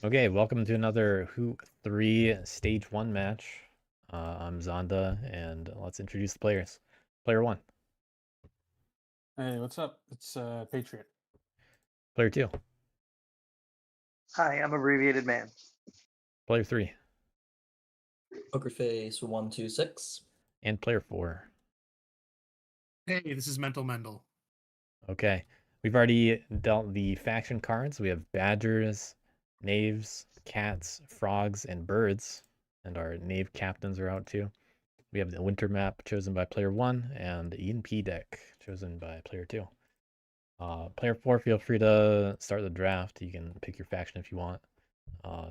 Okay, welcome to another HOOT 3 Stage 1 match. I'm Zonda, and let's introduce the players. Player 1, Hey, what's up? It's Patriot. Player 2, Hi, I'm Abbreviated Man. Player 3, Poker Face 126. and Player 4. Hey, this is Mental Mendel. Okay, we've already dealt the faction cards. We have badgers, knaves, cats, frogs, and birds, and our knave captains are out too. We have the winter map chosen by Player 1, and the E&P deck chosen by Player 2. Player 4, feel free to start the draft. You can pick your faction if you want,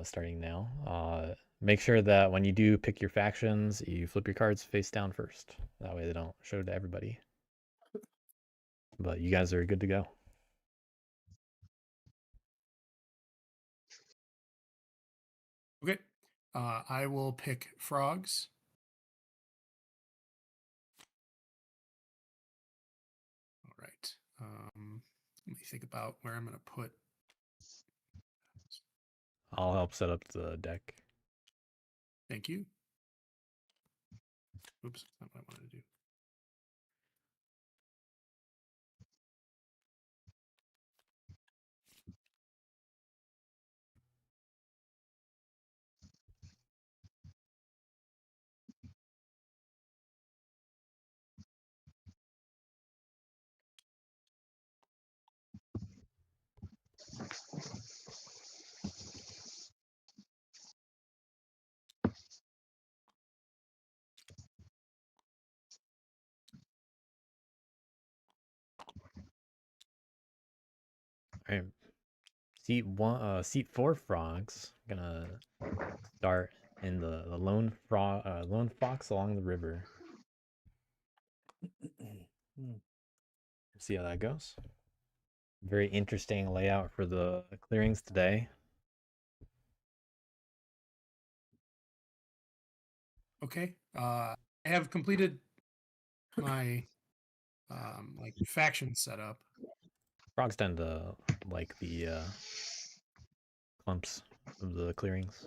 starting now. Make sure that when you do pick your factions, you flip your cards face down first. That way they don't show to everybody. But you guys are good to go. Okay. I will pick frogs. All right. Let me think about where I'm going to put. I'll help set up the deck. Thank you. Oops, that's not what I wanted to do. All right. Seat 4 frogs. I'm gonna start in the lone fox along the river. See how that goes. Very interesting layout for the clearings today. Okay. I have completed my like faction setup. Frogs tend to like the clumps of the clearings.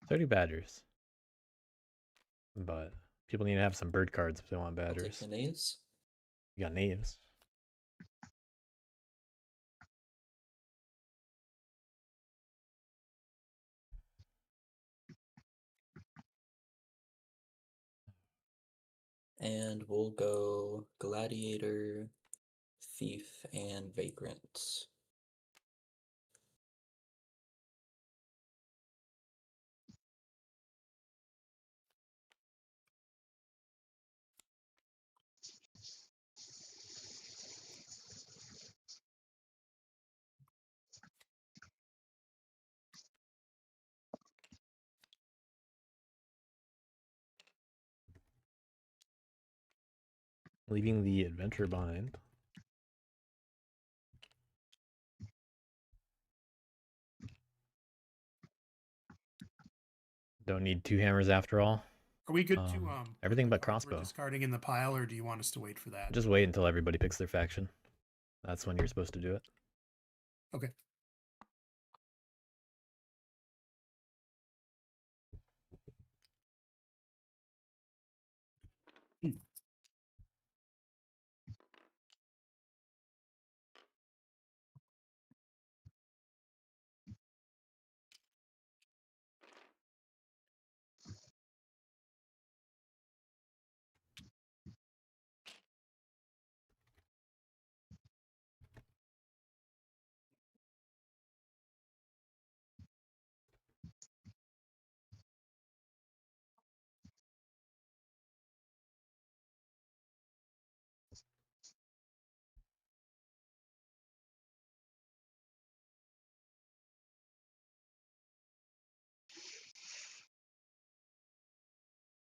30 badgers. But people need to have some bird cards if they want I'll take badgers. the knaves. You got knaves. And we'll go gladiator, thief, and vagrant. Leaving the adventure behind. Don't need 2 hammers after all. Are we good to put everything the but cards we're crossbow. discarding in the pile, or do you want us to wait for that? Just wait until everybody picks their faction. That's when you're supposed to do it. Okay.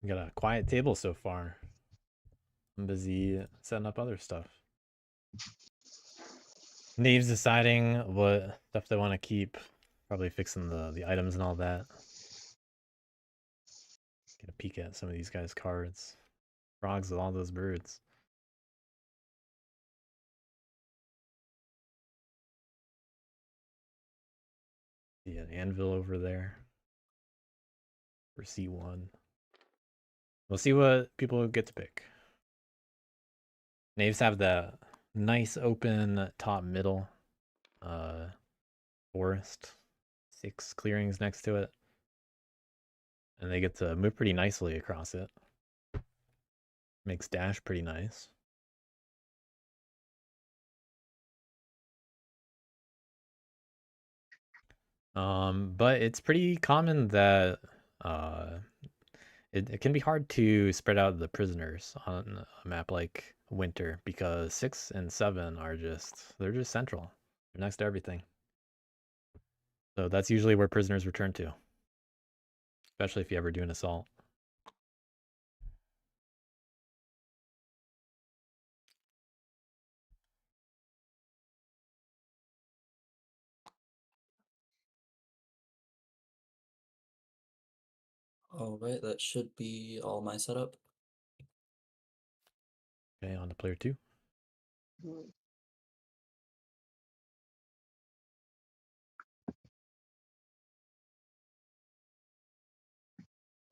We got a quiet table so far. I'm busy setting up other stuff. Knaves deciding what stuff they want to keep. Probably fixing the items and all that. Get a peek at some of these guys' cards. Frogs with all those birds. See an anvil over there for C1. We'll see what people get to pick. Knaves have the nice open top middle forest. 6 clearings next to it. And they get to move pretty nicely across it. Makes dash pretty nice. But it's pretty common that it can be hard to spread out the prisoners on a map like Winter because 6 and 7 are they're just central. They're next to everything. So that's usually where prisoners return to. Especially if you ever do an assault. Alright, that should be all my setup. Okay, on to player 2.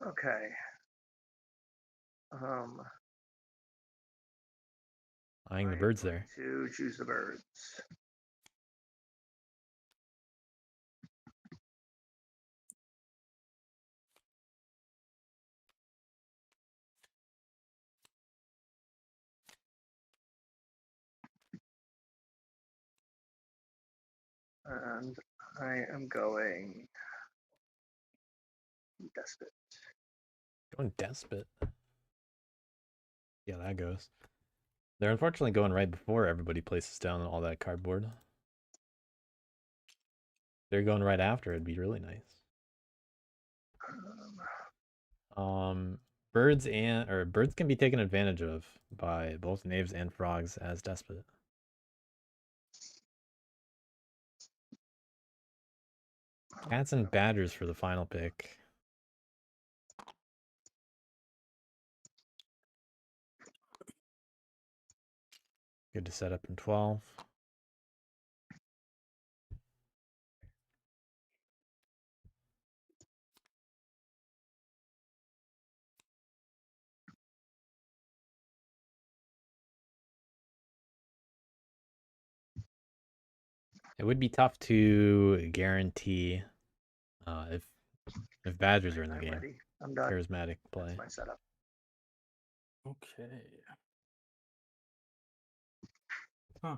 Okay. Eyeing the I'm birds going there. to choose the birds. And I am going Despot. Going Despot. Yeah, that goes. They're unfortunately going right before everybody places down all that cardboard. They're going right after, it'd be really nice. Birds can be taken advantage of by both knaves and frogs as Despot. Cats and badgers for the final pick. Good to set up in 12. It would be tough to guarantee if badgers are in the I'm game. ready. I'm done. Charismatic play. That's my setup. Okay. Huh.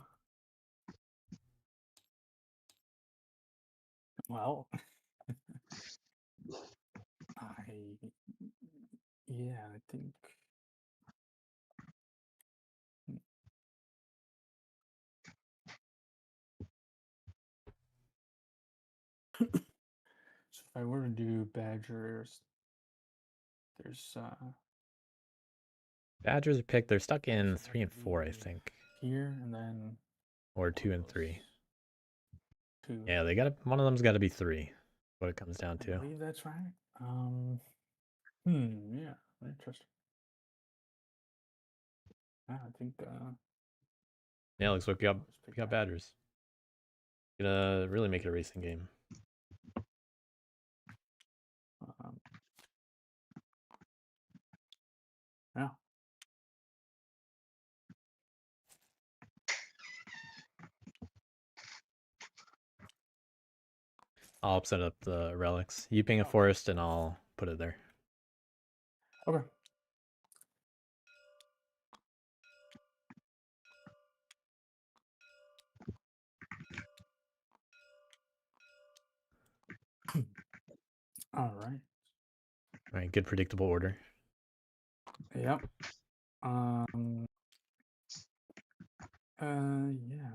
Well, yeah, I think. So if I were to do badgers, there's Badgers are picked. They're stuck in so 3 and 4, I be think, here and then or one 2 of and 3. those two. Yeah, one of them's got to be 3. What it comes down I to. believe that's right. Yeah, interesting. Yeah, I think Yeah, looks like we let's pick got that. badgers. Gonna really make it a racing game. Yeah. I'll upset up the relics. You ping a forest and I'll put it there. Okay. All right. All right, good predictable order. Yep. Yeah,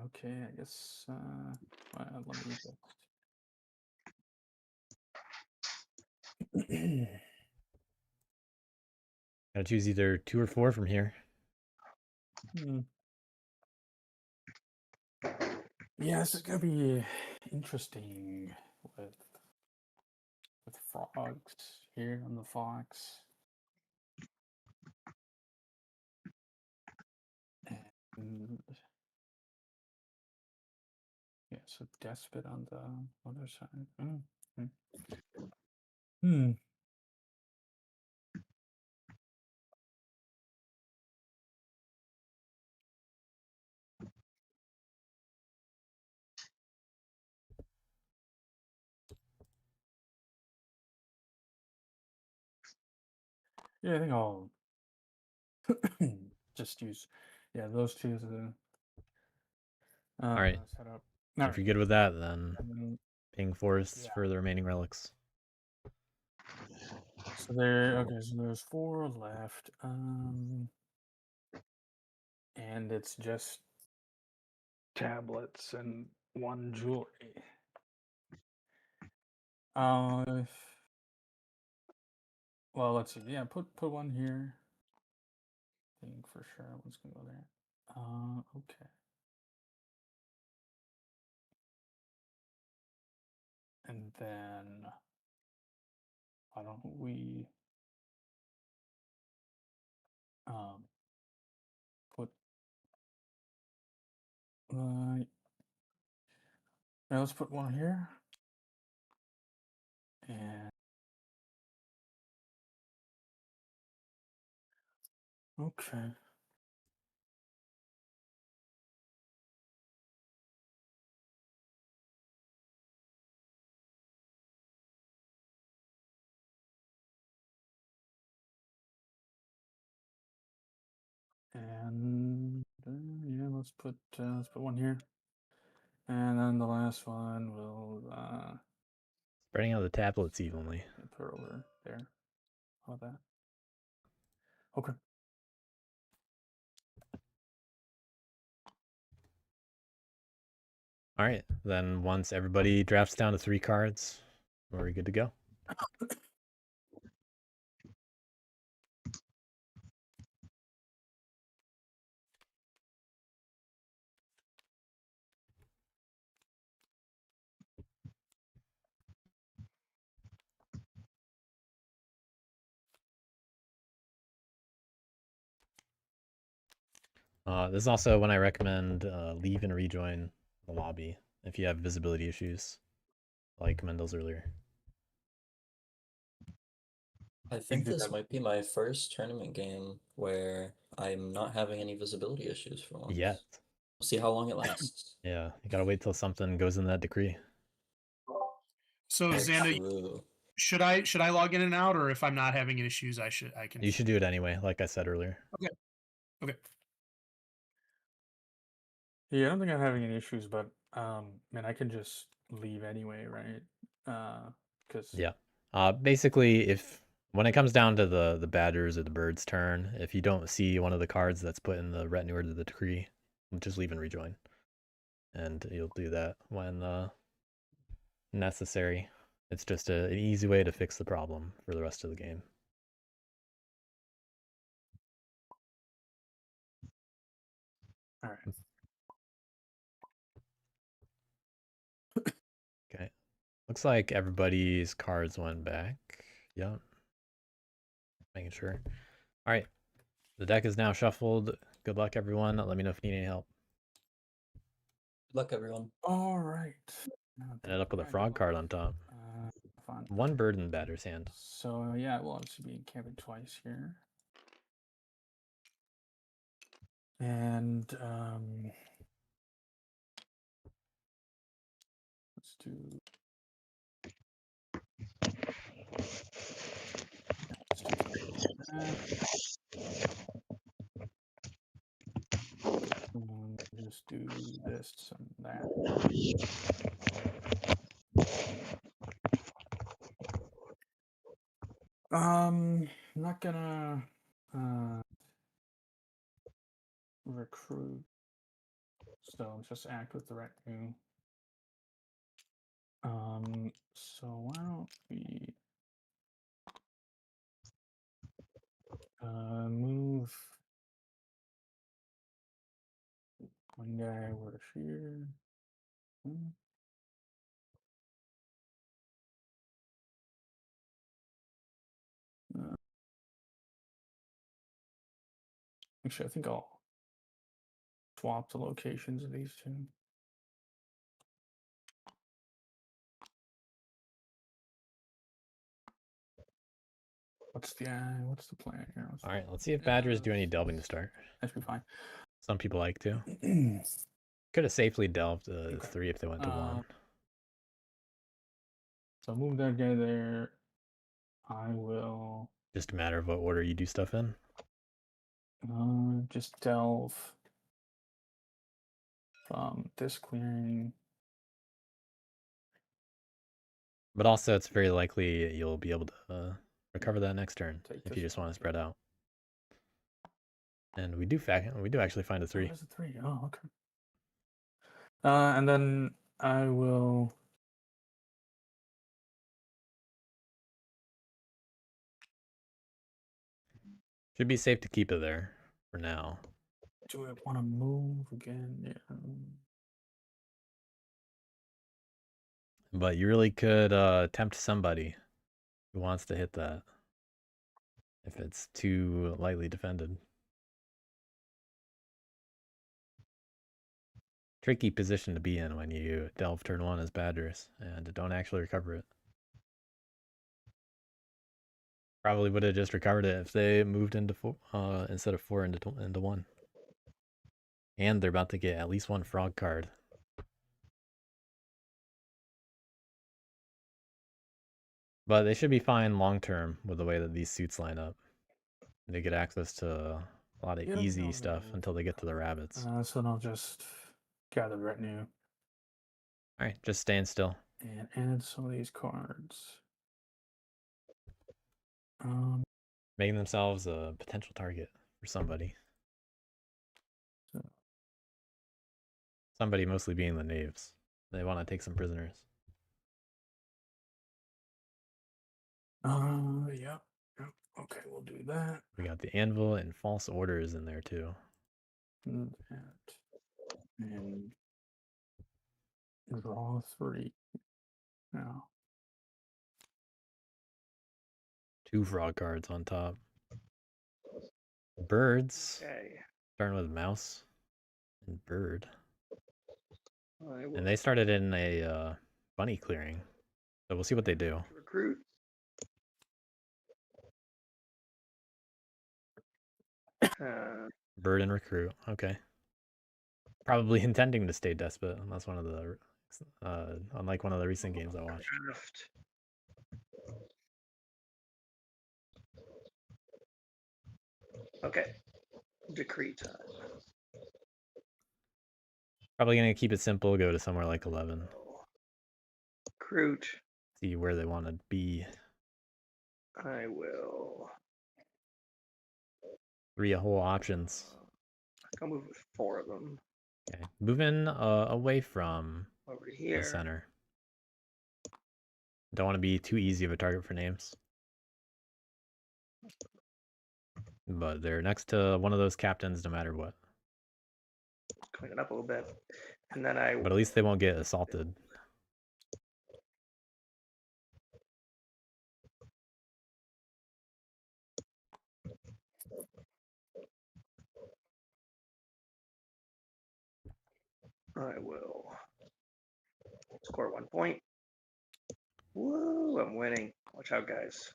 okay, I guess, well, let me just... Gotta choose either 2 or 4 from here. Yeah, this is gonna be interesting with frogs here on the fox. And yeah, so despot on the other side. Hmm. Yeah, I think I'll just use those two as a right. setup. If you're good with that, then And then, ping forests Yeah. for the remaining relics. so there's 4 left. And it's just tablets and 1 jewelry. Well, let's see. Yeah, put 1 here. I think for sure one's gonna go there. Okay. And then why don't we put yeah, let's put 1 here. And okay. And yeah, let's put 1 here. And then the last one will Spreading out the tablets evenly. put her over there. How about that? Okay. All right. Then once everybody drafts down to 3 cards, we're good to go. This is also when I recommend leave and rejoin the lobby if you have visibility issues, like Mendel's earlier. I think do this that. might be my first tournament game where I'm not having any visibility issues for once. Yet. We'll see how long it lasts. Yeah, you gotta wait till something goes in that decree. So That's Xander, true. should I log in and out, or if I'm not having issues, I can. You should do it anyway, like I said earlier. Okay. Yeah, I don't think I'm having any issues, but man, I can just leave anyway, right? Because Yeah. Basically, if when it comes down to the batters or the bird's turn, if you don't see one of the cards that's put in the retinue or the decree, just leave and rejoin, and you'll do that when necessary. It's just an easy way to fix the problem for the rest of the game. all right. Okay. Looks like everybody's cards went back. Yep. Making sure. All right. The deck is now shuffled. Good luck, everyone. Let me know if you need any help. Good luck, everyone. All right. Ended up with a frog card on top. Fun. 1 bird in the batter's hand. So yeah, we'll obviously be camping twice here. And let's do that. Just do this and that. I'm not gonna recruit, so just act with the retinue. So why don't we move one guy over here. Actually, I think I'll swap the locations of these two. what's the plan here? All right, let's see if badgers do any delving to start. That should be fine. Some people like to. Could have safely delved 3 if they went to 1. So move that guy there. I will Just a matter of what order you do stuff in. just delve from this clearing. But also, it's very likely you'll be able to recover that next turn Take if this you just one. want to spread out. And we do actually find a 3. Oh, there's a 3. Oh, okay. And then I will. Should be safe to keep it there for now. Do I want to move again? Yeah. But you really could tempt somebody who wants to hit that if it's too lightly defended. Tricky position to be in when you delve turn 1 as badgers and don't actually recover it. Probably would have just recovered it if they moved into 4 instead of 4 into 1. And they're about to get at least 1 frog card. But they should be fine long term with the way that these suits line up. They get access to a lot of Yeah, easy no, stuff no. until they get to the rabbits. So then I'll just gather retinue Alright, just stand still. and add some of these cards. Making themselves a potential target for somebody. So, Somebody mostly being the knaves. They want to take some prisoners. Yep. Okay, we'll do that. We got the anvil and false orders in there too. Do that. And draw 3. Now. 2 frog cards on top. Birds. Okay. Starting with mouse and bird. I will And they started in a bunny clearing. So we'll see what they do. recruit. Bird and recruit. Okay. Probably intending to stay despot. That's one of the unlike one of the recent games I watched. Draft. Okay. Decree time. Probably gonna keep it simple, go to somewhere like 11. Recruit. See where they want to be. I will. 3 whole options. I'll move with 4 of them Okay. Moving away from over to the here. center. Don't want to be too easy of a target for names. But they're next to one of those captains no matter what. Clean it up a little bit. And then I But at least they won't get assaulted. I will score 1 point. Woo, I'm winning. Watch out, guys.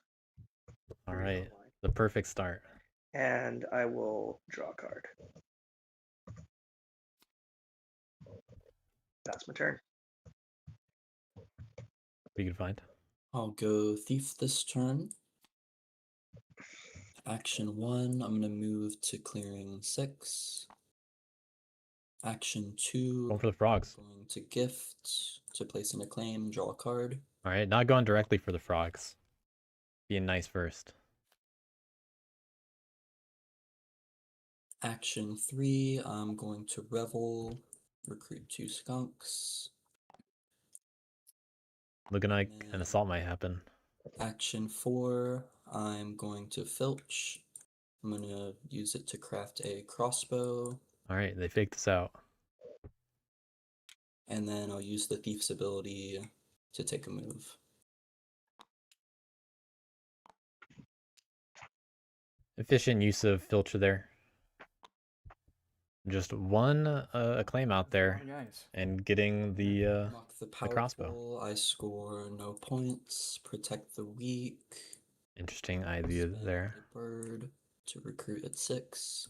All right. The perfect start. And I will draw a card. That's my turn. We can find. I'll go thief this turn. Action 1, I'm going to move to clearing 6. Action 2, Going for the frogs. I'm going to gift to place in a claim, draw a card. All right, not going directly for the frogs. Being nice first. Action 3, I'm going to revel, recruit 2 skunks. Looking like an assault might happen. Action 4, I'm going to filch. I'm going to use it to craft a crossbow. All right, they faked this out. And then I'll use the thief's ability to take a move. Efficient use of filter there. Just one acclaim out there Guys. and getting the Mock the crossbow. powerful, I score no points. Protect the weak. Interesting idea Spend there. a bird to recruit at 6.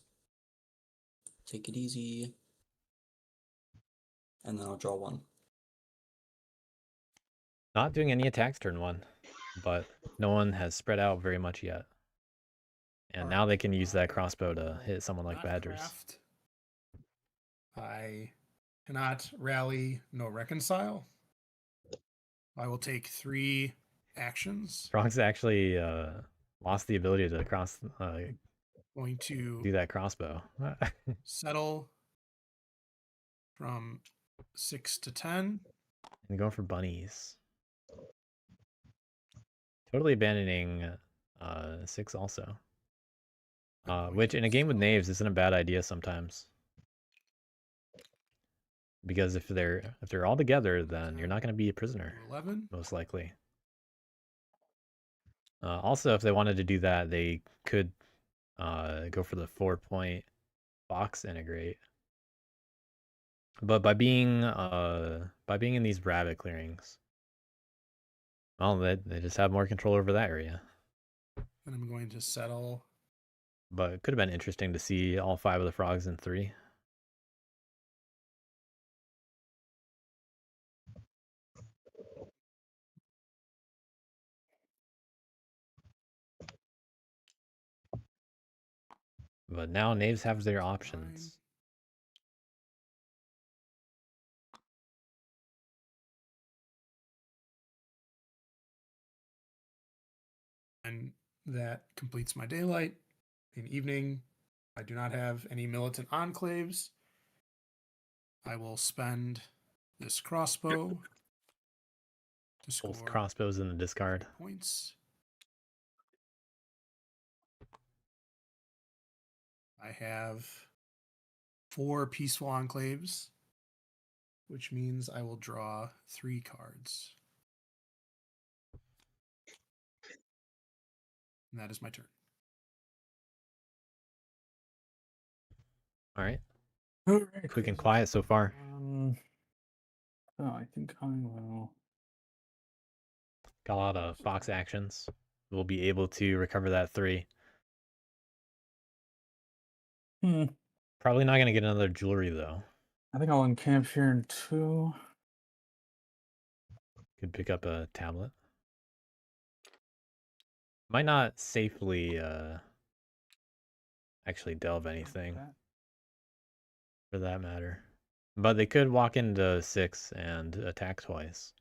Take it easy. And then I'll draw 1. Not doing any attacks turn 1, but no one has spread out very much yet. And now they can use that crossbow to hit someone like Not badgers. craft. I cannot rally nor reconcile. I will take 3 actions. Frogs actually lost the ability to Going to do that crossbow. settle from 6 to 10. And going for bunnies. Totally abandoning 6 also. Which in a game with knaves isn't a bad idea sometimes. Because if they're all together, then you're not going to be a prisoner, 11. most likely. Also, if they wanted to do that, they could go for the 4-point box integrate. But by being in these rabbit clearings, well, they just have more control over that area. And I'm going to settle. But it could have been interesting to see all 5 of the frogs in 3. But now knaves have their options. And that completes my daylight. In evening, I do not have any militant enclaves. I will spend this crossbow to score Both crossbows in the discard. points. I have 4 peaceful enclaves, which means I will draw 3 cards. And that is my turn. All right. Alright, Quick and guys. quiet so far. Oh, I think I will. Got a lot of fox actions. We'll be able to recover that 3. Probably not going to get another jewelry, though. I think I'll encamp here in 2. Could pick up a tablet. Might not safely actually delve anything, for that matter. But they could walk into 6 and attack twice.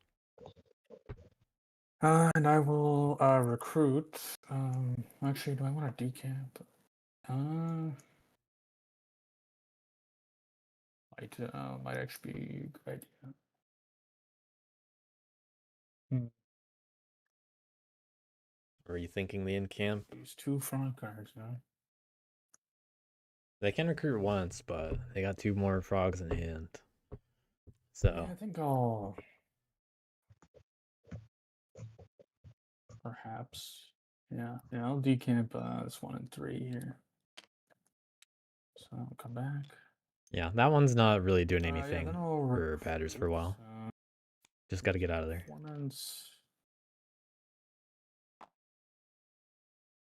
And I will recruit. Actually, do I want to decamp? Might actually be a good idea. Or are you thinking the in-camp? Use 2 front cards now. They can recruit once, but they got 2 more frogs in hand. So Yeah, I think I'll perhaps. Yeah, I'll decamp this 1 and 3 here. So I'll come back. yeah, that one's not really doing Yeah, anything then I'll for batters for a while. Just got to get out of there.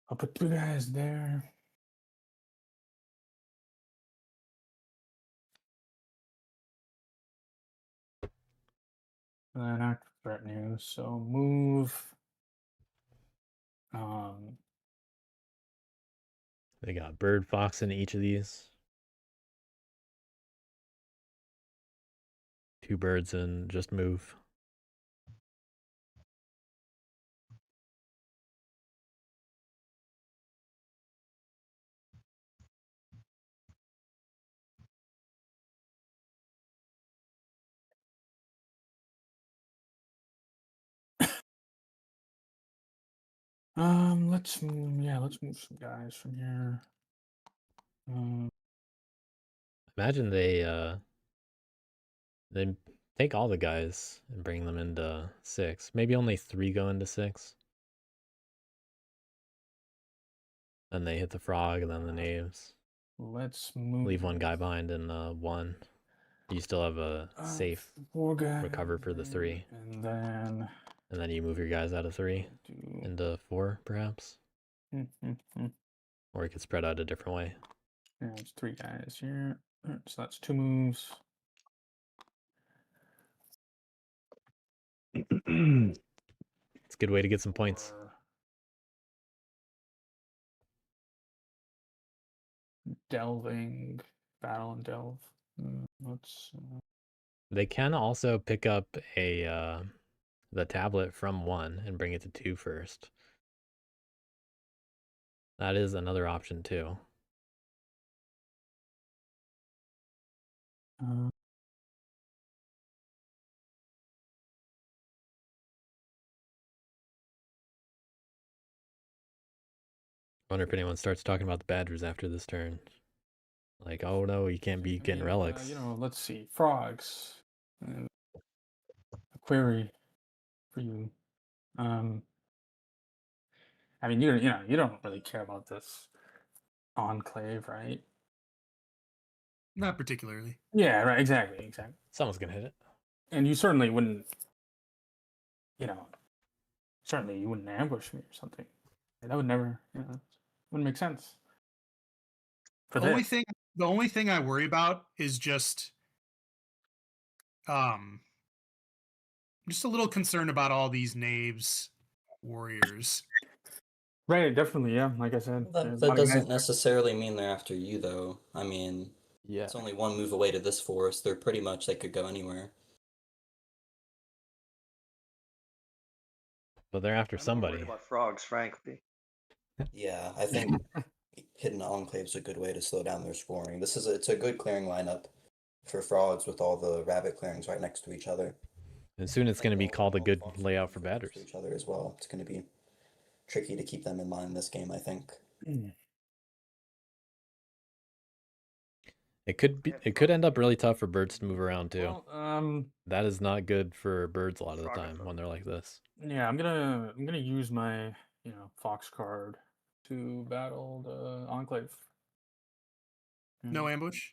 I'll put 2 guys there. And then active threat news. So move. They got bird, fox in each of these. 2 birds and just move. Let's move some guys from here. Imagine they take all the guys and bring them into 6. Maybe only 3 go into 6. Then they hit the frog and then the knaves. Let's move. Leave 1 guy behind in 1. You still have a safe 4 guys recover for the 3. and then And then you move your guys out of 3 Do into 4, perhaps? yeah, Or you could spread out a different way. it's 3 guys here. So that's 2 moves. It's a good way to get some points. Or delving, battle and delve. Let's They can also pick up a the tablet from 1 and bring it to 2 first. That is another option too. Wonder if anyone starts talking about the Badgers after this turn. Like, oh no, you can't be getting relics. you know, let's see, frogs. A query for you. I mean, you don't really care about this enclave, right? Not particularly. Yeah, right. Exactly. Someone's gonna hit it. And you certainly wouldn't, certainly you wouldn't ambush me or something. That would never, wouldn't make sense. For The this. only thing I worry about is just a little concerned about all these knaves warriors. Right, definitely, yeah. Like I said, That doesn't necessarily mean they're after you, though. I mean, Yeah. it's only 1 move away to this forest. They're pretty much, they could go anywhere. But they're after I'm more somebody. worried about frogs, frankly. Yeah, I think hidden enclave's a good way to slow down their scoring. It's a good clearing lineup for frogs with all the rabbit clearings right next to each other. And soon it's going to be All- called a all good fox layout for clearings next Badgers. to each other as well. It's going to be tricky to keep them in mind this game, I think. It could end up really tough for birds to move around too. Well, that is not good for birds a lot of the Frog time when they're like this. yeah, I'm gonna use my fox card to battle the enclave. No ambush.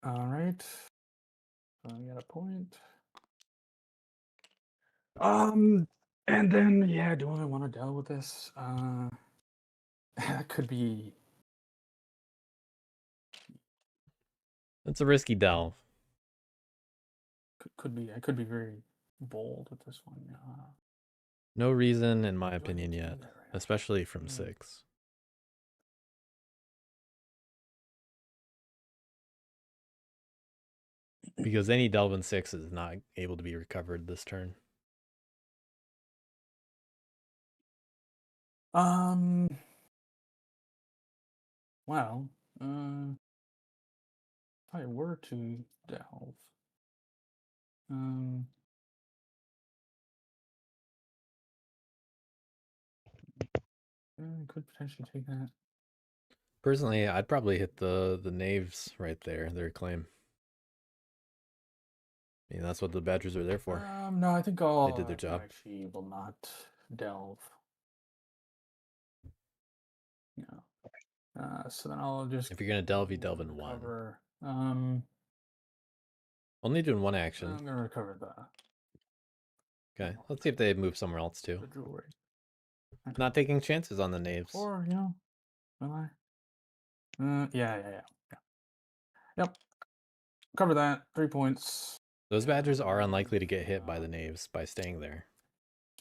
All right. So I got a point. And then do I want to deal with this? That could be. It's a risky delve. Could be. I could be very bold with this one. No reason, in my Do I opinion, need to do yet, that right now? especially from 6. Because any delve in 6 is not able to be recovered this turn. Well, if I were to delve, I could potentially take that. Personally, I'd probably hit the knaves right there, their claim. I mean, that's what the Badgers are there for. No, I think They did their I job. actually will not delve. So then I'll just. If you're gonna delve, you delve in 1. recover. Only doing 1 action. I'm gonna recover the Okay, let's see if they move somewhere else too. jewelry. Not taking chances on the knaves. Or will I? Yeah. Yep. Cover that. 3 points. Those Badgers are unlikely to get hit by the knaves by staying there.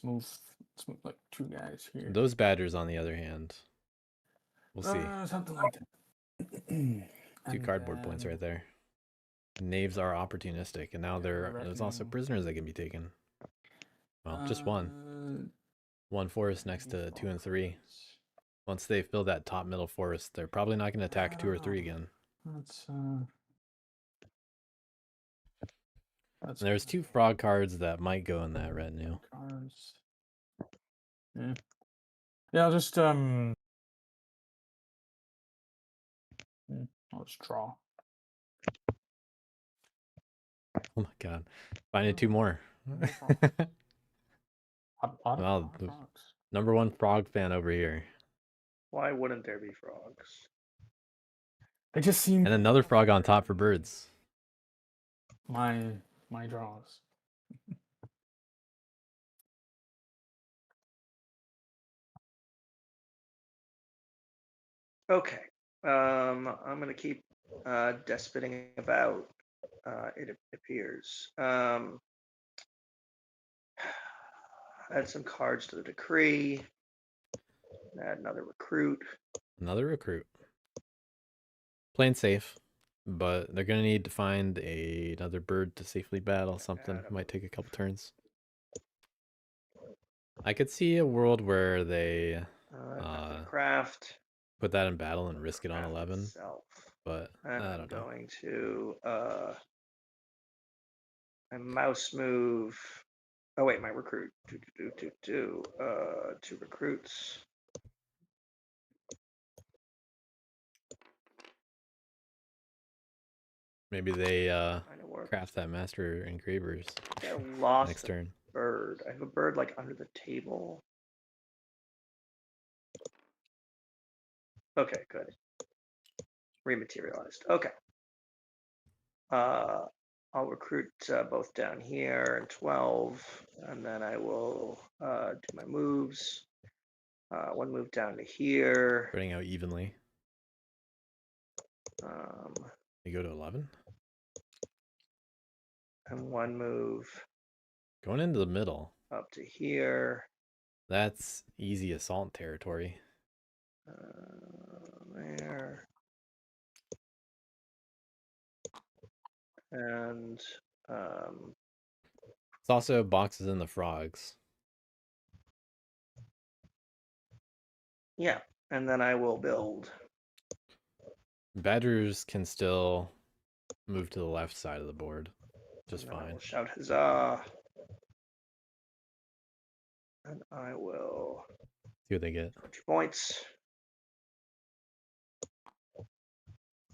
Let's move like 2 guys here. Those Badgers, on the other hand, we'll see. Something like that. 2 cardboard points right there. Knaves are opportunistic, and now there's also prisoners that can be taken. Well, just 1. 1 forest next to 2 and 3. Once they fill that top middle forest, they're probably not going to attack 2 or 3 again. And there's 2 frog cards that might go in that retinue. Cards. Yeah, I'll just I'll just draw. Oh my god. Finding 2 more. Wow, the #1 frog fan over here. Why wouldn't there be frogs? They just seem. And another frog on top for birds. My draws. Okay. I'm gonna keep despoting about. It appears. Add some cards to the decree. Add another recruit. Another recruit. Playing safe, but they're gonna need to find another bird to safely battle something. Adam. Might take a couple turns. I could see a world where they Craft. put that in battle and risk it on Craft 11, itself. but And I I'm don't know. going to my mouse move. Oh wait, my recruit. Two recruits. Maybe they Kinda works. craft that master engravers I lost next a turn. bird. I have a bird like under the table. Okay, good. Rematerialized. Okay. I'll recruit both down here and 12, and then I will do my moves. One move down to here. Spreading out evenly. Um, You go to 11. and one move Going into the middle. up to here. That's easy assault territory. There. And It's also boxes in the frogs. yeah, and then I will build. Badgers can still move to the left side of the board just And then I fine. will shout huzzah. And I will See what they get. 20 points.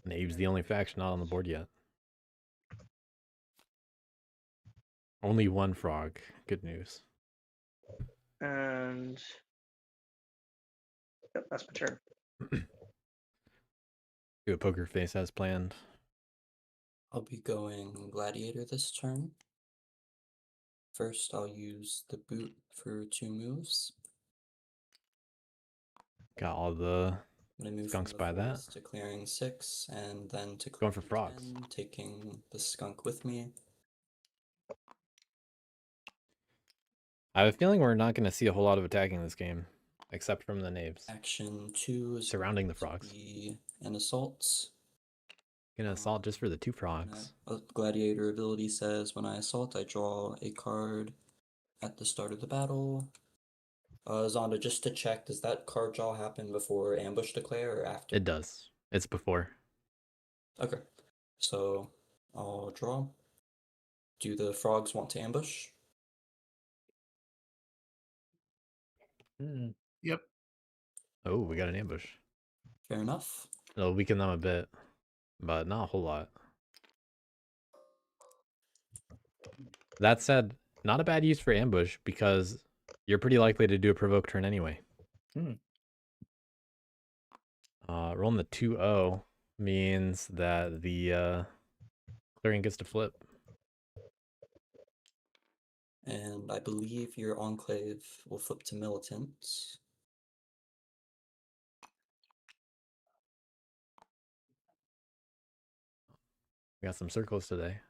Knave's the only faction not on the board yet. Only one frog. Good news. And yep, that's my turn. Do a poker face as planned. I'll be going Gladiator this turn. First, I'll use the boot for 2 moves. Got all the I'm gonna move skunks from the by that. forest to clearing 6, and then to Going for clearing frogs. 10, taking the skunk with me. I have a feeling we're not going to see a whole lot of attacking this game, except from the knaves. Action 2 is Surrounding the going to frogs. be an assault. Gonna assault just for the 2 frogs. Gladiator ability says when I assault, I draw a card at the start of the battle. Zonda, just to check, does that card draw happen before ambush declare or after? It does. It's before. Okay, so I'll draw. Do the frogs want to ambush? Yep. Oh, we got an ambush. Fair enough. It'll weaken them a bit, but not a whole lot. That said, not a bad use for ambush because you're pretty likely to do a provoke turn anyway. Rolling the 2-0 means that the clearing gets to flip. And I believe your enclave will flip to militant. We got some circles today.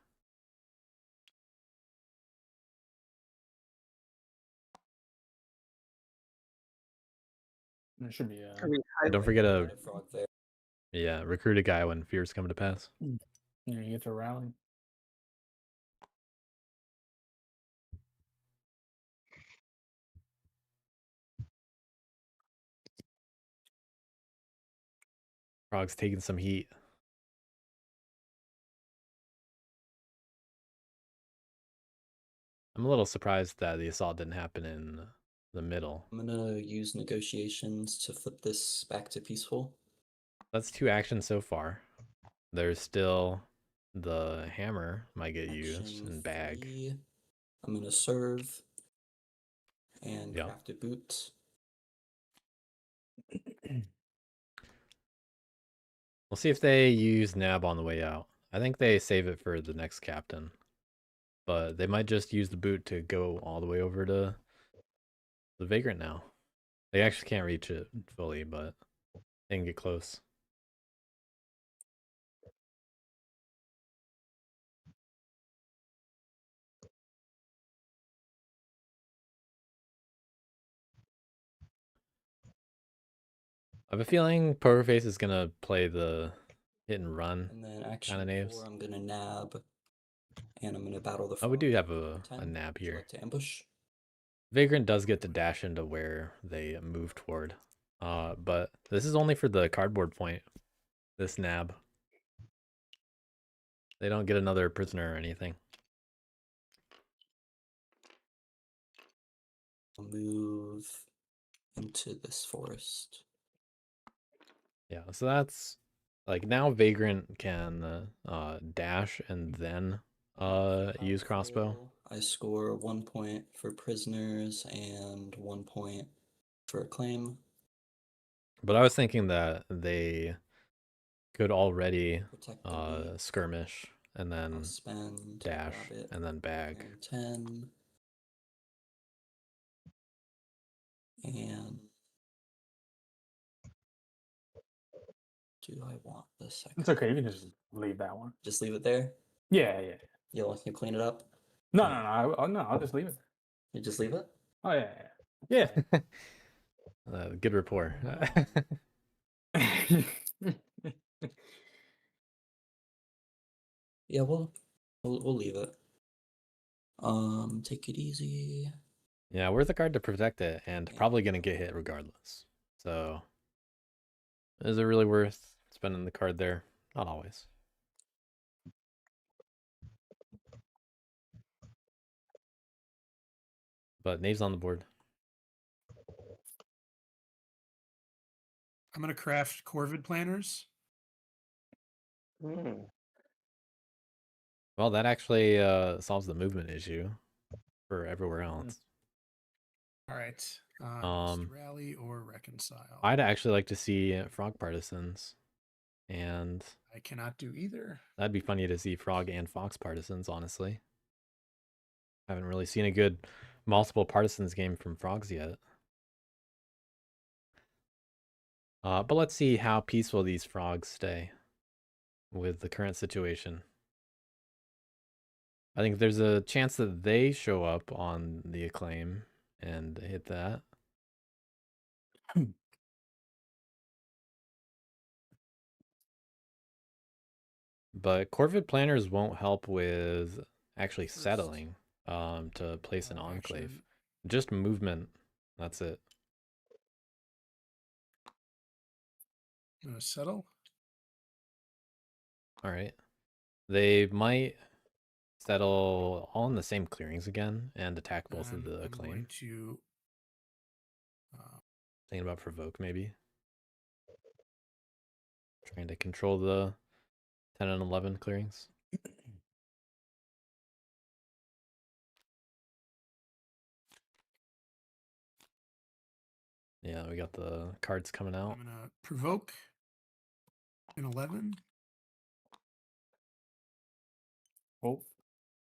There should be I mean, Don't forget to Frog there. recruit a guy when fears come to pass. you get to rally. Frog's taking some heat. I'm a little surprised that the assault didn't happen in the middle. I'm gonna use negotiations to flip this back to peaceful. That's 2 actions so far. There's still the hammer might get used Action and bag. 3, I'm gonna serve and Yeah. craft a boot. We'll see if they use nab on the way out. I think they save it for the next captain. But they might just use the boot to go all the way over to the vagrant now. They actually can't reach it fully, but They can get close. I have a feeling Pokerface is gonna play the hit and run. And then Kinda action knaves. 4, I'm gonna nab, and I'm gonna battle the Oh, we do frog have for a 10. nab Would you here. like to ambush? Vagrant does get to dash into where they move toward. But this is only for the cardboard point. This nab. They don't get another prisoner or anything. I'll move into this forest. Yeah, so that's like now Vagrant can dash and then use crossbow. Powerful. I score 1 point for prisoners and 1 point for a claim. But I was thinking that they could already Protect the meat. skirmish and then I'll spend, dash grab it, and then bag. and 10. And do I want the second? It's okay. You can just leave that one. Just leave it there? Yeah, yeah. You'll clean it up? No, Yeah. no. I'll just leave it. You just leave it? Oh yeah, yeah. Good rapport. Yeah. Yeah, we'll leave it. Take it easy. Yeah, we're the card to protect it and probably gonna get hit regardless. So is it really worth spending the card there? Not always. But Knave's on the board. I'm gonna craft Corvid planners. Hmm. Well, that actually solves the movement issue for everywhere else. All right. Just rally or reconcile. I'd actually like to see Frog Partisans, and I cannot do either. that'd be funny to see Frog and Fox Partisans, honestly. Haven't really seen a good multiple Partisans game from Frogs yet. But let's see how peaceful these Frogs stay with the current situation. I think there's a chance that they show up on the acclaim and hit that. But Corvid planners won't help with actually First, settling to place an enclave. action. Just movement. That's it. I'm gonna settle. All right. They might settle all in the same clearings again and attack both of And the I'm acclaim. going to Thinking about provoke maybe. Trying to control the 10 and 11 clearings. Yeah, we got the cards coming out. I'm gonna provoke an 11. Oh,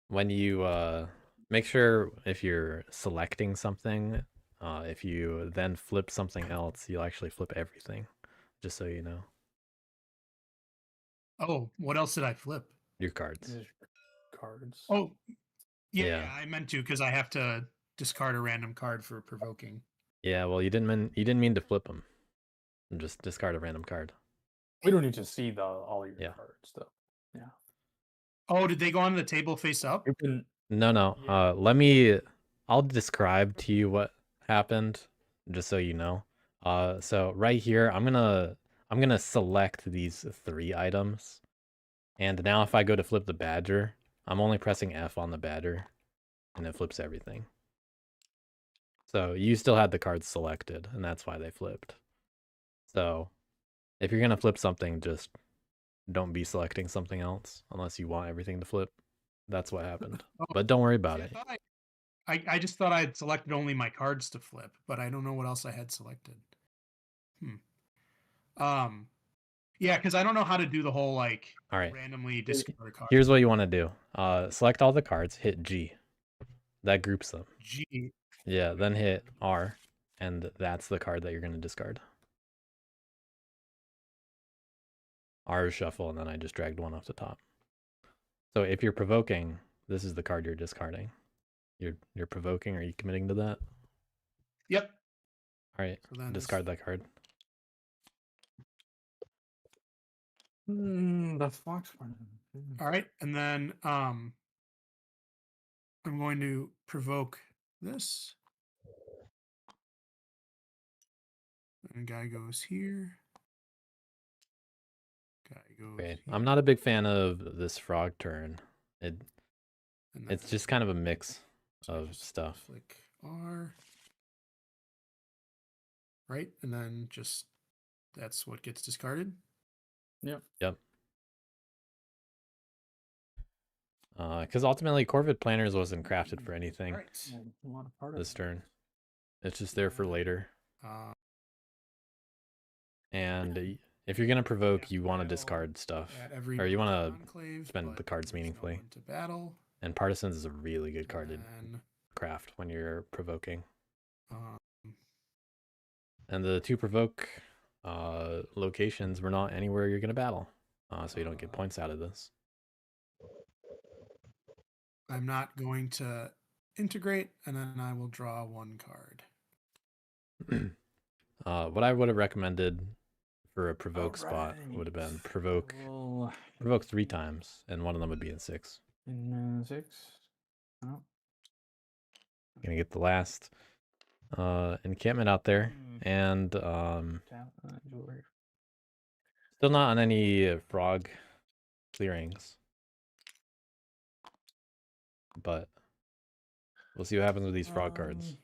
When you make sure if you're selecting something, if you then flip something else, you'll actually flip everything. Just so you know. Oh, what else did I flip? Your cards. there's cards. Oh, yeah, Yeah. I meant to because I have to discard a random card for provoking. Yeah, well you didn't mean to flip them. Just discard a random card. We don't need to see all your Yeah. cards though. Yeah. Oh, did they go on the table face up? You can. No. Yeah. I'll describe to you what happened just so you know. So right here I'm gonna select these 3 items. And now if I go to flip the badger, I'm only pressing F on the badger and it flips everything. So you still had the cards selected and that's why they flipped. So if you're gonna flip something, just don't be selecting something else unless you want everything to flip. That's what happened. Oh, But don't worry about see, it. I just thought I had selected only my cards to flip, but I don't know what else I had selected. Yeah, because I don't know how to do the whole like All right. randomly discard a card. Here's what you want to do. Select all the cards, hit G. That groups them. G. Yeah, then hit R, and that's the card that you're going to discard. R shuffle, and then I just dragged one off the top. So if you're provoking, this is the card you're discarding. You're provoking. Are you committing to that? Yep. All right, So then discard that card. The fox one. All right, and then I'm going to provoke this. And guy goes here. Guy goes Okay, here. I'm not a big fan of this frog turn. And then It's just kind of a mix so I of just stuff. Flick R. Right, and then just that's what gets discarded. Yep. Yep. Because ultimately, Corvid Planners wasn't crafted for anything All right. A lot of part of this it. turn. It's just there for later. And if you're gonna provoke, you want to discard stuff, or you want to spend the cards meaningfully. Into battle. And Partisans is a really good card to And craft when you're provoking. um, And the 2 provoke locations were not anywhere you're gonna battle, so you don't get points out of this. I'm not going to integrate, and then I will draw 1 card. What I would have recommended for a provoke spot would have been provoke 3 times, and one of them would be in 6. In 6. Oh. Gonna get the last encampment out there, and Jewelry. still not on any frog clearings, but we'll see what happens with these frog cards.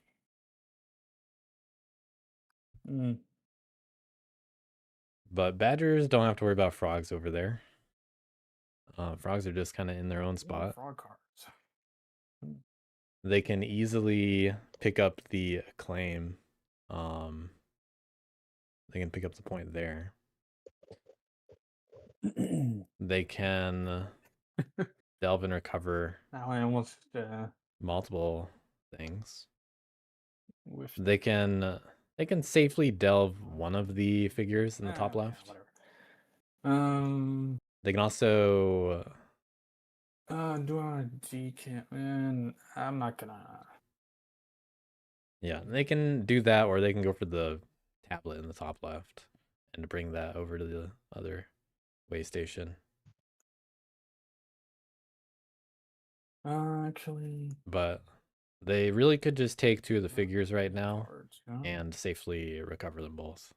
But badgers don't have to worry about frogs over there. Frogs are just kind of in their own spot. Frog cards. They can easily pick up the acclaim. They can pick up the point there. They can delve and recover Now I almost multiple things. wish They can safely delve one of the figures in the top yeah, left. whatever. They can also Do I decamp? Man, I'm not gonna. yeah, they can do that, or they can go for the tablet in the top left and bring that over to the other way station. Actually, But they really could just take 2 of the figures right now cards, you know? and safely recover them both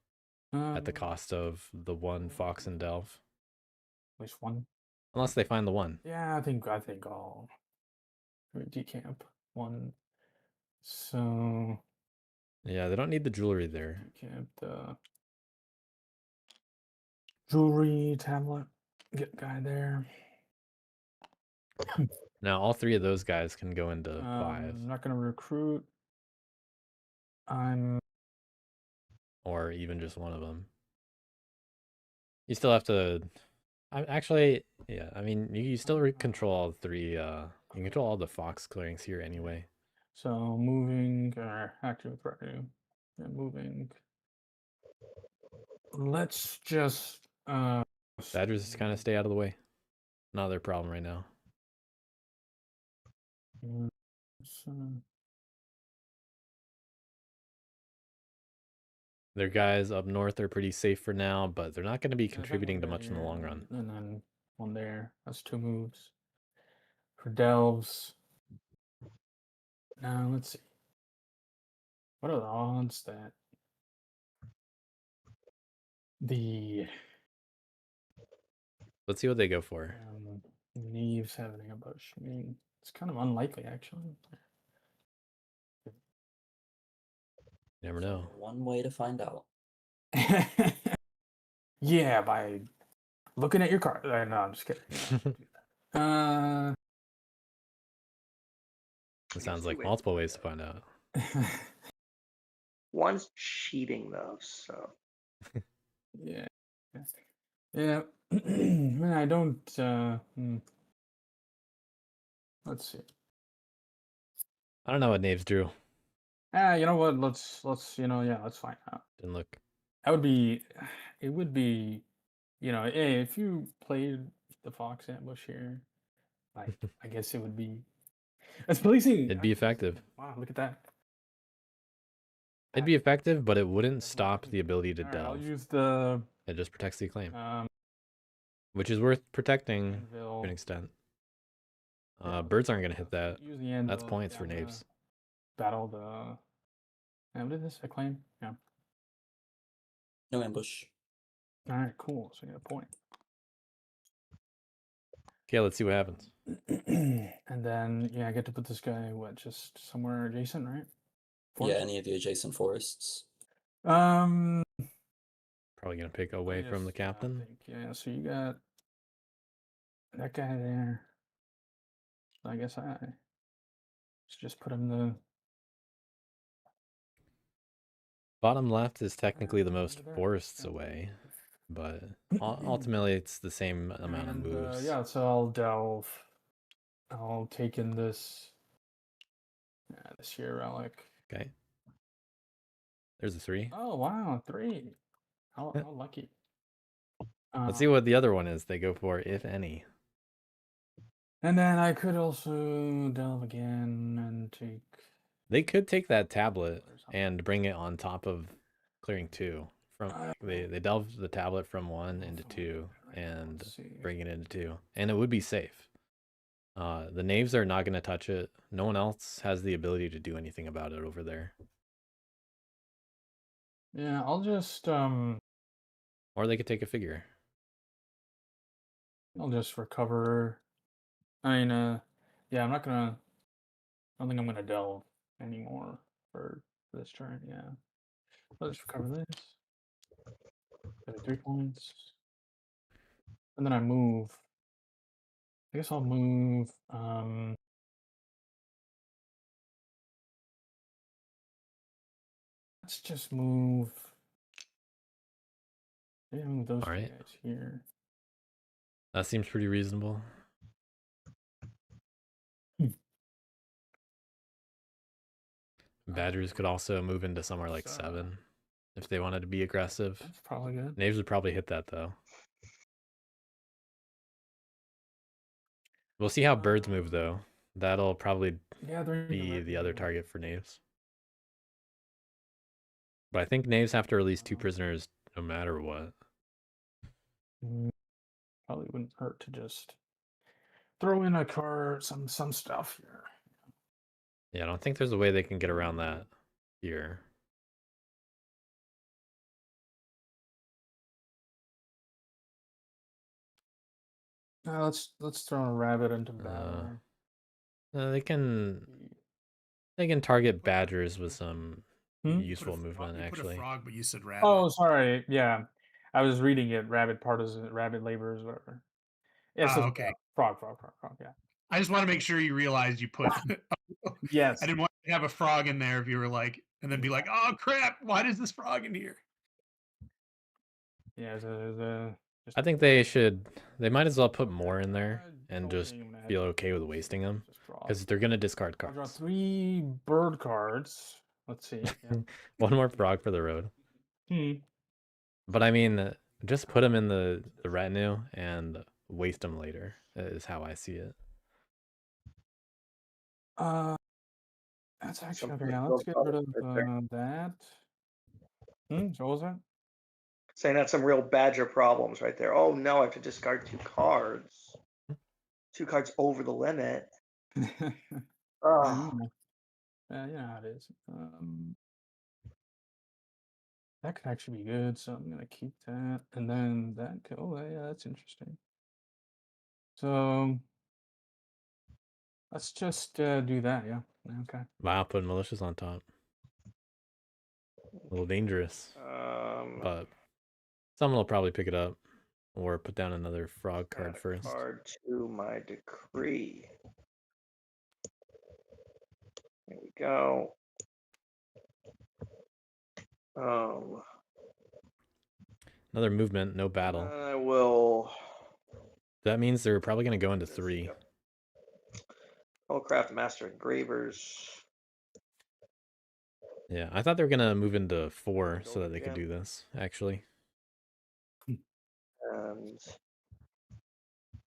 at the cost of the 1 fox and delve, At least one. unless they find the 1. Yeah, I think I'll decamp 1. So Yeah, they don't need the jewelry there. decamp the jewelry tablet. Get guy there. Now all 3 of those guys can go into 5, I'm not gonna recruit. I'm or even just one of them. You still have to. Actually, yeah. I mean, you still control all 3. You can control all the fox clearings here anyway. so moving or active revenue. Yeah, moving. Let's just Badgers just kind of stay out of the way. Not their problem right now. Their guys up north are pretty safe for now, but they're not going to be contributing to much in the long run. And then 1 there. That's 2 moves. For delves. Now let's see. What are the odds that the Let's see what they go for. Neves have an ambush? I mean, it's kind of unlikely actually. You never know. One way to find out. Yeah, by looking at your card. No, I'm just kidding. It sounds like multiple ways to find out. One's cheating though, so Yeah. Yeah. Man, I don't let's see. I don't know what Knaves drew. You know what? Let's let's find out. Didn't look. It would be you know, hey, if you played the Fox ambush here, like I guess it would be. It's policing. It'd be effective. Wow, look at that. It'd be effective, but it wouldn't That's stop amazing. the ability to All right, I'll delve. use the It just protects the acclaim, um which is worth protecting to anvil. an extent. Yeah, Birds aren't gonna hit that. use the anvil. That's points Yeah, for I'm gonna knaves. battle the. What is this? Acclaim. Yeah. No ambush. All right, cool. So I get a point. Okay, let's see what happens. And then yeah, I get to put this guy just somewhere adjacent, right? Yeah, Forest? any of the adjacent forests. Um. Probably gonna pick away from the captain. Yeah. So you got that guy there. So I guess I should just put him the. Bottom left is technically the over most there. forests Yeah. away, but ultimately it's the same amount of And, moves. yeah, so I'll delve. I'll take in this. This here relic. Okay. There's a 3. Oh wow, 3. How lucky. Let's see what the other one is they go for, if any. And then I could also delve again and take. They could take that tablet and bring it on top of clearing 2. They delve the tablet from 1 into 2 and bring it into 2, and it would be safe. The knaves are not going to touch it. No one else has the ability to do anything about it over there. Yeah, I'll just Or they could take a figure. I'll just recover. I mean, yeah, I'm not gonna. I don't think I'm gonna delve anymore for this turn. Yeah, I'll just recover this. 3 points, and then I move. I guess I'll move. Let's just move. Maybe move those two Alright. guys here. That seems pretty reasonable. Badgers could also move into somewhere like 7 if they wanted to be aggressive. That's probably good. Knaves would probably hit that though. We'll see how birds move though. That'll probably be the other target for knaves. But I think knaves have to release 2 prisoners no matter what. Probably wouldn't hurt to just throw in a card, some stuff here. Yeah, I don't think there's a way they can get around that here. Let's throw a rabbit into battle. They can target badgers with some useful movement, You put a actually. frog, but you said rabbit. Oh, sorry. Yeah, I was reading it. Rabbit partisan, rabbit laborers, whatever. Yeah, so okay. Frog. Yeah. I just want to make sure you realize you put. Yes. I didn't want to have a frog in there if you were like, and then be like, oh crap, why does this frog in here? Yeah, I think they might as well put more in there and just feel okay with wasting them, because they're going to discard I'll draw cards. 3 bird cards. Let's see. Yeah. 1 more frog for the road. Hmm. But I mean, just put them in the retinue and waste them later, is how I see it. That's actually Some okay. Yeah, let's get rid of that. So what was that? Saying that's some real badger problems right there. Oh no, I have to discard 2 cards. 2 cards over the limit. Oh. Yeah, you know how it is. That could actually be good, so I'm gonna keep that, and then that. Oh, yeah, that's interesting. So let's just do that. Yeah. Okay. Wow, putting militias on top. A little dangerous. But someone will probably pick it up or put down another frog card first. Card to my decree. There we go. Another movement, no battle. I will. That means they're probably going to go into 3. Craft Master Engravers. Yeah, I thought they were going to move into 4 so that they could do this, actually. And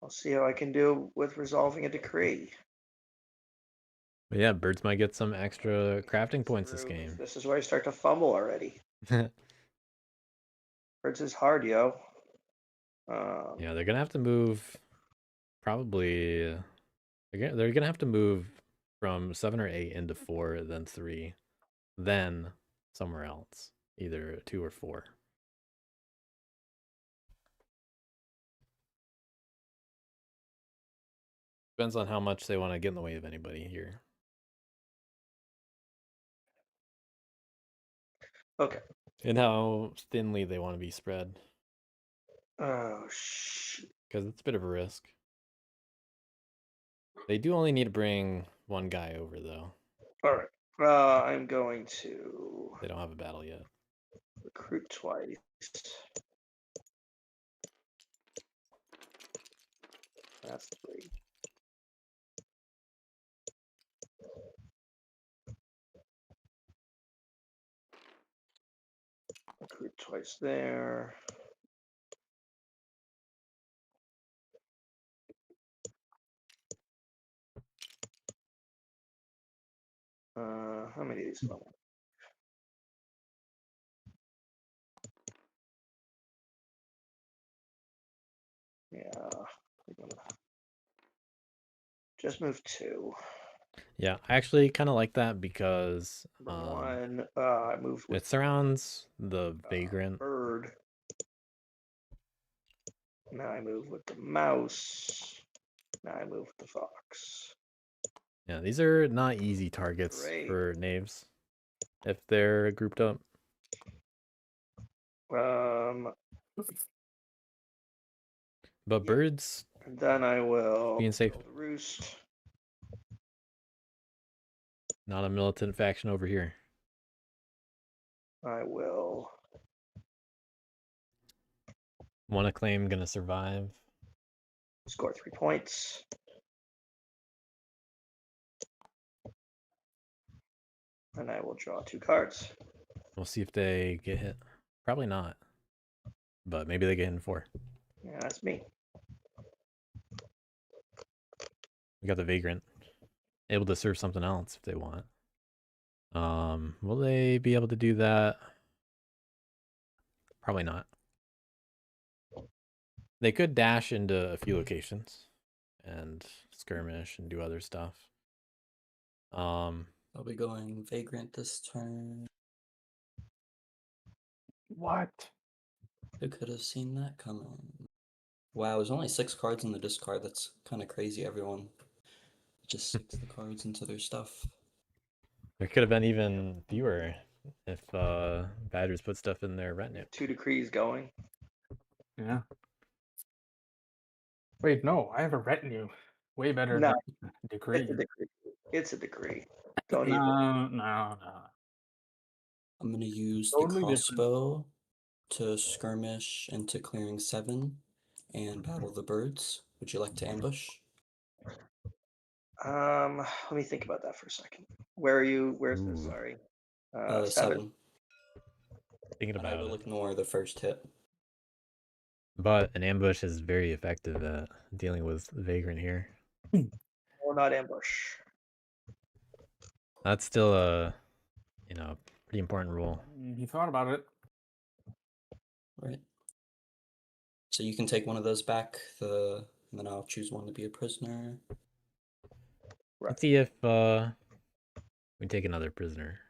I'll see how I can do with resolving a decree. But yeah, birds might get some extra crafting points this Through- game. This is where I start to fumble already. Birds is hard, yo. Yeah, they're gonna have to move. Probably, they're gonna have to move from 7 or 8 into 4, then 3, then somewhere else, either 2 or 4. Depends on how much they want to get in the way of anybody here. Okay. And how thinly they want to be spread, Oh, shit. because it's a bit of a risk. They do only need to bring one guy over, though. All right. I'm going to They don't have a battle yet. recruit twice. That's 3. Recruit twice there. How many of these do I want? Yeah. Just move 2. Yeah, I actually kind of like that because Number 1. I moved with it surrounds the vagrant. bird. Now I move with the mouse. Now I move with the fox. Yeah, these are not easy targets Great. for knaves if they're grouped up. But Yep. birds, And then I will being safe. build a roost. Not a militant faction over here. I will One acclaim gonna survive. score 3 points. And I will draw 2 cards. We'll see if they get hit. Probably not. But maybe they get hit in 4. Yeah, that's me. We got the vagrant. Able to serve something else if they want. Will they be able to do that? Probably not. They could dash into a few locations and skirmish and do other stuff. I'll be going vagrant this turn. What? Who could have seen that coming? Wow, there's only 6 cards in the discard. That's kind of crazy, everyone. Just sticks the cards into their stuff. There could have been even fewer if Badgers put stuff in their retinue. 2 decrees going. Yeah. Wait, no, I have a retinue. Way better No, than decree. It's a decree. It's a decree. Don't even. No. I'm gonna use Totally the different. crossbow to skirmish into clearing 7 and battle the birds. Would you like to ambush? Let me think about that for a second. Where are you? Where's this? Ooh. Sorry. 7. 7. Thinking And I about will it. ignore the first hit. But an ambush is very effective at dealing with vagrant here. Or not ambush. That's still a, pretty important rule. He thought about it. Right. So you can take one of those back, and then I'll choose one to be a prisoner. Right. Let's see if we take another prisoner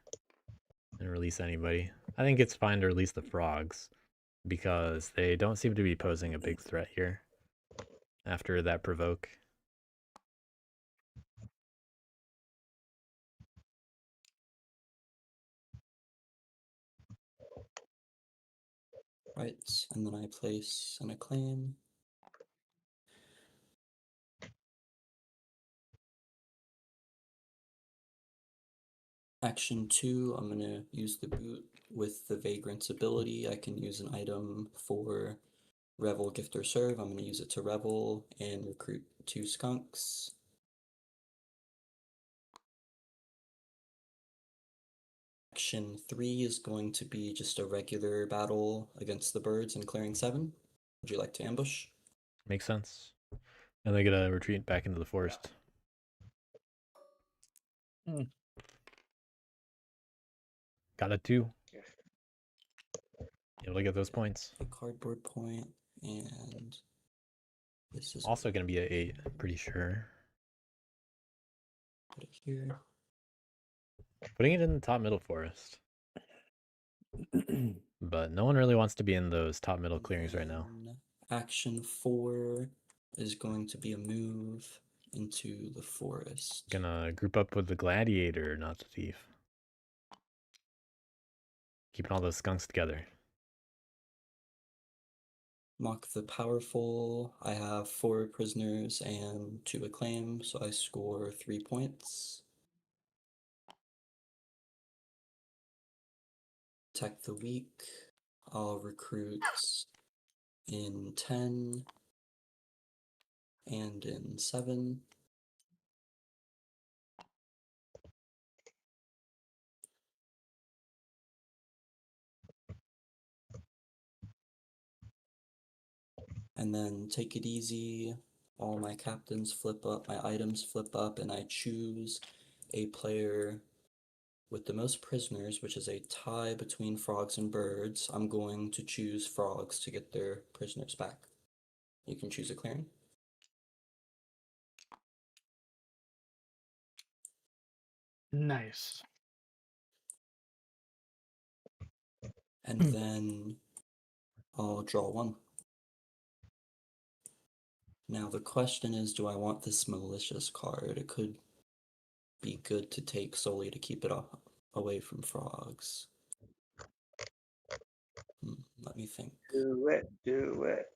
and release anybody. I think it's fine to release the frogs because they don't seem to be posing a big threat here after that provoke. Right, and then I place an acclaim. Action 2, I'm going to use the boot with the Vagrant's ability. I can use an item for Revel, Gift, or Serve. I'm going to use it to Revel and recruit 2 skunks. Action 3 is going to be just a regular battle against the birds and clearing 7. Would you like to ambush? Makes sense. And they gotta retreat back into the forest. Hmm. Got a 2. Yeah. Able to get those points. A cardboard point, and this is Also gonna be a 8, pretty sure. put it here. Putting it in the top middle forest. But no one really wants to be in those top middle clearings right now. Then Action 4 is going to be a move into the forest. Gonna group up with the gladiator, not the thief. Keeping all those skunks together. Mock the powerful. I have 4 prisoners and 2 acclaim, so I score 3 points. Protect the weak. I'll recruit in 10 and in 7. And then take it easy. All my captains flip up, my items flip up, and I choose a player with the most prisoners, which is a tie between frogs and birds. I'm going to choose frogs to get their prisoners back. You can choose a clearing. Nice. And then I'll draw 1. Now the question is, do I want this malicious card? It could be good to take solely to keep it away from frogs. Let me think. Do it. Do it.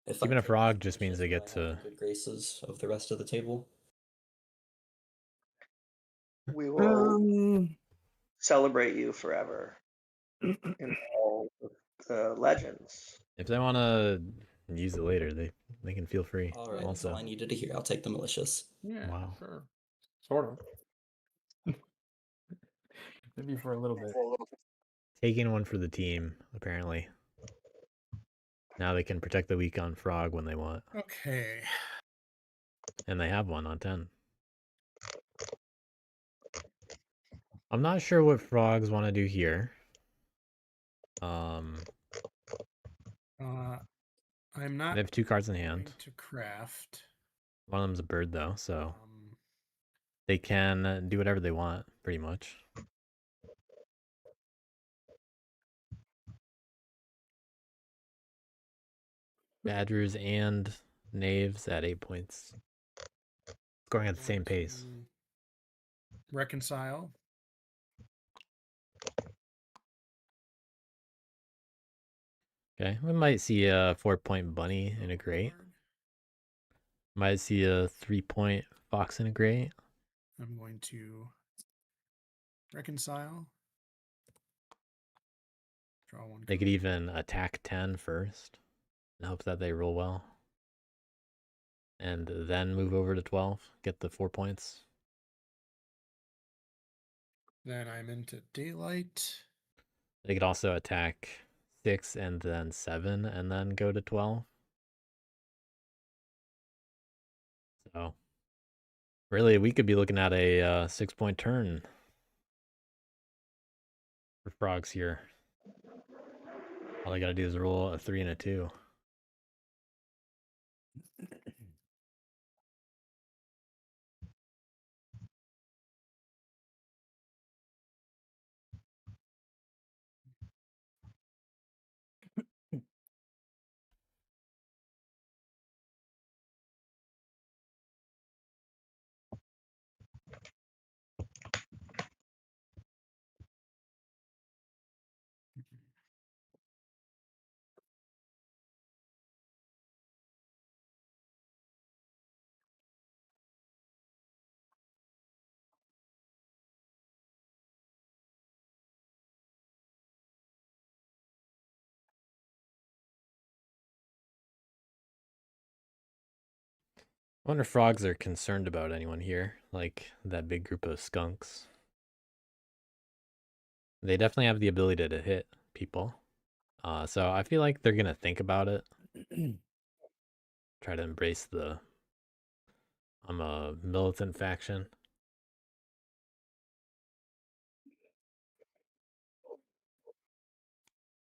If Keeping I a take frog this just means malicious, they will get I have to... the good graces of the rest of the table. We will celebrate you forever in all the legends. If they want to use it later, they can feel free. All right, that's also, all I needed to hear. I'll take the malicious. Yeah. Wow. Sure. Sort of. Maybe for a little bit. taking one for the team, apparently. Now they can protect the weak on frog when they want. Okay. And they have one on 10. I'm not sure what frogs want to do here. I'm not They have 2 cards in going hand. to craft. One of them's a bird, though, so they can do whatever they want, pretty much. Badgers and knaves at 8 points. Going at the same pace. Reconcile. Okay, we might see a 4-point bunny in a grate. Might see a 3-point fox in a grate. I'm going to reconcile. Draw 1 They card. could even attack 10 first and hope that they roll well. And then move over to 12, get the 4 points. Then I'm into daylight. They could also attack 6 and then 7 and then go to 12. So, really, we could be looking at a 6-point turn for frogs here. All they gotta do is roll a 3 and a 2. I wonder if frogs are concerned about anyone here, like that big group of skunks. They definitely have the ability to hit people. So I feel like they're gonna think about it. Try to embrace the I'm a militant faction.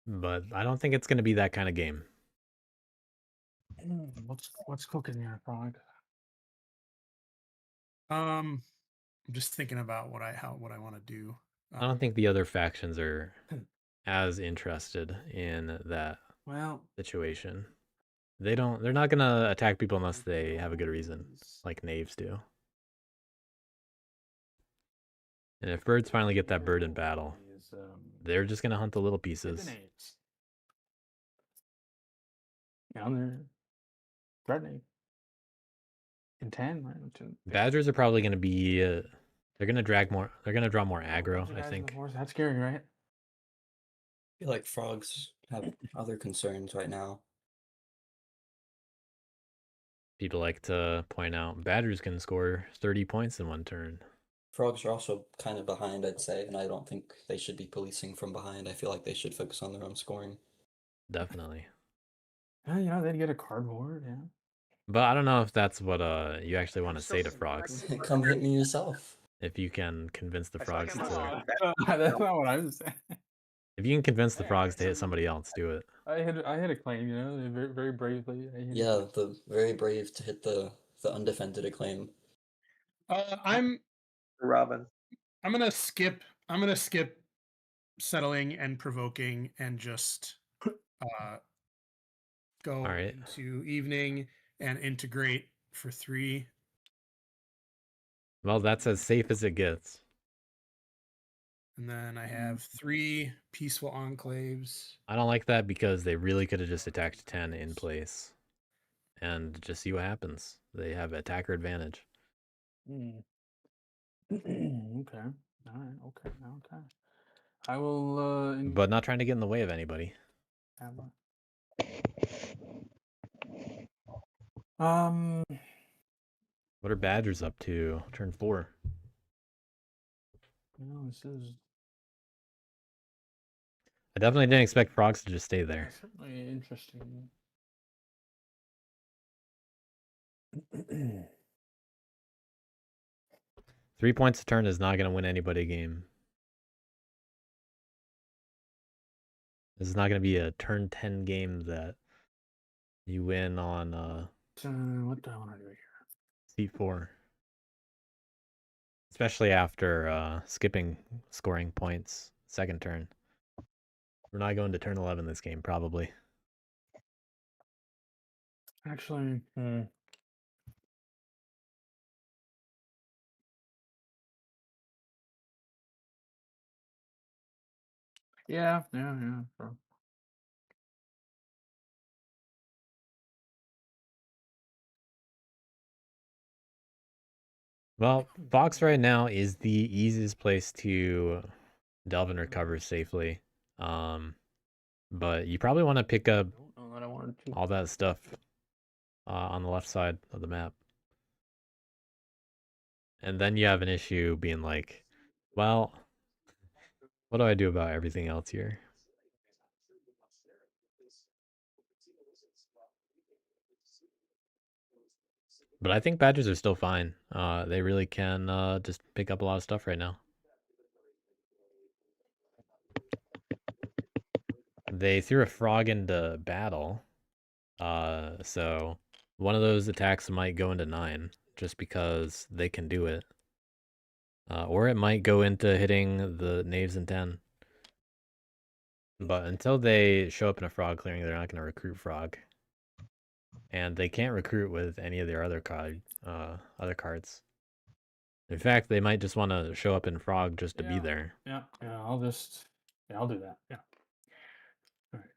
But I don't think it's gonna be that kind of game. What's cooking here, Frog? I'm just thinking about what I want to do. I don't think the other factions are as interested in that Well, situation. They're not gonna attack people unless they have a good reason, like knaves do. And if birds finally get that bird in battle, they're just gonna hunt the little pieces. Yeah, they're threatening. In 10, right? Badgers are probably gonna be they're gonna drag more. They're gonna draw more aggro, I think. That's scary, right? I feel like frogs have other concerns right now. People like to point out badgers can score 30 points in one turn. Frogs are also kind of behind, I'd say, and I don't think they should be policing from behind. I feel like they should focus on their own scoring. Definitely. Yeah, they'd get a cardboard, yeah. But I don't know if that's what you actually want to say to frogs. Come hit me yourself. If you can convince the I feel like frogs I'm to That's not what I was saying. if you can convince the frogs to hit somebody else, do it. I hit a claim, very, very bravely. Yeah, the very brave to hit the undefended acclaim. I'm Robin. gonna skip settling and provoking and just go All right. into evening and integrate for 3. Well, that's as safe as it gets. And then I have 3 peaceful enclaves. I don't like that because they really could have just attacked 10 in place. And just see what happens. They have attacker advantage. Okay. All right. Okay. I will. But not trying to get in the way of anybody. What are badgers up to? Turn 4. This is I definitely didn't expect frogs to just stay there. certainly interesting. 3 points a turn is not going to win anybody a game. This is not going to be a turn 10 game that you win on What do I want to do here? seat 4. Especially after skipping scoring points second turn. We're not going to turn 11 this game, probably. Actually, yeah. Sure. Well, Fox right now is the easiest place to delve and recover safely. But you probably want to pick up all that stuff on the left side of the map. And then you have an issue being like, well, what do I do about everything else here? But I think badgers are still fine. They really can just pick up a lot of stuff right now. They threw a frog into battle. So one of those attacks might go into 9 just because they can do it. Or it might go into hitting the knaves in 10. But until they show up in a frog clearing, they're not going to recruit frog. And they can't recruit with any of their other cards. In fact, they might just want to show up in frog just to be there. Yeah. I'll do that. Yeah. All right.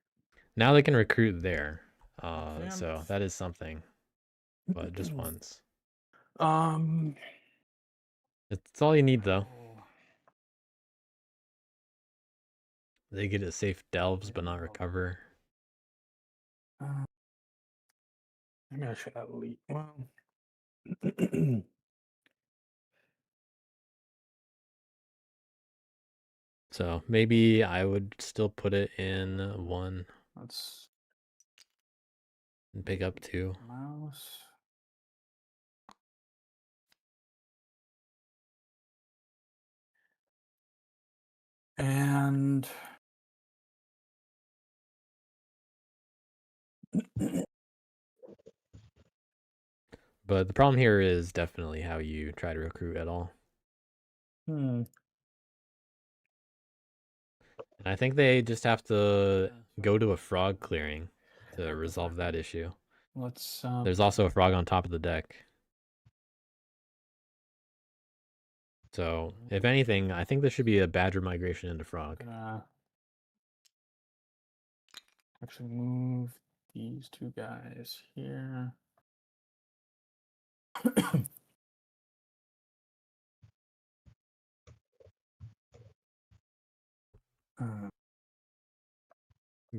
Now they can recruit there. Yeah. So that is something. But just once. It's all you need, though. They get a safe delves, but not recover. Maybe I should have elite. Well, So maybe I would still put it in 1 Let's and pick up 2. mouse. And But the problem here is definitely how you try to recruit at all. hmm. And I think they just have to go to a frog clearing to resolve that issue. Let's There's also a frog on top of the deck. So, if anything, I think there should be a badger migration into frog. gonna actually move these two guys here. uh,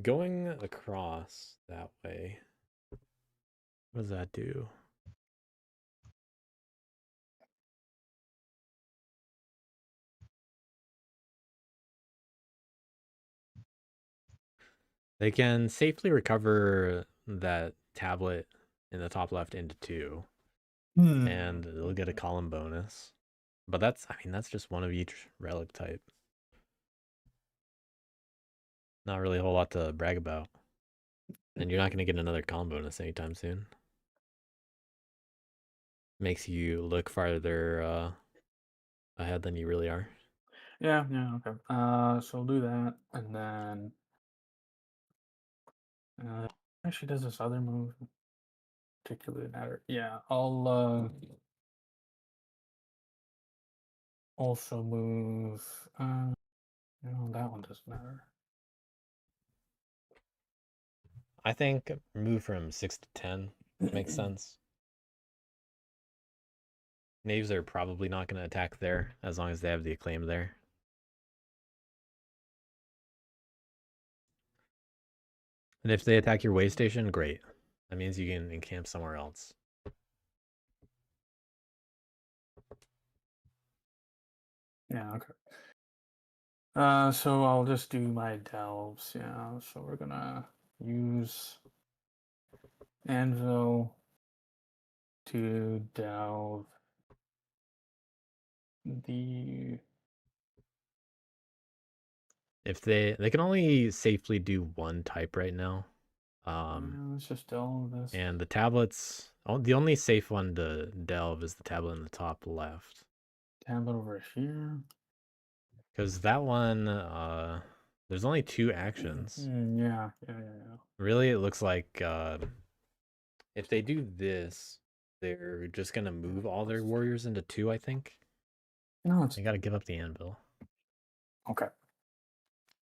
Going across that way, what does that do? They can safely recover that tablet in the top left into 2, and they'll get a column bonus. But that's just one of each relic type. Not really a whole lot to brag about. And you're not going to get another column bonus anytime soon. Makes you look farther ahead than you really are. yeah, okay. So we'll do that, and then actually does this other move particularly matter? Yeah, I'll also move. No, that one doesn't matter. I think move from 6 to 10 makes sense. Knaves are probably not going to attack there as long as they have the acclaim there. And if they attack your way station, great. That means you can encamp somewhere else. Yeah, okay. So I'll just do my delves. Yeah, so we're gonna use Anvil to delve the. If they can only safely do 1 type right now. Let's just delve this. And the tablets, the only safe one to delve is the tablet in the top left. Tablet over here. Because that one, there's only 2 actions. Yeah. Really, it looks like if they do this, they're just going to move all their warriors into 2, I think. No, it's They got to give up the anvil. okay.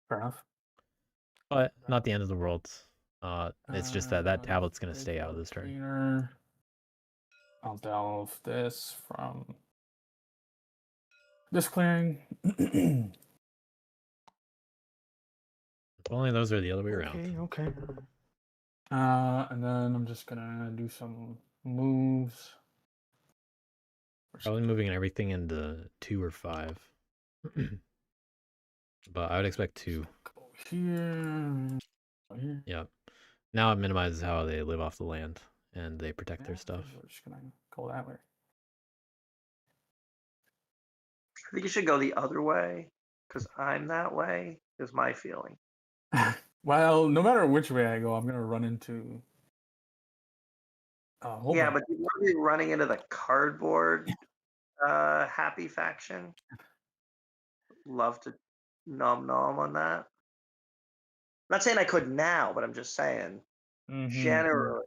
Fair enough. But not the end of the world. It's just that tablet's going to stay out of this turn. Cleaner. I'll delve this from this clearing. If only those are the other way around. Okay. And then I'm just gonna do some moves. Probably moving everything into 2 or 5. But I would expect 2. Go here. Yep. Now it minimizes how they live off the land and they protect their Yeah, stuff. We're just gonna go that way. I think you should go the other way because I'm that way, is my feeling. Well, no matter which way I go, I'm gonna run into. Yeah, but you want to be running into the cardboard happy faction. Love to nom on that. I'm not saying I could now, but I'm just saying generally.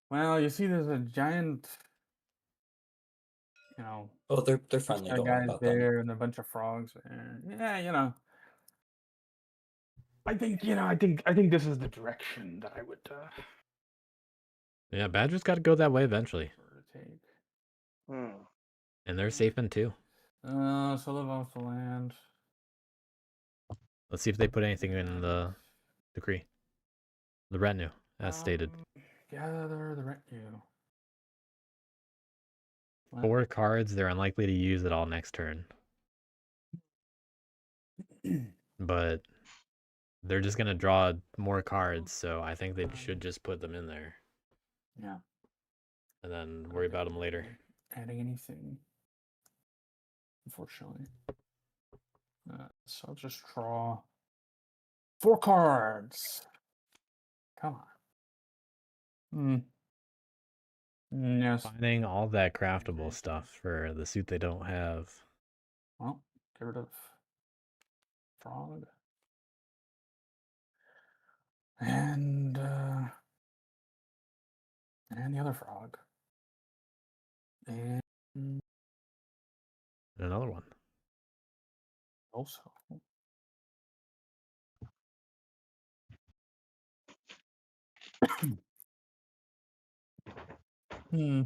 Well, you see, there's a giant, Oh, they're friendly. Don't worry guys about them. there and a bunch of frogs. Yeah, I think this is the direction that I would. Yeah, Badger's got to go that way eventually. Take. And they're safe in 2. So live off the land. Let's see if they put anything in the decree. The retinue, as stated. Gather the retinue. 4 cards they're unlikely to use at all next turn. but they're just gonna draw more cards, so I think they should just put them in there Yeah. and then worry about them later. Adding anything, unfortunately. So I'll just draw 4 cards. Come on. Yes. Finding all that craftable stuff for the suit they don't have. Well, get rid of frog. And the other frog. And And another one. also. Hmm.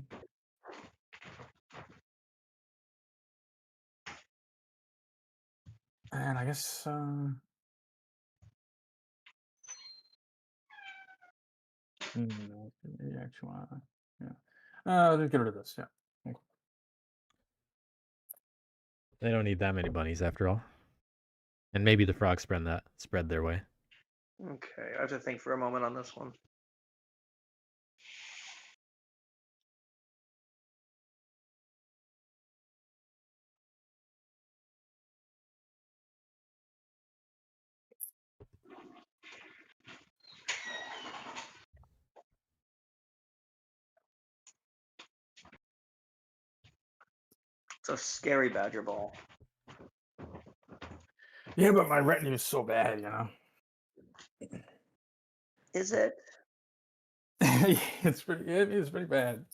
And I guess maybe actually wanna, just get rid of this, yeah. Okay. They don't need that many bunnies after all. And maybe the frogs spread their way. Okay, I have to think for a moment on this one. It's a scary badger ball. Yeah, but my retinue is so bad, you know. Is it? It's pretty bad.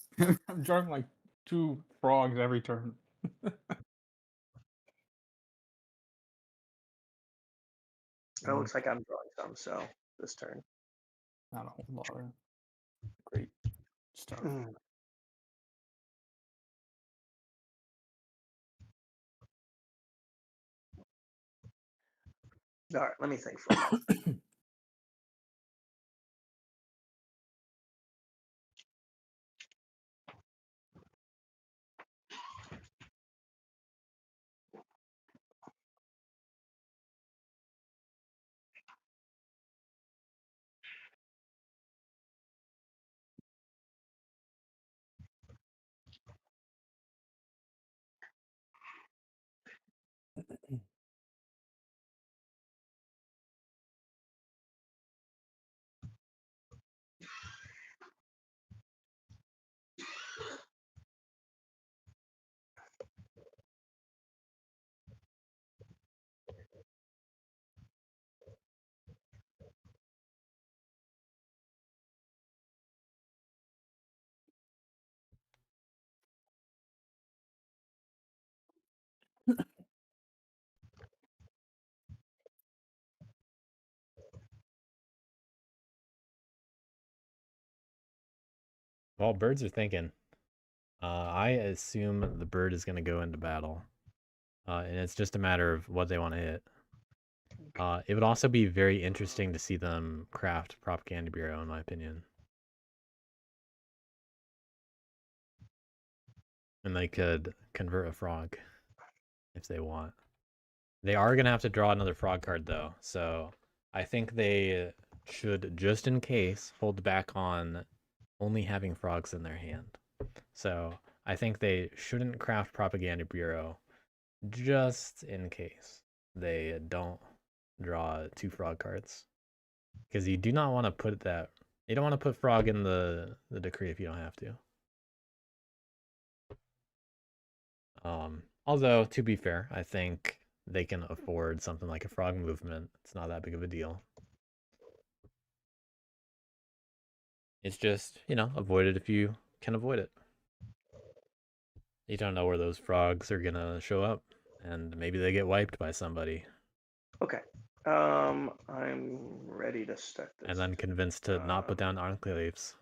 I'm drawing like 2 frogs every turn. It looks like I'm drawing some, so this turn. Not a whole lot of great stuff. Mm. All right, let me think for a moment. Well, birds are thinking. I assume the bird is going to go into battle. And it's just a matter of what they want to hit. It would also be very interesting to see them craft Propaganda Bureau, in my opinion. And they could convert a frog if they want. They are going to have to draw another frog card, though. So I think they should, just in case, hold back on only having frogs in their hand. So I think they shouldn't craft Propaganda Bureau just in case they don't draw 2 frog cards. Because you do not want to put that... You don't want to put frog in the decree if you don't have to. Although, to be fair, I think they can afford something like a frog movement. It's not that big of a deal. It's just, avoid it if you can avoid it. You don't know where those frogs are gonna show up, and maybe they get wiped by somebody. Okay. I'm ready to start this. And then convinced to not put down enclaves.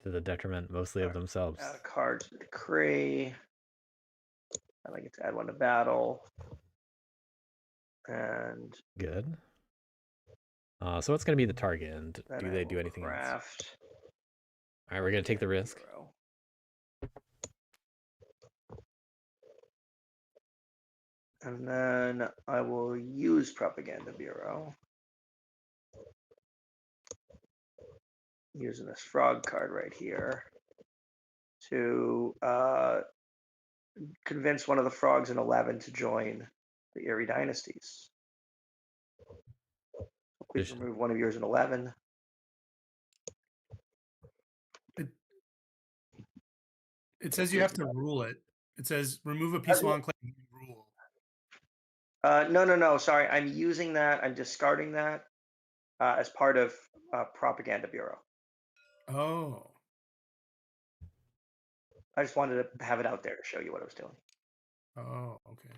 To the detriment mostly of themselves. Add a card to the decree. And I get to add one to battle. And good. So what's going to be the target, and do they do anything else? All right, we're going to take the risk. And then I will use Propaganda Bureau. Using this frog card right here to convince one of the frogs in 11 to join the Erie Dynasties. Please remove one of yours in 11. It says you have to rule it. It says remove a peaceful enclave rule. No. Sorry, I'm using that. I'm discarding that as part of Propaganda Bureau. Oh. I just wanted to have it out there to show you what I was doing. Oh, okay.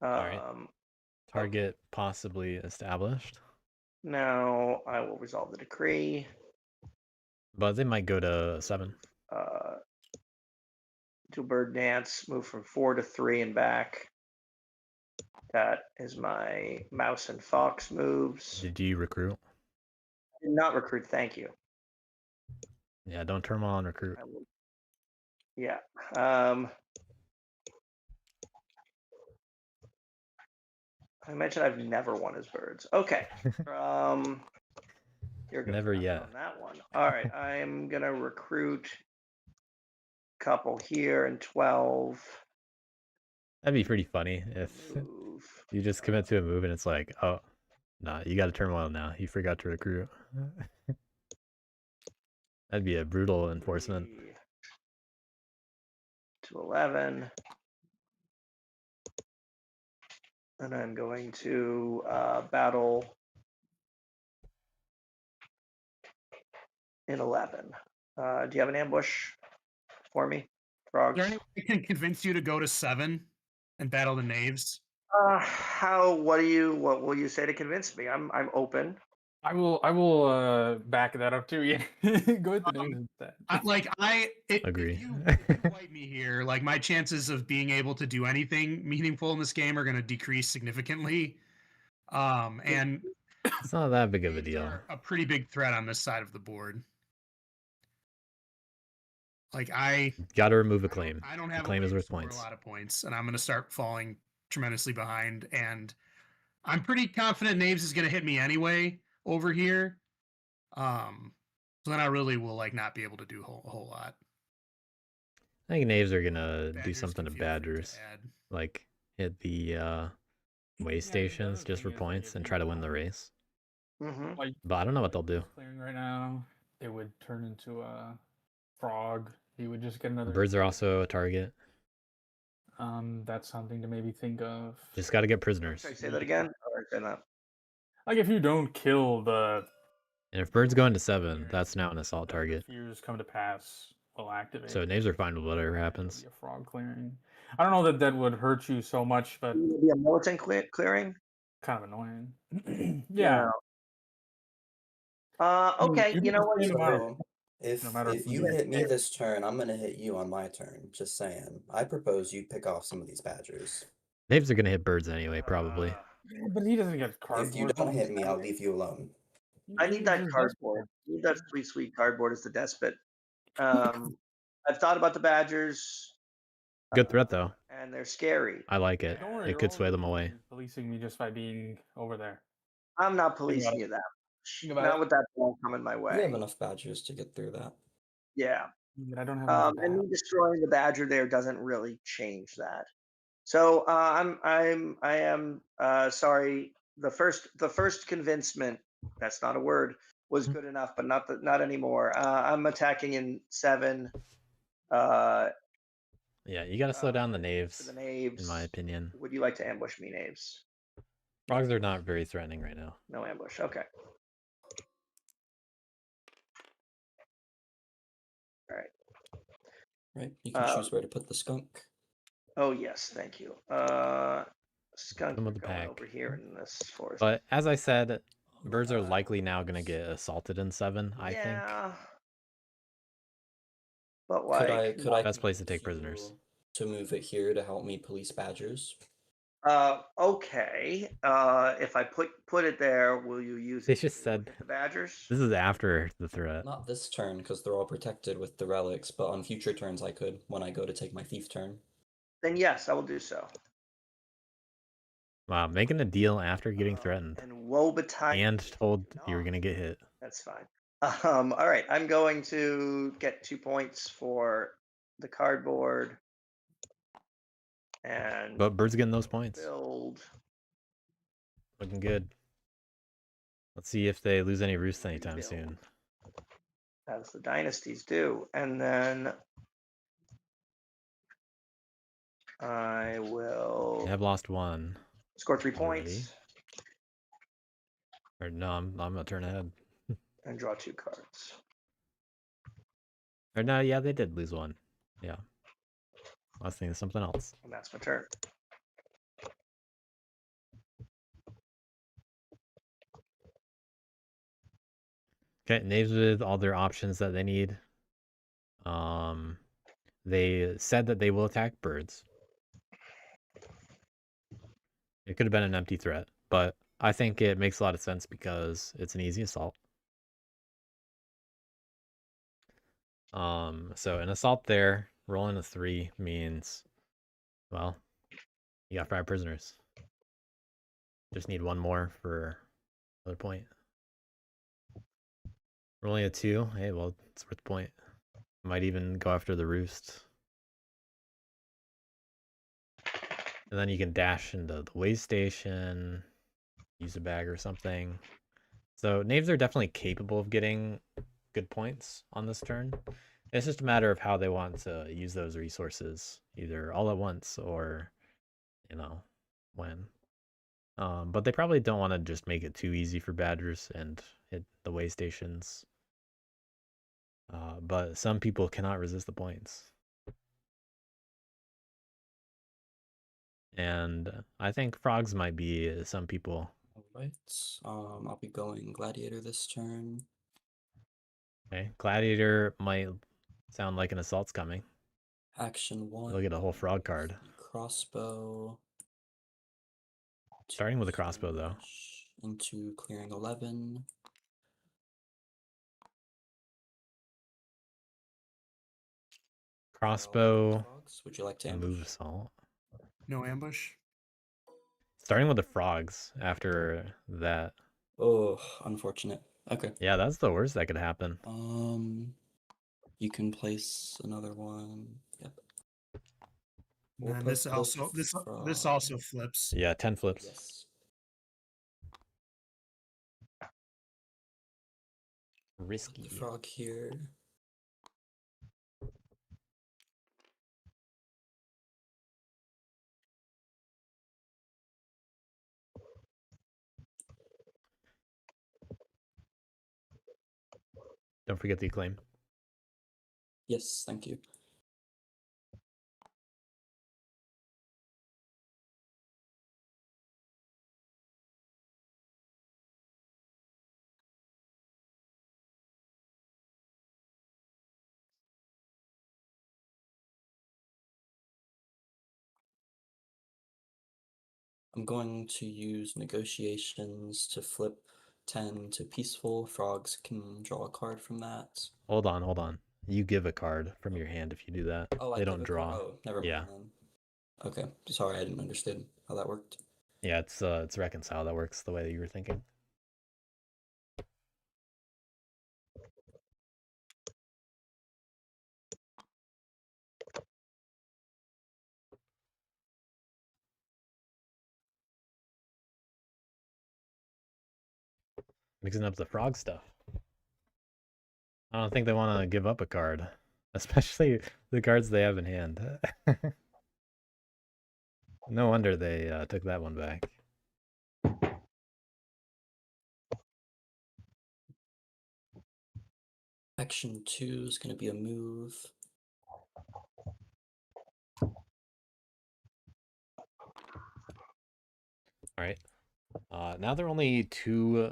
All right. Target possibly established. Now I will resolve the decree. But they might go to 7. Do bird dance, move from 4 to 3 and back. That is my mouse and fox moves. Did you recruit? Did not recruit, thank you. Yeah, don't turn them on recruit. Yeah. I mentioned I've never won as birds. Okay. You're good. Never yet. On that one. All right. I'm gonna recruit a couple here and 12. That'd be pretty funny if you just commit to a move and it's like, oh, nah, you got to turn one on now. You forgot to recruit. That'd be a brutal enforcement. To 11. And I'm going to battle in 11. Do you have an ambush for me, frogs? Is there any way I can convince you to go to 7 and battle the knaves? What will you say to convince me? I'm open. I will back that up too. Yeah, go with the names instead. Agree. If you wipe me here, like my chances of being able to do anything meaningful in this game are going to decrease significantly. And it's not that big of a deal. A pretty big threat on this side of the board. Like I got to remove a claim. I don't have a claim is worth a points. lot of points, and I'm going to start falling tremendously behind. And I'm pretty confident Knaves is going to hit me anyway over here. So then I really will like not be able to do a whole lot. I think Knaves are gonna do something to Badgers, like hit the way stations just for points and try to win the race. Mm-hmm. But I don't know what they'll do. Clearing right now, it would turn into a frog. He would just get another. Birds are also a target. That's something to maybe think of. Just got to get prisoners. Can I say that again? Like if you don't kill the. And if birds go into 7, that's now an assault target. Fears come to pass. Will activate. So Knaves are fine with whatever happens. A frog clearing. I don't know that would hurt you so much, but be a militant clearing. Kind of annoying. Yeah. Okay. You know what? So if you hit me this turn, I'm gonna hit you on my turn. Just saying. I propose you pick off some of these badgers. Knaves are gonna hit birds anyway, probably. But he doesn't get cardboard. If you don't hit me, I'll leave you alone. I need that cardboard. I need that sweet cardboard as the despot. I've thought about the Badgers. Good threat though. And they're scary. I like it. Don't worry, It could sway them away. Policing me just by being over there. I'm not policing you that much. Not with that ball coming my way. You have enough Badgers to get through that. Yeah. But I don't have. And me destroying the Badger there doesn't really change that. So I am sorry. The first convincement, that's not a word, was good enough, but not anymore. I'm attacking in 7. Yeah, you got to slow down the Knaves. The Knaves, in my opinion. Would you like to ambush me, Knaves? Frogs are not very threatening right now. No ambush. Okay. All right. Right. You can choose where to put the skunk. Oh yes, thank you. Skunk Some of the pack over here in this forest. But as I said, birds are likely now going to get assaulted in 7. I think. But like, could I best place to take prisoners to move it here to help me police Badgers? Okay. If I put it there, will you use They it just to said hit the Badgers? this is after the threat. Not this turn, because they're all protected with the relics, but on future turns I could, when I go to take my thief turn. Then yes, I will do so. Wow, making a deal after getting threatened And woe betide and me if told I do you were not. gonna get hit. That's fine. All right, I'm going to get 2 points for the cardboard, and But Bird's getting those points. build. Looking good. Let's see if they lose any roosts anytime Rebuild. soon. As the dynasties do, and then I will They have lost one. score 3 already. points Or no, I'm a turn ahead. and draw 2 cards. Or no, yeah, they did lose one. Yeah. I was thinking something else. And that's my turn. Okay, knaves with all their options that they need. They said that they will attack birds. It could have been an empty threat, but I think it makes a lot of sense because it's an easy assault. So an assault there, rolling a 3 means, well, you got 5 prisoners. Just need one more for another point. Rolling a 2, hey, well, it's worth a point. Might even go after the roost. And then you can dash into the way station, use a bag or something. So knaves are definitely capable of getting good points on this turn. It's just a matter of how they want to use those resources, either all at once or, you know, when. But they probably don't want to just make it too easy for badgers and hit the way stations. But some people cannot resist the points. And I think frogs might be some people. Alright, I'll be going Gladiator this turn. Okay, Gladiator might sound like an assault's coming. Action 1. You'll get a whole frog card. Crossbow. Starting with a crossbow, though. Into clearing 11. Crossbow, Frogs. Would you like to a ambush? move assault. No ambush. Starting with the frogs after that. Oh, unfortunate. Okay. Yeah, that's the worst that could happen. You can place another one. Yep. We'll And put this the also this frog. also flips. Yeah, 10 flips. Yes. Risky. The frog here. Don't forget the acclaim. Yes, thank you. I'm going to use negotiations to flip 10 to peaceful. Frogs can draw a card from that. Hold on. You give a card from your hand if you do that. Oh, I they give don't a draw. card. Oh, never mind Yeah. then. Okay, sorry, I didn't understand how that worked. Yeah, it's reconcile that works the way that you were thinking. Mixing up the frog stuff. I don't think they want to give up a card, especially the cards they have in hand. No wonder they took that one back. Action 2 is going to be a move. All right. Now there are only 2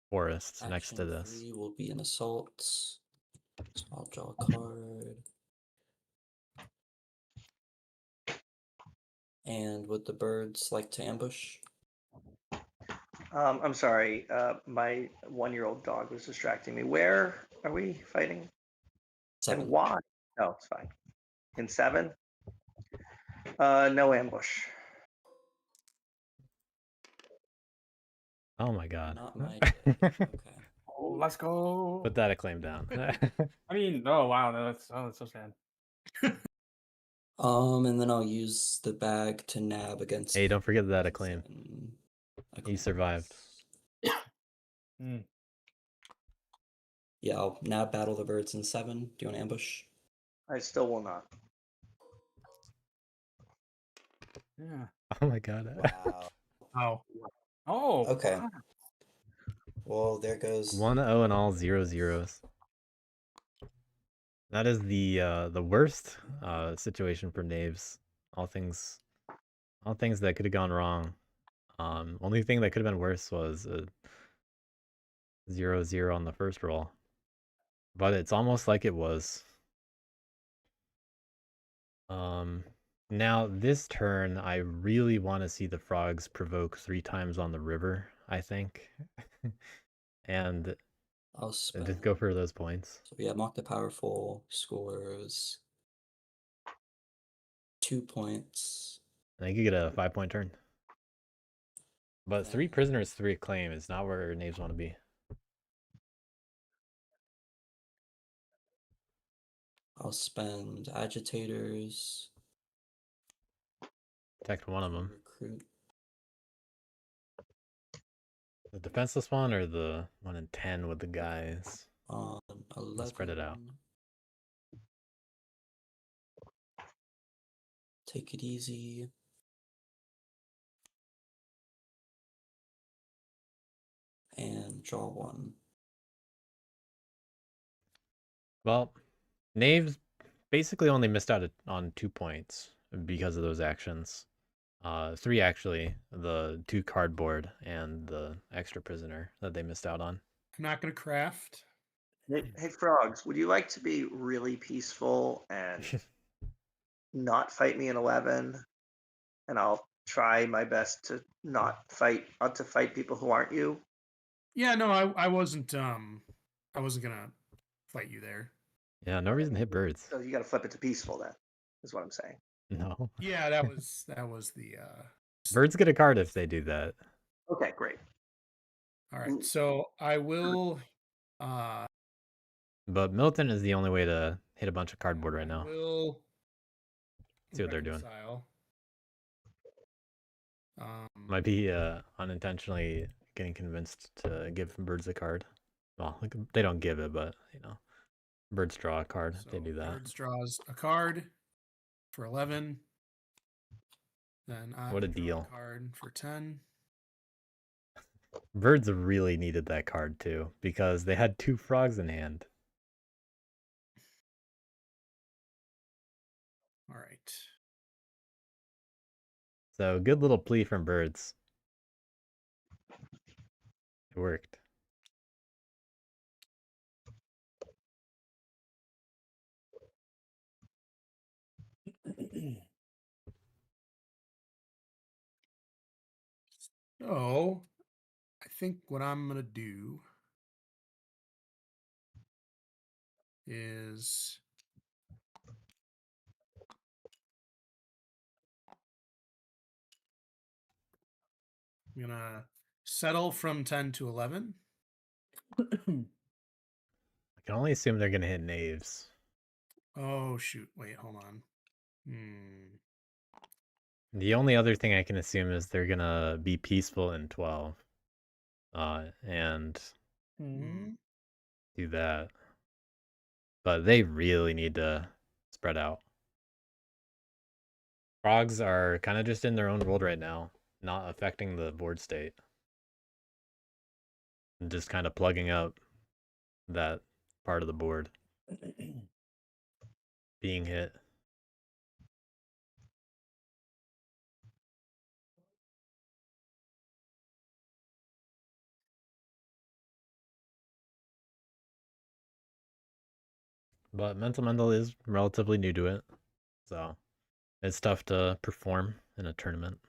forests Action next to this. 3 will be an assault. So I'll draw a card. And would the birds like to ambush? I'm sorry. My 1-year-old dog was distracting me. Where are we fighting? 7. And why? No, it's fine. In 7? No ambush. Oh my god. Not my day. Okay. Oh, let's go. Put that acclaim down. I mean, oh wow, that's so sad. And then I'll use the bag to nab against. Hey, don't forget that acclaim. 7 You survived. Mm. Yeah, I'll nab battle the birds in 7. Do you want to ambush? I still will not. Yeah. Oh my god. Wow. Oh. Oh. Okay. wow. Well, there goes. 1-0 and all 0-0s. That is the worst situation for Knaves. All things that could have gone wrong. Only thing that could have been worse was a 0-0 on the first roll. But it's almost like it was. Now this turn, I really want to see the frogs provoke 3 times on the river, I think. And I'll spend. just go for those points. So yeah, Mock the Powerful scores 2 points. And I could get a 5-point turn. But 3 prisoners, 3 acclaim is not where Knaves want to be. I'll spend agitators. Protect one of to them. Recruit. The defenseless one or the one in 10 with the guys? On 11. Let's spread it out. Take it easy. And draw 1. Well, Knaves basically only missed out on 2 points because of those actions. 3 actually, the 2 cardboard and the extra prisoner that they missed out on. I'm not going to craft. Hey, frogs, would you like to be really peaceful and not fight me in 11? And I'll try my best to not fight people who aren't you. Yeah, no, I wasn't gonna fight you there. Yeah, no reason to hit birds. So you got to flip it to peaceful then, is what I'm saying. No. Yeah, that was the Birds get a card if they do that. Okay, great. all right. So I will But Milton is the only way to hit a bunch of cardboard right now. Will See what they're doing. reconcile. Might be unintentionally getting convinced to give birds a card. Well, like, they don't give it, but you know, birds draw a card. So They do that. Birds draws a card for 11. Then I What a draw deal. a card for 10. Birds really needed that card too because they had 2 frogs in hand. All right. So good little plea from birds. It worked. So I think what I'm gonna do is I'm gonna settle from 10 to 11. I can only assume they're gonna hit knaves. Oh shoot! Wait, hold on. The only other thing I can assume is they're gonna be peaceful in 12. And do that. But they really need to spread out. Frogs are kind of just in their own world right now, not affecting the board state. And just kind of plugging up that part of the board. Being hit. But Mental Mendel is relatively new to it. So It's tough to perform in a tournament.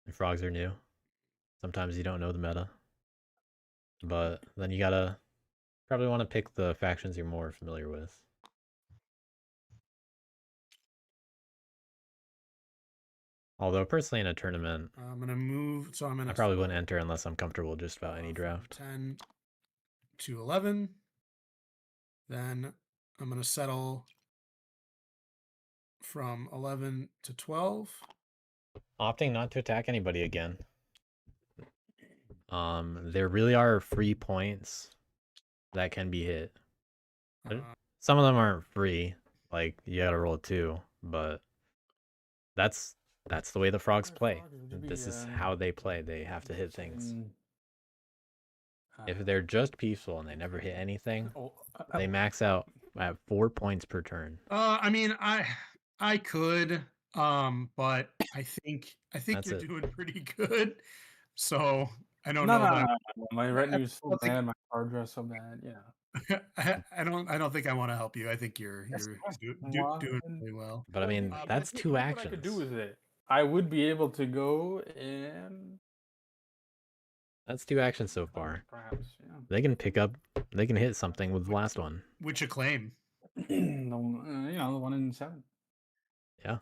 And frogs are new. Sometimes you don't know the meta. But then you gotta probably want to pick the factions you're more familiar with. Although personally in a tournament, I'm gonna move. So I'm gonna. I probably wouldn't enter unless I'm comfortable with just about any from draft. 10 to 11. Then I'm gonna settle from 11 to 12. Opting not to attack anybody again. There really are free points that can be hit. Uh, Some of them aren't free, like you gotta roll 2, but that's the way the frogs play. This is how they play. They have to hit things. If they're just peaceful and they never hit anything, they max out at 4 points per turn. I mean, I could, but I think That's you're it. doing pretty good. So I don't No, know that no. My retinue's so don't think- bad. My card dress so bad. Yeah. I don't think I want to help you. I think you're doing really well. But I mean, But that's here's 2 what actions. I could do with it. I would be able to go and That's 2 actions so far. perhaps, yeah. They can pick up, they can hit something with the last one. Which acclaim? the one in 7. Yeah.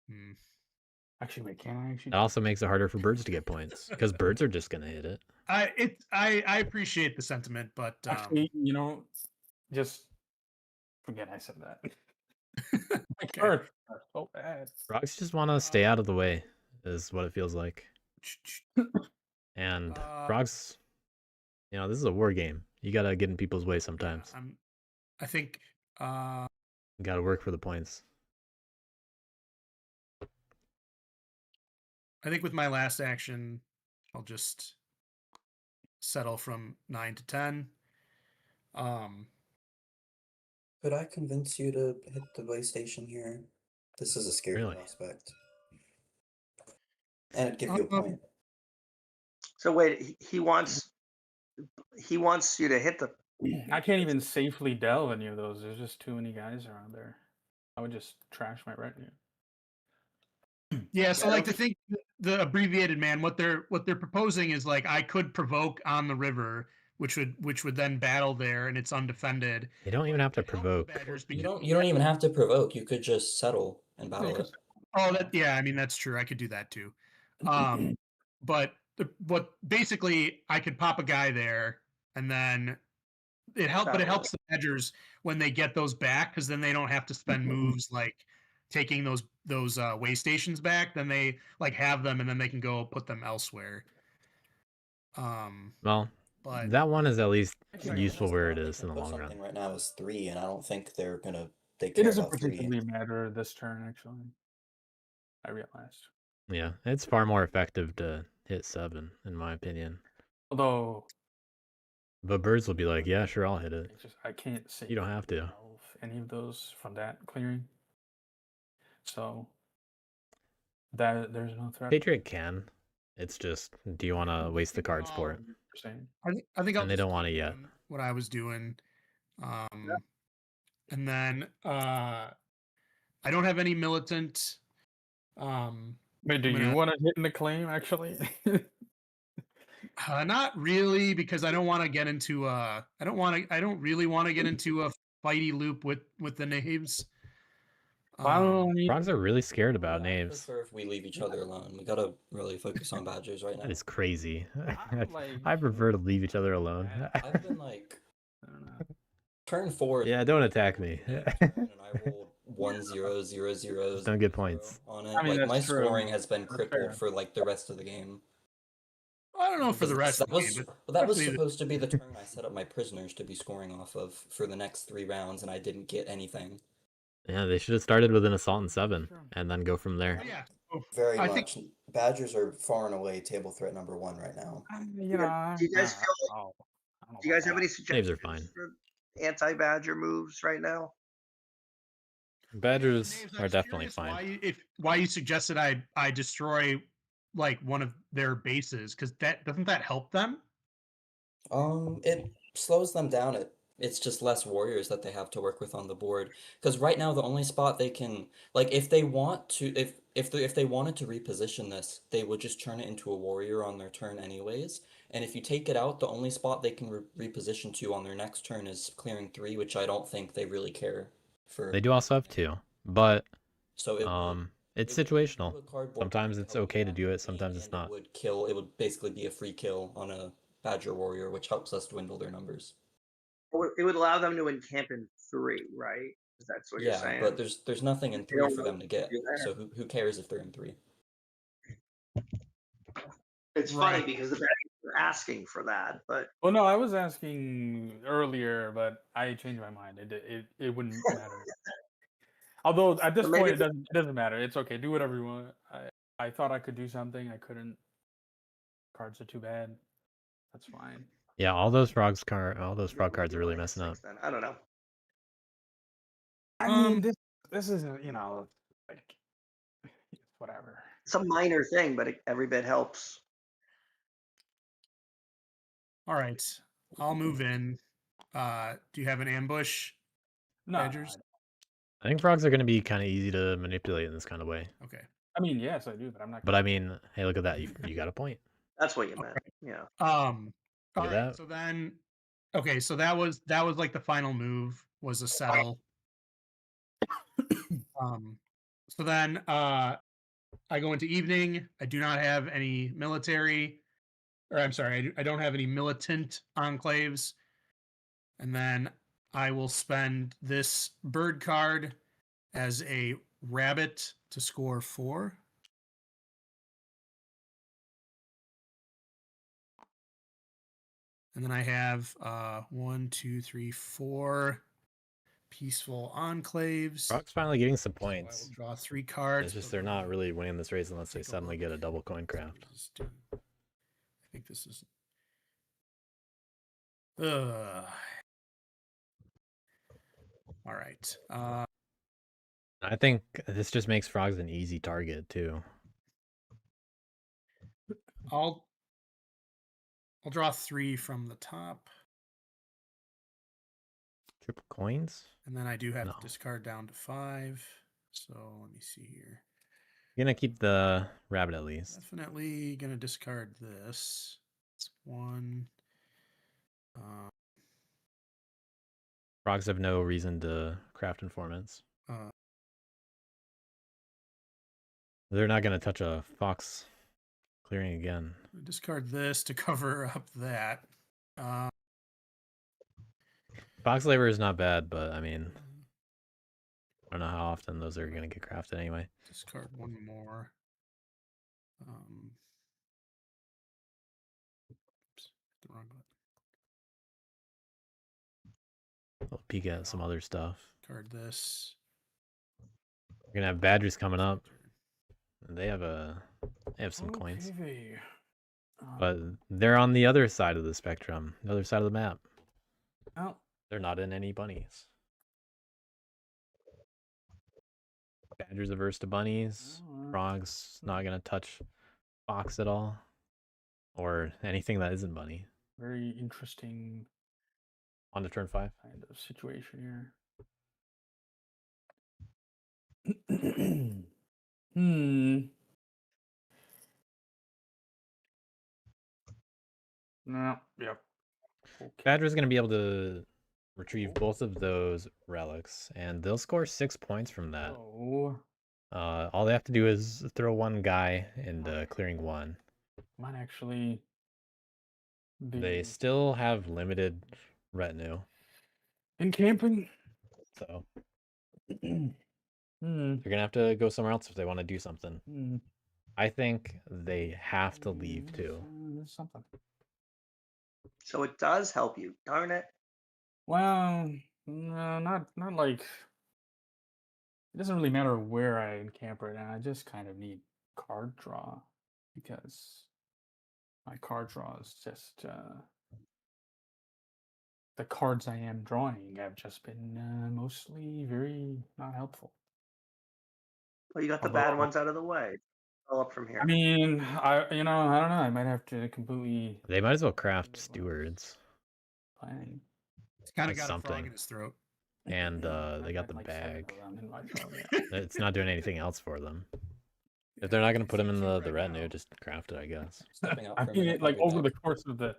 Hmm. Actually, wait, can I actually? That also makes it harder for birds to get points because birds are just gonna hit it. I appreciate the sentiment, but Actually, just forget I said that. My Okay. cards are so bad. Frogs just want to stay out of the way, is what it feels like. And frogs, this is a war game. You gotta get in people's way sometimes. I think You gotta work for the points. I think with my last action, I'll just settle from 9 to 10. Could I convince you to hit the way station here? This is a scary Really? prospect. And it'd give you a point. So wait, he wants you to hit the. I can't even safely delve any of those. There's just too many guys around there. I would just trash my retinue. Yeah, so Yeah, I like don't to think the abbreviated man, what they're proposing is like I could provoke on the river, which would then battle there, and it's undefended. You don't even have to It helps the provoke. Badgers You because- don't even have to provoke. You could just settle and battle it. Oh, I mean that's true. I could do that too. But basically I could pop a guy there, and then it helps the Badgers when they get those back, because then they don't have to spend moves like taking those way stations back. Then they like have them, and then they can go put them elsewhere. Well, But that one is at least Actually, useful I where realized it they is can in the put long run. something right now is 3, and I don't think they It care doesn't about 3. particularly matter this turn, actually. I realized. Yeah, it's far more effective to hit 7, in my opinion. Although But birds will be like, yeah, sure, I'll hit it. I can't say You don't have to. delve any of those from that clearing. So there's no threat. Patriot can. It's just, do you want to waste the cards for it? I think I'll And they just don't want keep it yet. doing what I was doing. And then I don't have any militant. Wait, do I'm you gonna- want to hit in the claim, actually? Not really, because I don't want to get into I don't really want to get into a fighty loop with the knaves. Frogs are really scared about I knaves. prefer if we leave each other alone. We gotta really focus on Badgers right now. That is crazy. I'm like- I prefer to leave each other alone. I've been like I don't know. turn 4. Yeah, don't attack me. And I rolled 1 0 0 0. Don't get points. on it. I mean, like my that's true. scoring has been That's crippled fair. for like the rest of the game. I don't know for the Because rest of the game, that was especially the- supposed to be the turn I set up my prisoners to be scoring off of for the next 3 rounds, and I didn't get anything. Yeah, they should have started with an assault in 7 and then go from there. yeah. Very I much. Badgers are far and away table threat number 1 right now. Do you guys feel do you guys have any suggestions are fine. for anti-badger moves right now? Badgers Knaves, I are was definitely curious fine. Why you suggested I destroy like one of their bases, because that doesn't that help them? It slows them down at It's just less warriors that they have to work with on the board. Because right now the only spot they can, like, if they want to, if they wanted to reposition this, they would just turn it into a warrior on their turn anyways. And if you take it out, the only spot they can reposition to on their next turn is clearing 3, which I don't think they really care for. They do also have 2, but So it's it would give situational. you a cardboard Sometimes to it's help you okay to out do in it, the game, sometimes it's and not. it would basically be a free kill on a Badger warrior, which helps us dwindle their numbers. Or it would allow them to encamp in 3, right? That's what you're Yeah, saying. but there's nothing in They 3 don't for know them to what get. do there. So who cares if they're in 3? It's Right. funny because the baddies are asking for that, but Well, no, I was asking earlier, but I changed my mind. It wouldn't matter. Although at this Or maybe point it doesn't matter. It's okay. Do whatever you want. I thought I could do something. I couldn't. Cards are too bad. That's fine. Yeah, all those frog cards are maybe really my messing up. instincts then. I don't know. I mean, this isn't like whatever. It's a minor thing, but every bit helps. All right. I'll move in. Do you have an ambush? No, Badgers? I think frogs are going to be kind of easy to manipulate in this kind of way. Okay. I mean, yes, I do, but I'm not. But I mean, hey, look at that. You got a point. That's what you meant. Yeah. All Look at right. that. So then, okay. So that was like the final move was a settle. So then, I go into evening. I do not have any military, or I'm sorry, I don't have any militant enclaves. And then I will spend this bird card as a rabbit to score 4. And then I have 1, 2, 3, 4 peaceful enclaves. Frog's finally getting some So I will points. draw 3 cards. It's just but they're let not me really winning this race unless they take a suddenly look. get a double coin So craft. let me just I think this is. All right. I think this just makes frogs an easy target too. I'll draw 3 from the top, Triple coins? and then I do have No. to discard down to 5. So let me see here. You're gonna keep the rabbit at least. Definitely gonna discard this. It's 1. Frogs have no reason to craft informants. They're not gonna touch a fox clearing again. Discard this to cover up that. Fox labor is not bad, but I mean, I don't know how often those are gonna get crafted anyway. Discard 1 more. Oops, the wrong button. I'll peek at some other stuff. Card this. We're gonna have badgers coming up. And they have some coins. Okay. But they're on the other side of the spectrum, the other side of the map. Well, They're not in any bunnies. Badgers averse to bunnies. Frogs not gonna touch fox at all. Or anything that isn't bunny. very interesting On to turn 5. kind of situation here. No. Yep. Okay. Badger's gonna be able to retrieve both of those relics, and they'll score 6 points from that. Oh. All they have to do is throw one guy into clearing 1. Might actually be They still have limited retinue, in camping. so they're gonna have to go somewhere else if they want to do something. I think they have to leave too. There's something. So it does help you. Darn it. Well, no, not like. It doesn't really matter where I encamp right now. I just kind of need card draw because my card draw is just the cards I am drawing have just been mostly very not helpful. Well, you got the bad ones out of the way. All up from here. I mean, I don't know. I might have to completely They might as well craft stewards. planning. It's kind of That's got a frog something. in his throat. And they got I'd the like 7 bag. of them in my throat, yeah. It's not doing anything else for them. If they're not gonna put him in the retinue, just craft it, I guess. Stepping out I for a mean, minute. I'll like be over back. the course of the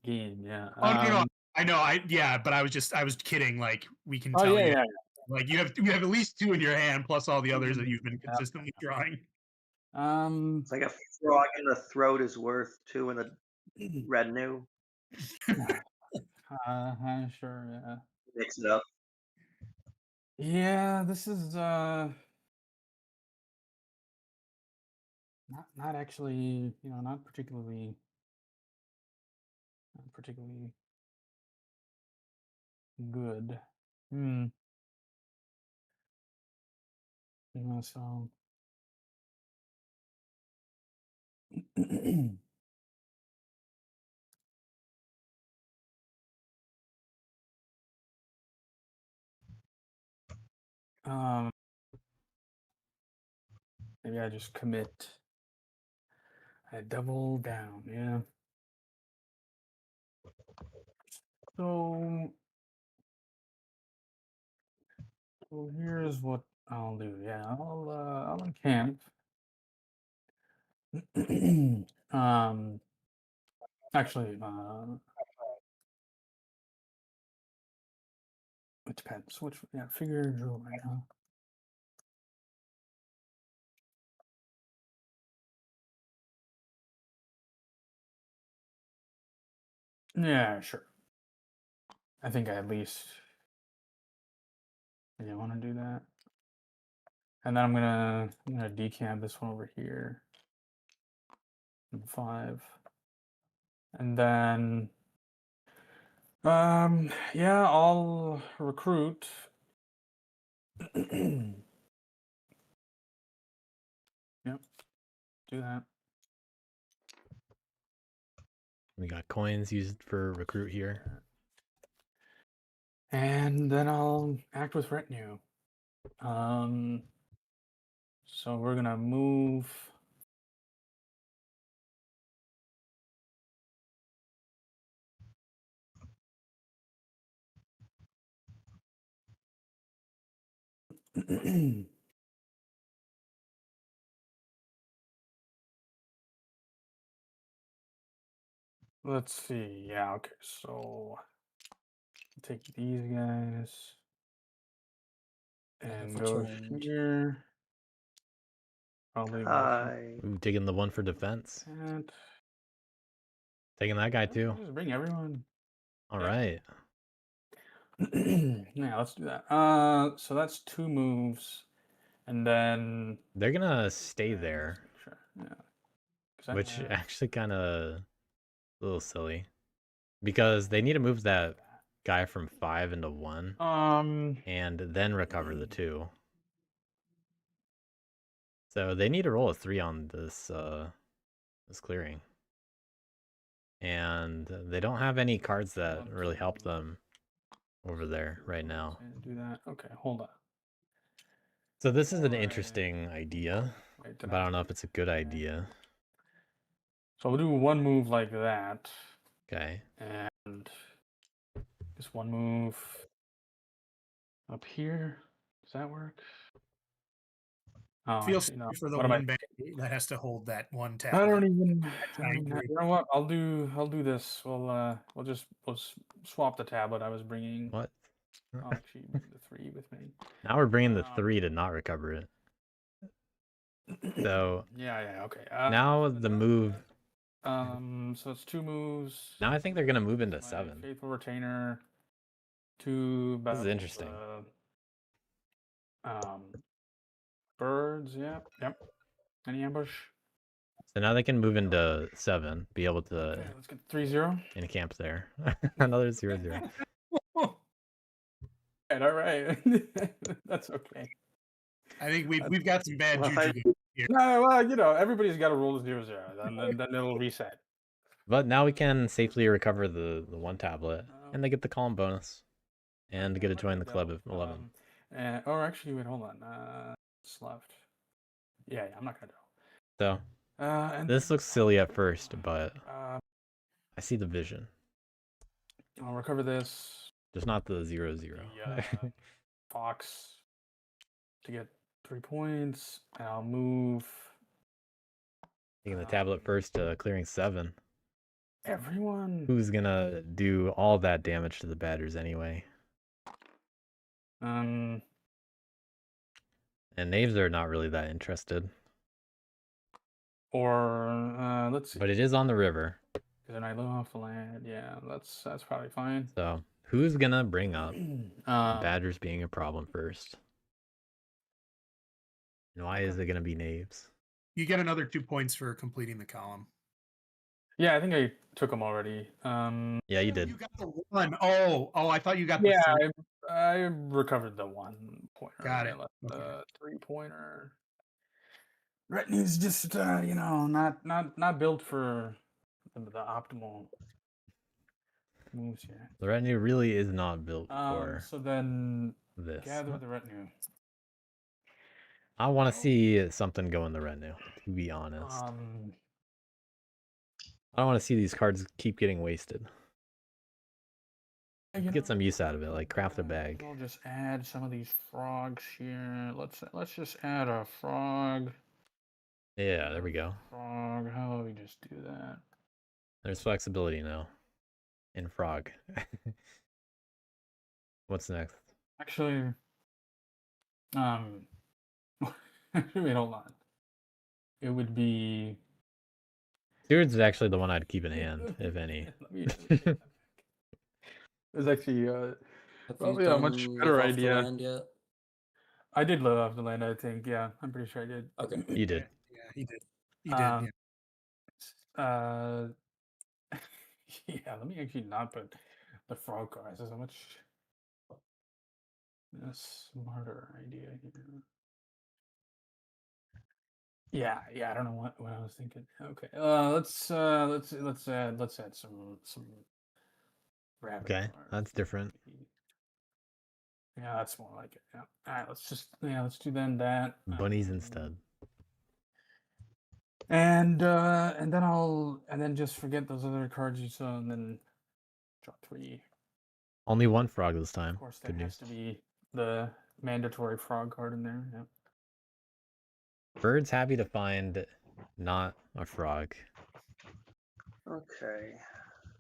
game, yeah. Oh no, I know, yeah, but I was kidding. Like we can Oh tell yeah, you, yeah. like you have at least 2 in your hand, plus all the others that you've been consistently drawing. It's like a frog in the throat is worth 2 in the retinue. Sure, yeah. Mix it up. Yeah, this is not actually, not particularly good. So maybe I just commit. I double down, yeah. So here's what I'll do. Yeah, I'll encamp. Actually, it depends. Which, yeah, figure jewelry, huh? Yeah, sure. I think I at least want to do that. And then I'm gonna decamp this one over here. 5. And then yeah, I'll recruit. Yep. Do that. We got coins used for recruit here. And then I'll act with retinue. So we're gonna move. Let's see. Yeah, okay. So take these guys I have and go returned. here. Probably Hi. Ooh, taking the one for defense. that. Taking that guy too. Just bring everyone. All right. Yeah, let's do that. So that's 2 moves, and then They're gonna stay there, sure, yeah. 'Cause I which have actually kind of a little silly because they need to move that guy from 5 into 1 and then recover the 2. So they need to roll a 3 on this this clearing. And they don't have any cards that really help them over there right now. do that. Okay, hold on. So this is an interesting idea, Wait, but I don't know if it's a good idea. So we'll do 1 move like that, Okay. and just 1 move up here. Does that work? Oh, Feel actually, no. sorry for the What am I? one bank that has to hold that one tab. I don't even. angry. You know what? I'll do this. We'll swap the tablet I was bringing. What? I'll actually bring the 3 with me. Now we're bringing the 3 to not recover it. So yeah, okay. now the move. So it's 2 moves. Now I think they're gonna move into My 7. Faithful Retainer. 2 This is interesting. Birds. Yep. Any ambush? So now they can move into 7, be able to Okay, let's get 3-0. encamp there. Another 0-0. All right. That's okay. I think we've got some bad Well, juju here. No, well, everybody's got to roll to 0-0. Then it'll reset. But now we can safely recover the 1 tablet, and they get the column bonus, and get to join the club of 11. Or actually, wait, hold on. What's left? Yeah, I'm not gonna do. So And this looks silly at first, but I I see the vision. I'll recover this. Just not the 0-0. the fox to get 3 points. And I'll move Taking the tablet first to clearing 7. everyone. Who's gonna do all that damage to the Badgers anyway? Um, And knaves are not really that interested. or let's see. But it is on the river. Then I live off the land. Yeah, that's probably fine. So who's gonna bring up Um, Badgers being a problem first? And why is it gonna be knaves? You get another 2 points for completing the column. yeah, I think I took them already. Yeah, you did. You got the 1. Oh, I thought you got Yeah, the 3. I recovered the 1 pointer. Got I it. left Okay. the 3-pointer. Retinue's just not built for the optimal moves here. The retinue really is not built for So then this. gather the retinue. I want to see something go in the retinue, to be honest. I don't want to see these cards keep getting wasted. Get some use out of it, like craft a bag. I'll just add some of these frogs here. Let's just add a frog. Yeah, there we go. Frog. How about we just do that? There's flexibility now in frog. What's next? Actually, wait, hold on. It would be. Stewards is actually the one I'd keep in hand, if any. Let me take that back. It's actually Have probably you a done much Live better Off the idea. Land yet? I did live off the land, I think. Yeah, I'm pretty sure I did. Okay. You did. Yeah, he did. He did. Yeah. Yeah, let me actually not put the frog cards. There's a much smarter idea here. Yeah, I don't know what I was thinking. Okay, let's add some rabbit. Okay, cards. that's different. Yeah, that's more like it. Yeah. All right, let's do then that. Bunnies instead. And then just forget those other cards you saw, and then draw 3. Only one frog this time. Of course, there Good has news. to be the mandatory frog card in there. Yeah. Bird's happy to find not a frog. Okay.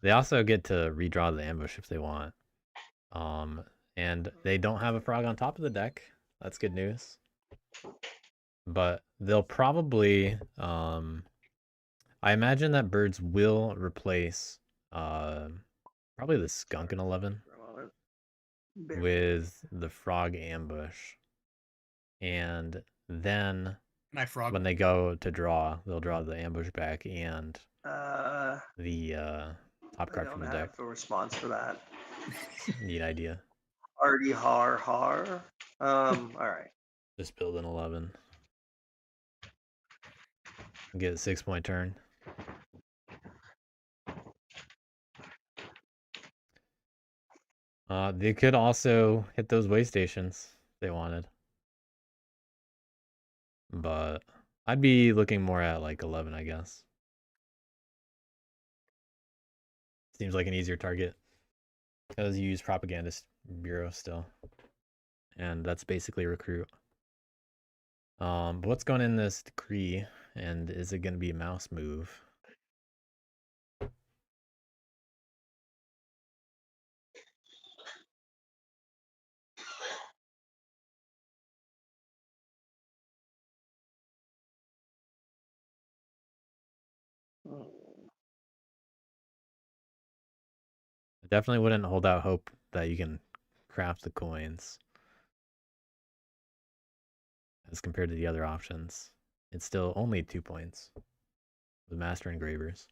They also get to redraw the ambush if they want. And they don't have a frog on top of the deck. That's good news. But they'll probably I imagine that birds will replace probably the skunk in 11 with the frog ambush. And then My frog. when they go to draw, they'll draw the ambush back and the top I card don't from the have deck. a response for that. Neat idea. Hardy har har. All right. Just build an 11. Get a 6-point turn. They could also hit those way stations if they wanted. But I'd be looking more at like 11, I guess. Seems like an easier target. Because you use Propagandist Bureau still. And that's basically recruit. But what's going in this decree? And is it going to be a mouse move? I definitely wouldn't hold out hope that you can craft the coins as compared to the other options. It's still only 2 points with Master Engravers.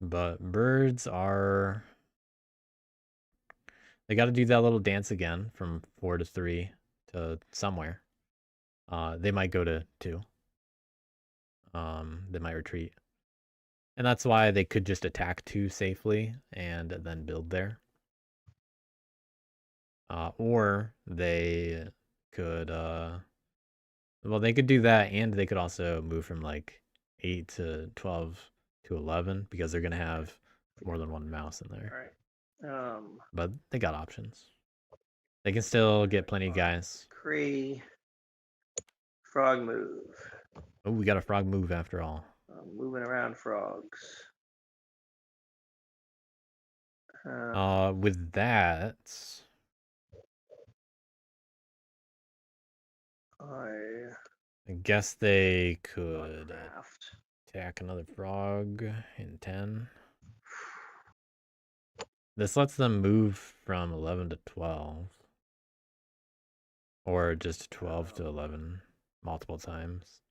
But birds are... They got to do that little dance again from 4 to 3 to somewhere. They might go to 2. They might retreat. And that's why they could just attack 2 safely and then build there. Or they could Well, they could do that, and they could also move from like 8 to 12 to 11 because they're gonna have more than one mouse in there. All right. But they got options. They can still get plenty of guys. Cree. Frog move. Oh, we got a frog move after all. Moving around frogs. With that, I guess they could draft. attack another frog in 10. This lets them move from 11 to 12. Or just 12 to 11 multiple times.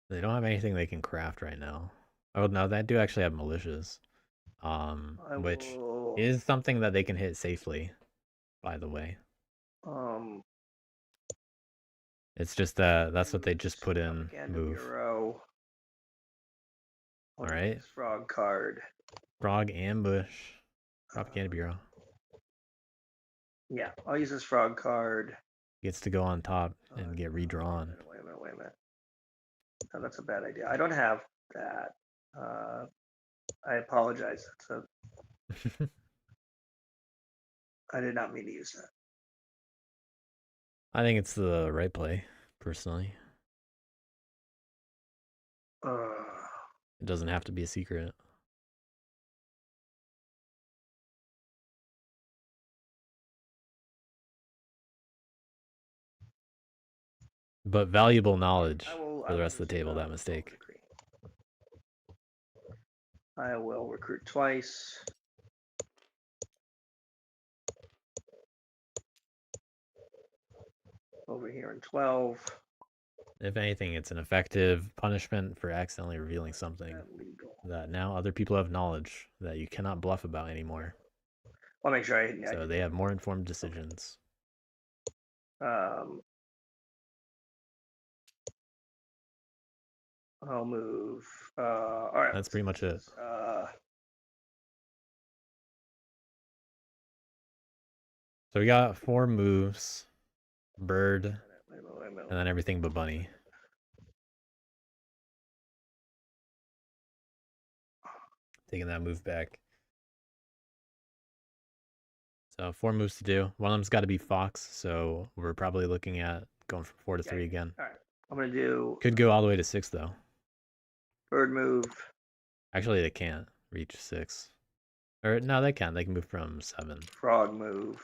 They don't have anything they can craft right now. Oh no, they do actually have militias. Which is something that they can hit safely, by the way. It's just that that's what they just put in move. Bureau. All right. Frog card. Frog ambush. Propaganda Bureau. Yeah, I'll use this frog card. Gets to go on top and get redrawn. Wait a minute. No, that's a bad idea. I don't have that. I apologize. I did not mean to use that. I think it's the right play, personally. It doesn't have to be a secret. But valuable knowledge for the rest of the table, that mistake. I will recruit twice. Over here in 12. If anything, it's an effective punishment for accidentally revealing something that now other people have knowledge that you cannot bluff about anymore. I'll make sure so they have more informed decisions. I'll move. All right. That's pretty much it. So we got 4 moves. Bird. Wait a minute. And then everything but bunny. Taking that move back. So 4 moves to do. One of them's got to be fox, so we're probably looking at going from 4 to 3 again. All right. I'm going to do... Could go all the way to 6, though. Bird move. Actually, they can't reach 6. Or, no, they can. They can move from 7. Frog move.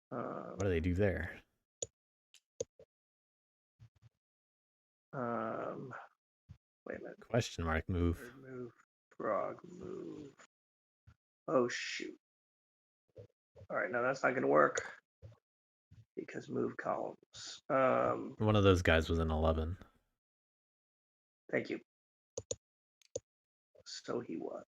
What do they do there? Wait a minute. Question mark move. Bird move. Frog move. Oh, shoot. All right, no, that's not going to work. Because move columns. One of those guys was an 11. Thank you. So he was.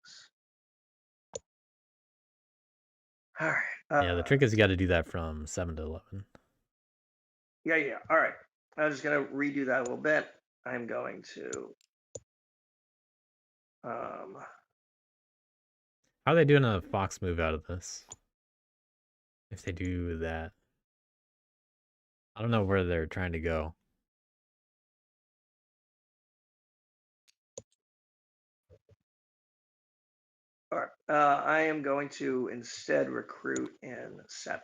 All right. Yeah, the trick is you got to do that from 7 to 11. Yeah. All right. I'm just going to redo that a little bit. I'm going to... How are they doing a fox move out of this? If they do that. I don't know where they're trying to go. All right. I am going to instead recruit in 7.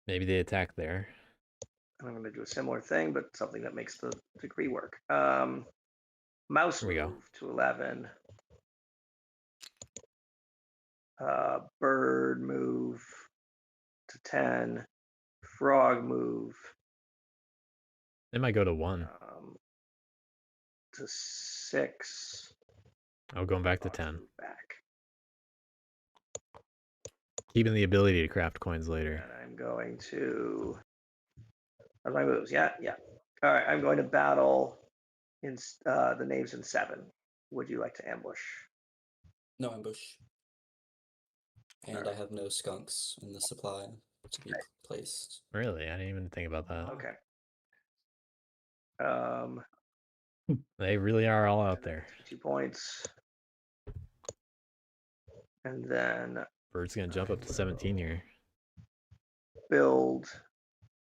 Maybe they attack there. I'm going to do a similar thing, but something that makes the degree work. Mouse move to 11. Bird move to 10. Frog move. They might go to 1. To 6. Oh, going back to 10. Back. Keeping the ability to craft coins later. And I'm going to... Are my moves? Yeah. All right, I'm going to battle in the knaves in 7. Would you like to ambush? No ambush. And I have no skunks in the supply. to be placed. Really? I didn't even think about that. Okay. They really are all out there. 2 points. And then Bird's gonna jump up to 17 here. build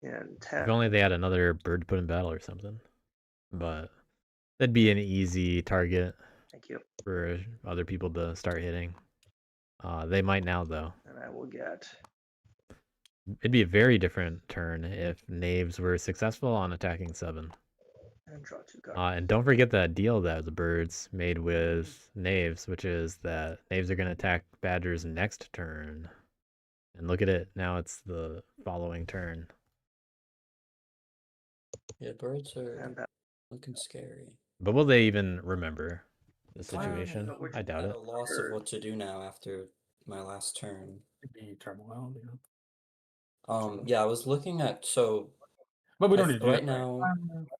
in 10. If only they had another bird to put in battle or something. But that'd be an easy target Thank you. for other people to start hitting. They might now, though. And I will get It'd be a very different turn if knaves were successful on attacking 7. and draw 2 cards. And don't forget that deal that the birds made with knaves, which is that knaves are going to attack badgers next turn. And look at it, now it's the following turn. Yeah, birds are And looking scary. But will they even remember the Well, situation? we're I doubt At it. a loss of what to do now after my last turn. It'd be turmoil, you know. Yeah, I was looking at But we don't need to do right that now.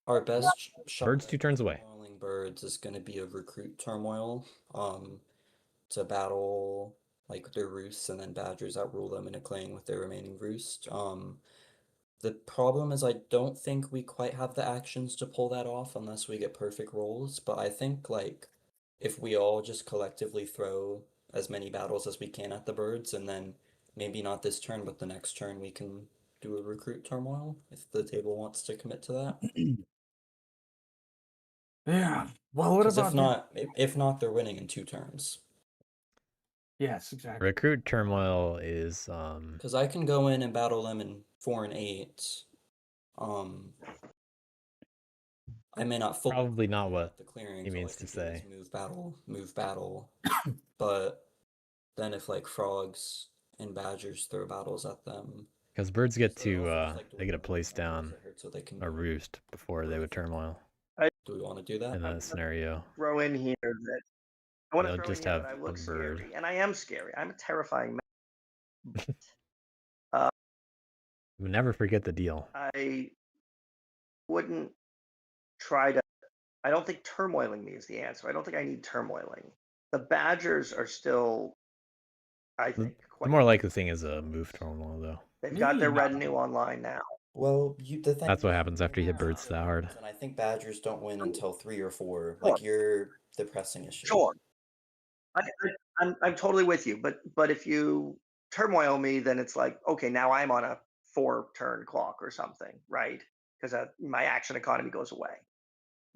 Our best shot Birds at 2 turns away. turmoiling birds is going to be a recruit turmoil. To battle like their roosts and then badgers outrule them in a clang with their remaining roost. The problem is I don't think we quite have the actions to pull that off unless we get perfect rolls. But I think like if we all just collectively throw as many battles as we can at the birds, and then maybe not this turn, but the next turn we can do a recruit turmoil if the table wants to commit to that. Yeah. Well, what Because about if not, they're winning in 2 turns. Yes, exactly. Recruit turmoil is Because I can go in and battle them in 4 and 8. I may not fully probably not clear what out the clearings. he All I means to can do is say. move battle. But then if like frogs and badgers throw battles at them, Because birds get so it to, also just, like, they get to dwindle place the numbers down it hurts so they can a go. roost before they would turmoil Do we want to do that? in that scenario. throw in here that I want to They'll throw just in here have that I a look bird. scary, and I am scary. I'm a terrifying man. Never forget the deal. I wouldn't try to. I don't think turmoiling me is the answer. I don't think I need turmoiling. The Badgers are still, I think, The quite. more likely thing is a move turmoil, though. They've got Maybe their not. retinue online now. Well, the thing That's what is, happens after you hit birds that hard. and I think badgers don't win until 3 or 4. Sure. Like you're the pressing issue. Sure. I'm totally with you, but if you turmoil me, then it's like, okay, now I'm on a 4-turn clock or something, right? Because my action economy goes away.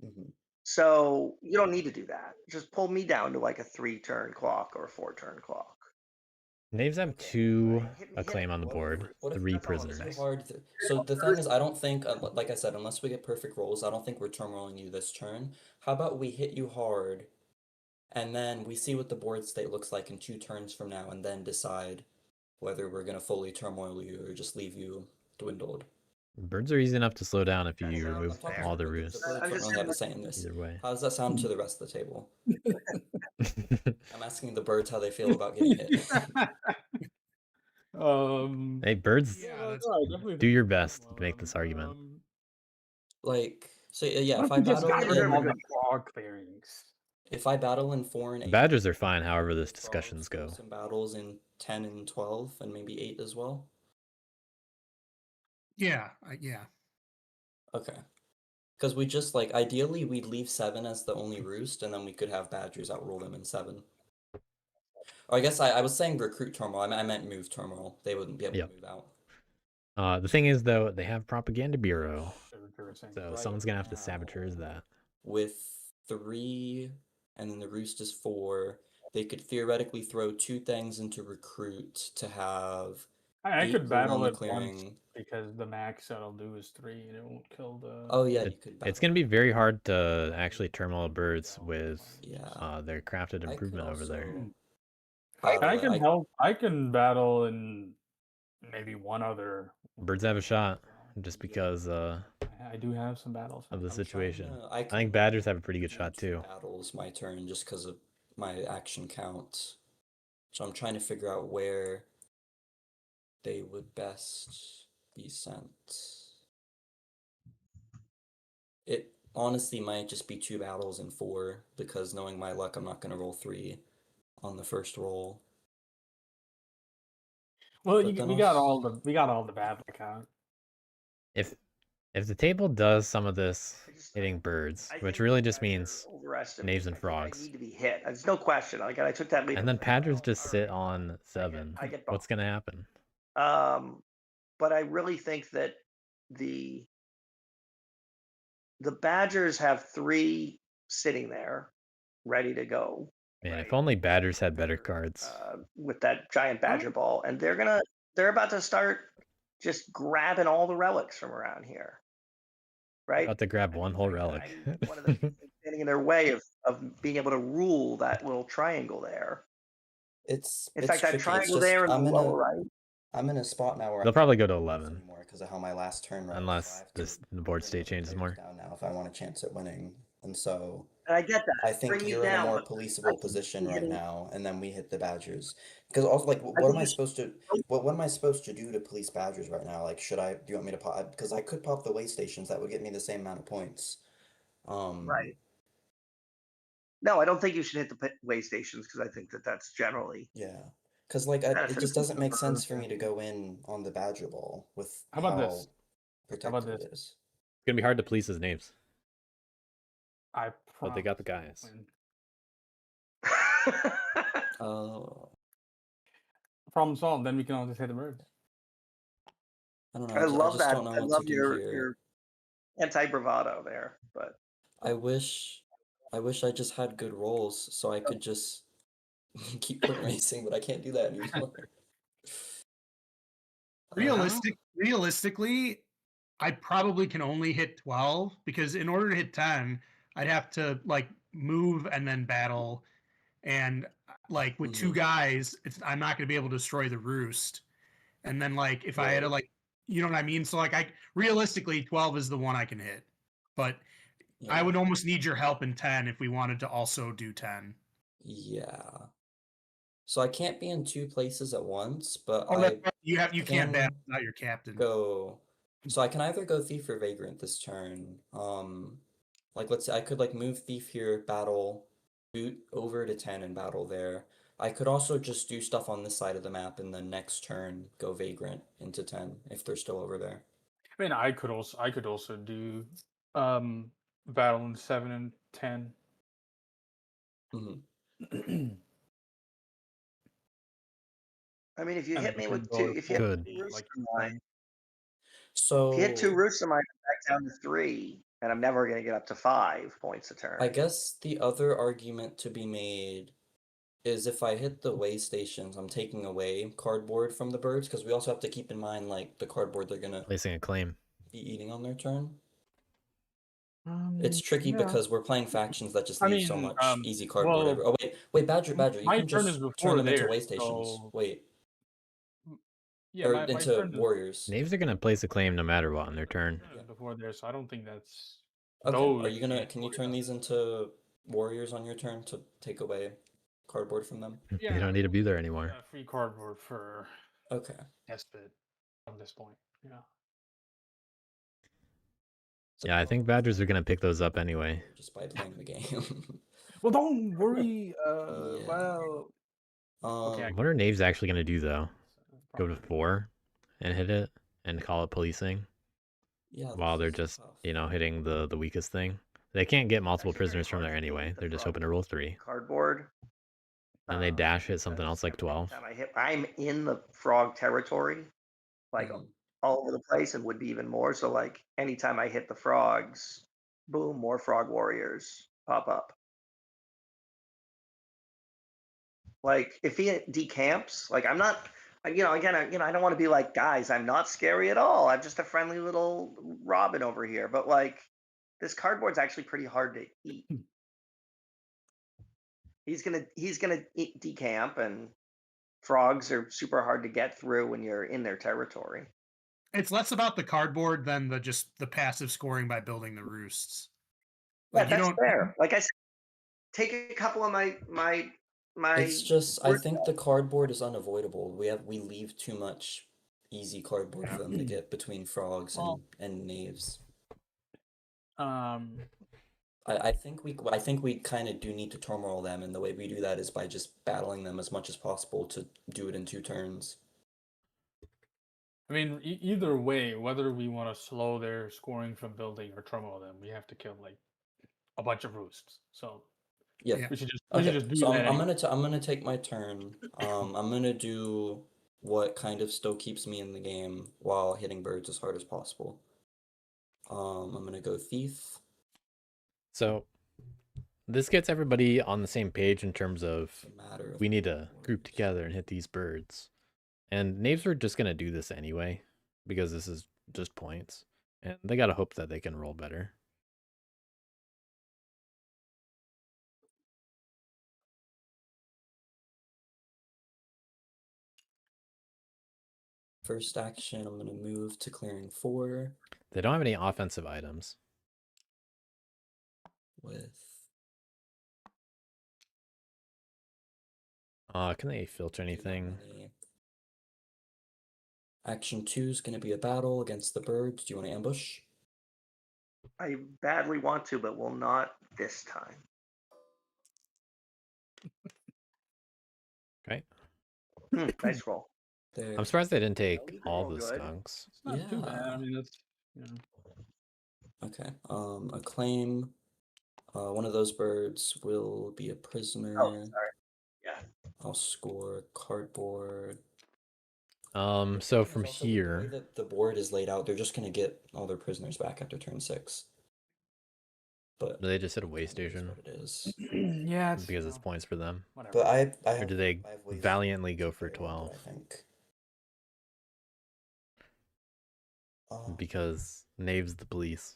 Mm-hmm. So you don't need to do that. Just pull me down to like a 3-turn clock or a 4-turn clock. Knaves have Okay, 2 right. Hit a claim on the board, What if 3 that's all I'm prisoners. saying. hard? So the thing is, I don't think, like I said, unless we get perfect rolls, I don't think we're turmoiling you this turn. How about we hit you hard, and then we see what the board state looks like in 2 turns from now, and then decide whether we're gonna fully turmoil you or just leave you dwindled. Birds are easy enough to slow down if That you sounds remove I'm talking fair. all the the birds. roosts. The birds I'm don't just really have a saying say in this. Either way. How does that sound to the rest of the table? I'm asking the birds how they feel about getting hit. Hey, birds, Yeah, that's I definitely do think your it's best to turmoil make this them. argument. Like, so yeah, What if if I we just battle got rid of Very all good. the frog clearings? if I battle in 4 and 8, Badgers are fine however this frogs discussions throw go. some battles in 10 and 12 and maybe 8 as well. yeah. Yeah. Okay. Because we just like ideally we'd leave 7 as the only roost, and then we could have badgers outrule them in 7. Or I guess I was saying recruit turmoil. I meant move turmoil. They wouldn't be able Yep. to move out. The thing is, though, they have propaganda bureau, so Right someone's gonna have to now, saboteurs that. With 3, and then the roost is 4, they could theoretically throw 2 things into recruit to have I 8 could rule battle on the it once clearing. because the max that'll do is 3 and it won't kill the. Oh yeah, It- you could It's battle. gonna be very hard to actually turmoil birds with Yeah. their crafted I could improvement over there. also I battle can it. help. I can battle in maybe one other. Birds have a shot just because I do have some battles. of the I'm trying situation. to- I can think badgers have a pretty good do shot 2 too. battles my turn just because of my action count. So I'm trying to figure out where they would best be sent. It honestly might just be 2 battles in 4 because knowing my luck, I'm not going to roll 3 on the first roll. Well, But then we got also- all the bad luck out. If the table does some of this I just- hitting birds, I which think really you just guys are means overestimating. knaves and I think I frogs. need to be hit. There's no question. Like I took that lead. And then I was like, Padgers well, just all sit right, on 7. I get What's both. gonna happen? But I really think that the Badgers have 3 sitting there, ready to go. Man, if right? only Badgers had better cards. With that giant badger ball, and they're about to start just grabbing all the relics from around here, right? About to grab one whole relic. One of the things standing in their way of being able to rule that little triangle there. It's In it's fact, that tricky. It's triangle just there in the lower right. I'm in a spot now where They'll I probably can't go to do this 11. anymore because of how my last turn went. Unless so I have to the board bring state other changes players more. down now if I want a chance at winning. And so And I get that. I think Bring me you're in a down, more but I policeable keep position right hitting- now, and then we hit the Badgers. Because also, like, I what am think I you supposed to what am I supposed to do to police Badgers right now? Like, do you want me to pop? Because I could pop the way stations. That would get me the same amount of points. Right. No, I don't think you should hit the way stations because I think that that's generally. Yeah. Because like it benefit just of doesn't make the sense for bird. me to go in on the Badger ball with How about this? protected this? it is. It's gonna be hard to police his names. I But they got the promise guys. win. Problem solved. Then we can all just hit the bird. I don't know. I love just that. don't know I what love to do your here. anti bravado there, but I wish I just had good rolls so I could just keep point racing, but I can't do that anymore. Realistically, I probably can only hit 12 because in order to hit 10, I'd have to like move and then battle. And like with 2 guys, I'm not going to be able to destroy the roost. And then like if I had to Right. like, you know what I mean? So like realistically 12 is the one I can hit. But I Yeah. would almost need your help in 10 if we wanted to also do 10. Yeah. So I can't be in 2 places at once, but You can't can battle without your captain. go. So I can either go Thief or Vagrant this turn. Like let's say I could like move Thief here, battle, boot over to 10 and battle there. I could also just do stuff on this side of the map and then next turn go Vagrant into 10 if they're still over there. I mean, I could also do battle in 7 and 10. I mean, if you And hit then me we with can 2, go if you hit Good. two rooster like mine, So if you hit 2 rooster mine back down to 3, and I'm never going to get up to 5 points a turn. I guess the other argument to be made is if I hit the way stations, I'm taking away cardboard from the birds because we also have to keep in mind like the cardboard they're gonna Placing a claim. be eating on their turn. It's tricky yeah. because we're playing factions that just I leave so mean, much easy cardboard well, over. Oh wait, Badger, you my can turn just is turn before them into theirs, way stations. so Wait, yeah, or my into turn is warriors. Knaves are gonna place a claim no matter what on their turn. before theirs, so I don't think that's. Okay, those are you gonna? can't Can you worry turn about. these into warriors on your turn to take away cardboard from them? They don't need to be there anymore. Yeah, free cardboard for Okay. Despot from this point. Yeah. Yeah, I think Badgers are gonna pick those up anyway. Just by playing the game. Well, don't worry. Yeah. Well. Okay. What are Knaves actually gonna do though? Go to 4 and hit it and call it policing? Yeah. While they're just, you know, hitting the weakest thing. They can't get multiple prisoners from there anyway. They're just hoping to roll 3. Cardboard. And they dash hit something else like 12. I'm in the frog territory, like all over the place, and would be even more. So like anytime I hit the frogs, boom, more frog warriors pop up. Like if he decamps, like I'm not, you know, again, I don't want to be like, guys, I'm not scary at all. I'm just a friendly little Robin over here. But like this cardboard's actually pretty hard to eat. He's gonna decamp, and frogs are super hard to get through when you're in their territory. It's less about the cardboard than the passive scoring by building the roosts. Like that's fair. Like I said, take a couple of my. It's just I think the cardboard is unavoidable. We leave too much easy cardboard for them to get between frogs and knaves. I think we kind of do need to turmoil them, and the way we do that is by just battling them as much as possible to do it in 2 turns. I mean, either way, whether we want to slow their scoring from building or trouble them, we have to kill like a bunch of roosts. So Yeah. Yeah. we should just Okay, do so that. I'm anyway. gonna take my turn. I'm gonna do what kind of still keeps me in the game while hitting birds as hard as possible. I'm gonna go thief. So this gets everybody on the same page in terms of It's a matter of we need to group words. together and hit these birds. And knaves are just gonna do this anyway because this is just points, and they gotta hope that they can roll better. First action, I'm gonna move to clearing 4 They don't have any offensive items. with Can they filter do not anything? any. Action 2 is gonna be a battle against the birds. Do you want to ambush? I badly want to, but will not this time. Okay. Nice roll. There. I'm surprised they didn't you take can all roll the good. skunks. It's not too bad. Yeah. I mean, that's you know. Okay. Acclaim. One of those birds will be a prisoner. Oh, sorry. Yeah. I'll score cardboard. So Thing is from also with the way here, that the board is laid out, they're just gonna get all their prisoners back after turn 6. But do they just hit a it way kinda is station what it is. Yeah, it's because you it's know, points for them? whatever. But I Or have do they I have ways valiantly to go for play around 12 it, I think. because knaves the police?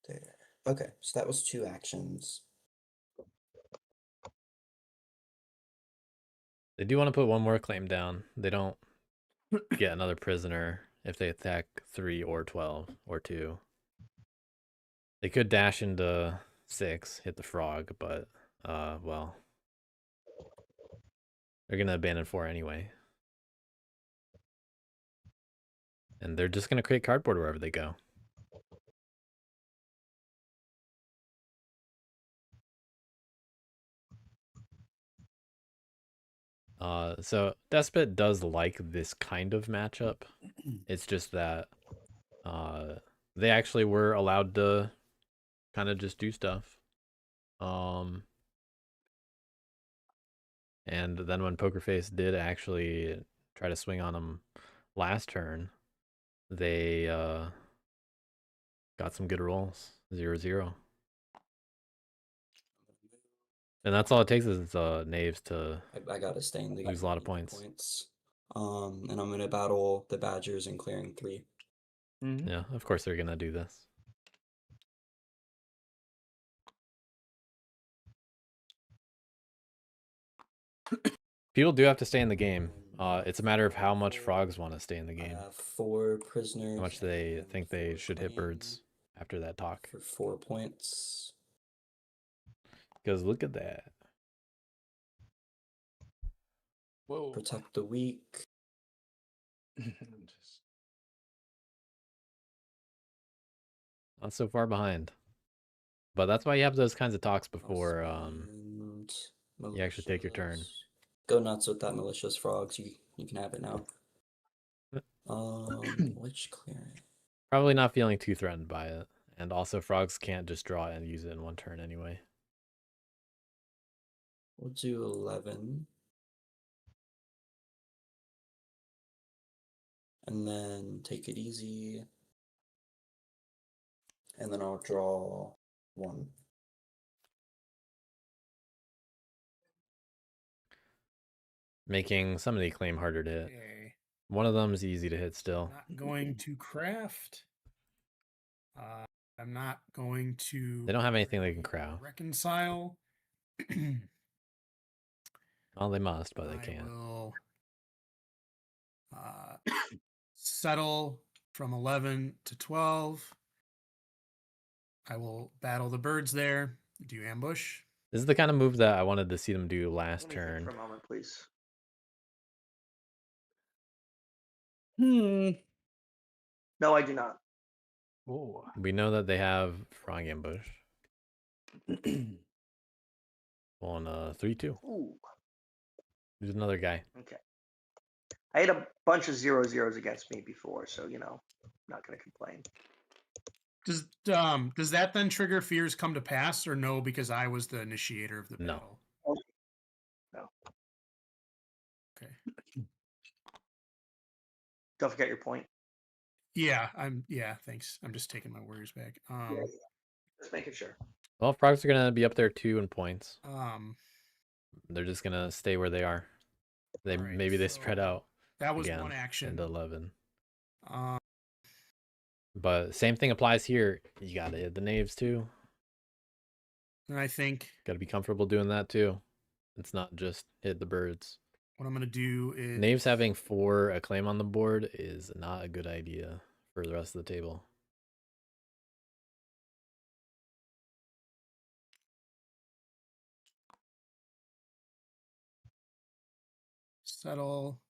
There. Okay, so that was 2 actions. They do want to put one more claim down. They don't get another prisoner if they attack 3 or 12 or 2. They could dash into 6, hit the frog, but well, they're gonna abandon 4 anyway. And they're just gonna create cardboard wherever they go. So Despot does like this kind of matchup. It's just that they actually were allowed to kind of just do stuff. And then when Pokerface did actually try to swing on them last turn, they got some good rolls. 0-0. And that's all it takes is knaves to I gotta stay in the game. lose a lot of I need my points. And I'm gonna battle the Badgers in clearing 3. Mhm. Yeah, of course they're gonna do this. People do have to stay in the game. It's a matter of how much frogs want to stay in the I game. have 4 prisoners. How much they and think they 4 should hit claim birds after that talk. for 4 points. Because look at that. Whoa. Protect the weak. Just- Not so far behind. But that's why you have those kinds of talks before And you actually take your turn. malicious. Go nuts with that malicious frogs. You can have it now. Which clearing? Probably not feeling too threatened by it. And also frogs can't just draw and use it in one turn anyway. We'll do 11. And then take it easy. And then I'll draw 1. Making somebody claim harder to hit. Okay. One of them is easy to hit still. Not going to craft. I'm not going to. They don't have anything they can crow. Reconcile. Well, they must, but they I can't. will settle from 11 to 12. I will battle the birds there. Do ambush. This is the kind of move that I wanted to see them do last Let me think turn. for a moment, please. No, I do not. Whoa. We know that they have frog ambush on 3-2. Ooh. There's another guy. Okay. I had a bunch of 0-0s against me before, so not gonna complain. Does that then trigger fears come to pass, or no? Because I was the initiator of the No. battle. No. Okay. Don't forget your point. Yeah, thanks. I'm just taking my worries back. Yeah. Just making sure. Well, frogs are gonna be up there too in points. Um, They're just gonna stay where they are. all right, Maybe they spread so out that was again one action. into 11. Um, But same thing applies here. You gotta hit the knaves too. and I think Gotta be comfortable doing that too. It's not just hit the birds. what I'm gonna do is Knaves having 4 acclaim on the board is not a good idea for the rest of the table. settle.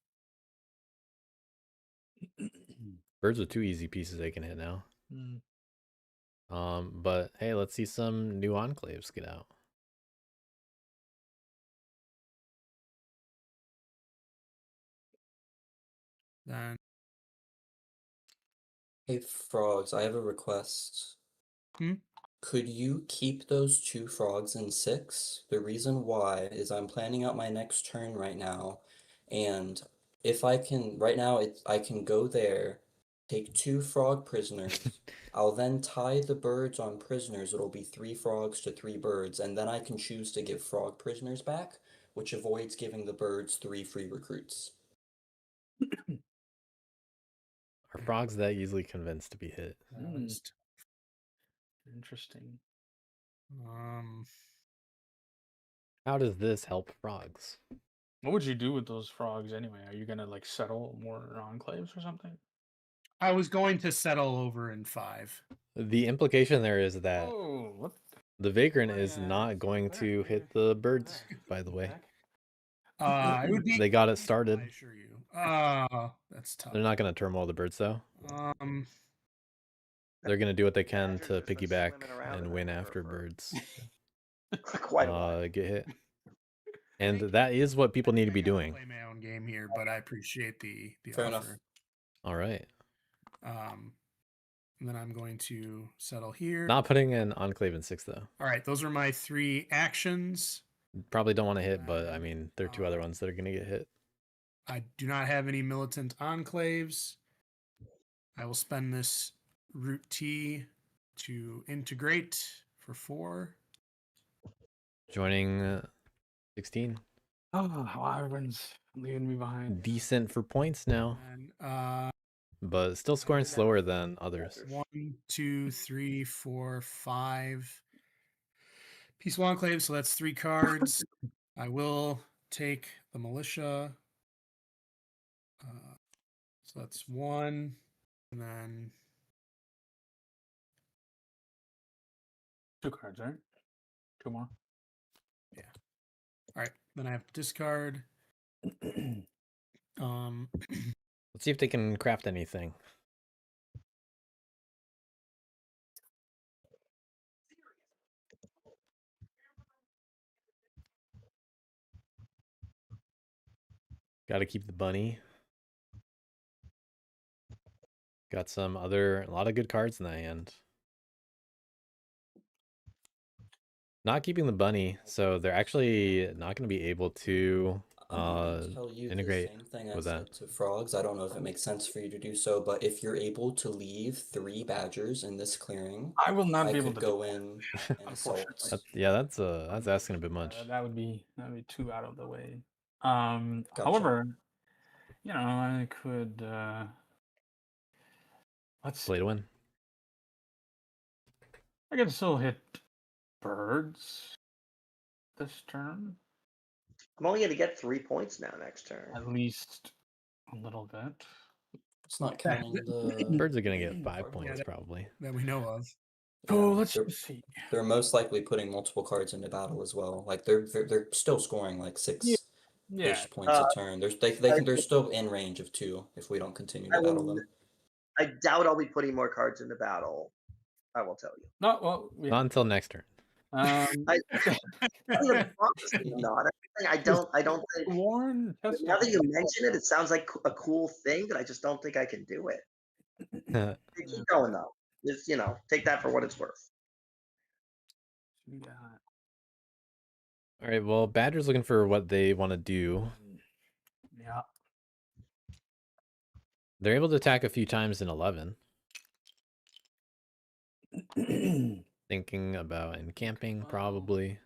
Birds with 2 easy pieces they can hit now. Mm. But hey, let's see some new enclaves get out. Then Hey, frogs, I have a request. Hmm? Could you keep those 2 frogs in 6? The reason why is I'm planning out my next turn right now, and if I can, right now, I can go there, take 2 frog prisoners. I'll then tie the birds on prisoners. It'll be 3 frogs to 3 birds, and then I can choose to give frog prisoners back, which avoids giving the birds 3 free recruits. Are frogs that easily convinced to be hit? Interesting. How does this help frogs? What would you do with those frogs anyway? Are you gonna like settle more enclaves or something? I was going to settle over in 5. The implication there is that Oh, what? the vagrant is not going to hit the birds, by the way. It would be They got it started. I assure you. That's tough. They're not going to turmoil the birds, though. They're going to do what they can to Badgers are piggyback swimming around and in win that after river for birds quite a while. get hit. And that is what people need to be I gotta doing. Play my own game here, but I appreciate the Fair offer. enough. All right. And then I'm going to settle here. Not putting an enclave in 6, though. All right, those are my 3 actions. Probably don't want to hit, but I mean, there are 2 other ones that are going to get hit. I do not have any militant enclaves. I will spend this root T to integrate for 4. Joining 16. Oh, wow, everyone's leaving me behind. Decent for points now, And but still scoring slower than others. 1, 2, 3, 4, 5. Peaceful enclave, so that's 3 cards. I will take the militia. So that's 1, and then 2 cards, right? 2 more. yeah. All right, then I have to discard. Let's see if they can craft anything. Got to keep the bunny. Got a lot of good cards in that hand. Not keeping the bunny, so they're actually not going to be able to I'm gonna tell you integrate the same thing I with said that. to frogs. I don't know if it makes sense for you to do so, but if you're able to leave 3 badgers in this clearing, I will not I be able could to go do in that, and assault. unfortunately. That's asking a bit much. That would be too out of the way. Gotcha. However, I could let's see. Play to win. I can still hit birds this turn, I'm only going to get 3 points now next turn. at least a little bit. It's not counting the Birds are going to get 5 card points, Yeah, probably. that we know of. Oh, Yeah, let's they're, just see. they're most likely putting multiple cards into battle as well. Like they're still scoring like 6 Yeah. ish points a turn. They're still in range of 2 if we don't continue to battle them. I doubt I'll be putting more cards into battle. I will tell you. No, well, Not until next turn. I even promising I'm not. I don't think. Warren, Now that you mention it, it sounds like a cool thing, but I just don't think I can do it. All Keep going though. Just take that for what it's worth. We got right. Well, Badger's looking for what they want to do. yeah. They're able to attack a few times in 11. Thinking about encamping, probably.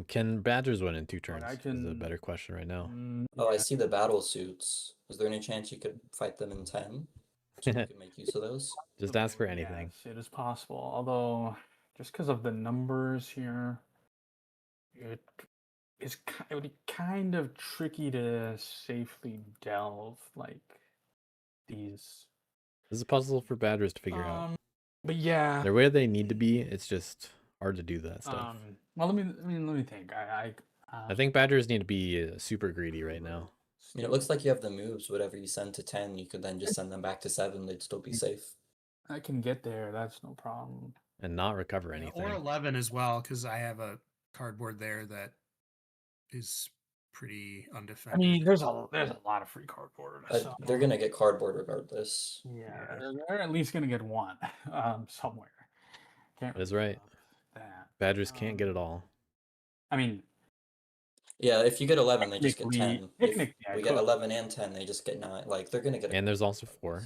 Can Badgers win in 2 turns? I Is a can- better question right now. Oh, I see the battle suits. Is there any chance you could fight them in 10? So you can make use of those? Just ask for anything. Yes, it is possible. Although, just because of the numbers here, it would be kind of tricky to safely delve like these. This is a puzzle for Badgers to figure out. But yeah, They're where they need to be. It's just hard to do that stuff. well, let me think. I think Badgers need to be super greedy right now. I mean, it looks like you have the moves. Whatever you send to 10, you could then just send them back to 7. They'd still be safe. I can get there. That's no problem. And not recover Yeah, anything. or 11 as well, because I have a cardboard there that is pretty undefended. I mean, there's a lot of free cardboard. So. They're going to get cardboard regardless. Yeah, they're at least gonna get one somewhere. Can't That is really right. stop that. Badgers can't get it all. I mean, Yeah, if you get 11, they just get 10. Technically- If technically, I we get could. 11 and 10, they just get 9. Like, they're going to get a And there's also 4.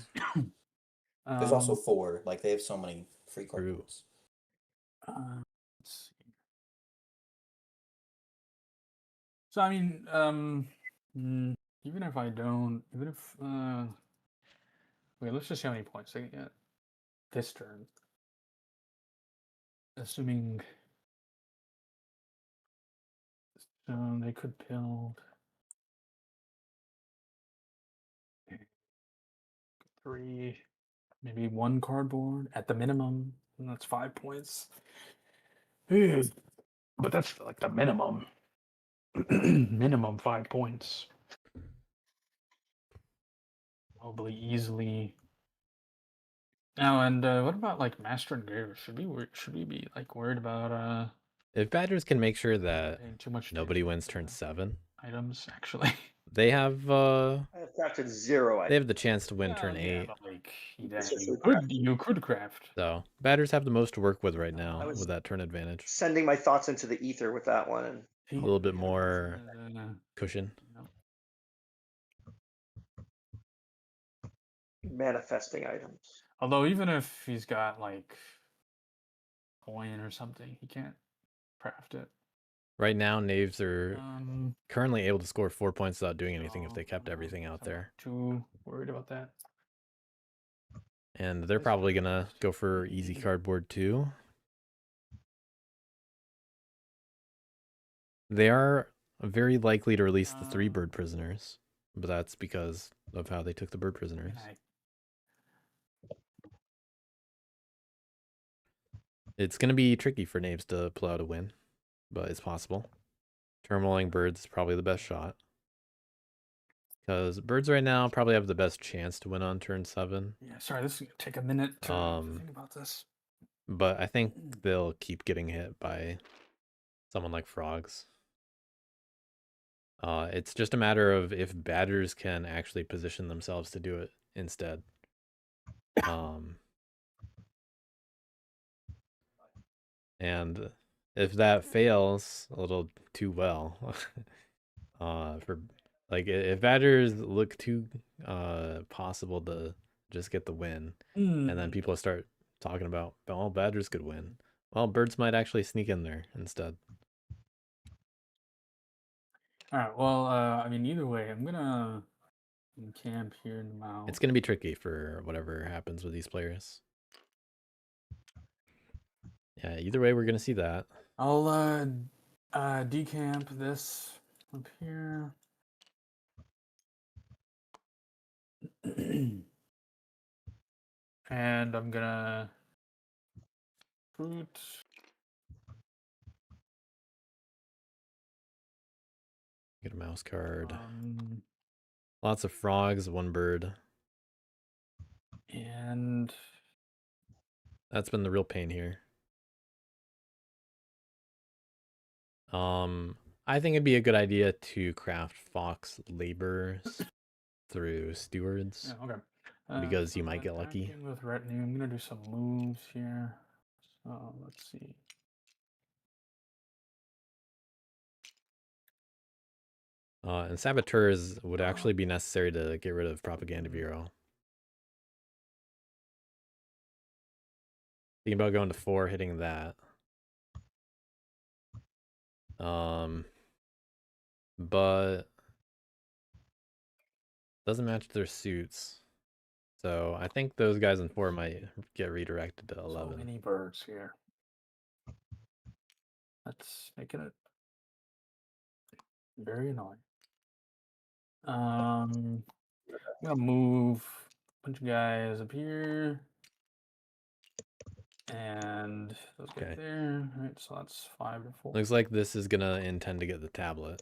There's also 4. Like, they have so many free True. cards. Let's see. So I mean, even if I don't, even if wait, let's just see how many points they get this turn. Assuming they could build 3, maybe 1 cardboard at the minimum, and that's 5 points. But that's like the minimum. Minimum 5 points. Probably easily. Now, and what about like Master and Gear? Should we be like worried about If Badgers can make sure that paying too much nobody attention wins to turn 7, items? Actually, they have I have crafted 0. they have the chance to win Well, turn 8. but like It's just you could craft. So Badgers have the most to work with right I now was- with that turn advantage. Sending my thoughts into the ether with that one, and A little bit more Uh, cushion. no. manifesting items. Although even if he's got like coin or something, he can't craft it. Right now, Knaves are Um, currently able to score 4 points without doing anything if they kept everything out I'm not there. too worried about that. And they're probably going to go for easy cardboard too. They are very likely to release the 3 bird prisoners, but that's because of how they took the bird prisoners. It's going to be tricky for Knaves to pull out a win, but it's possible. Terminaling birds is probably the best shot. Because birds right now probably have the best chance to win on turn 7. Yeah, sorry, this is gonna take a minute to think about this. But I think they'll keep getting hit by someone like frogs. It's just a matter of if Badgers can actually position themselves to do it instead. And if that fails a little too well, for like if Badgers look too possible to just get the win, and then people start talking about, well, Badgers could win. Well, birds might actually sneak in there instead. All right. Well, I mean, either way, I'm gonna camp here in the mouth. It's gonna be tricky for whatever happens with these players. Yeah, either way, we're gonna see that. I'll decamp this up here. And I'm gonna HOOT. Get a mouse card. Lots of frogs, 1 bird. And That's been the real pain here. I think it'd be a good idea to craft fox laborers through stewards yeah, okay. because So you might get lucky. attacking with retinue. I'm gonna do some moves here. So let's see. And saboteurs would actually be necessary to get rid of propaganda bureau. Thinking about going to 4, hitting that. But doesn't match their suits. So I think those guys in 4 might get redirected to 11. So many birds here. That's making it very annoying. I'm gonna move a bunch of guys up here. And those guys Okay. there. All right, so that's 5 to 4. Looks like this is gonna intend to get the tablet,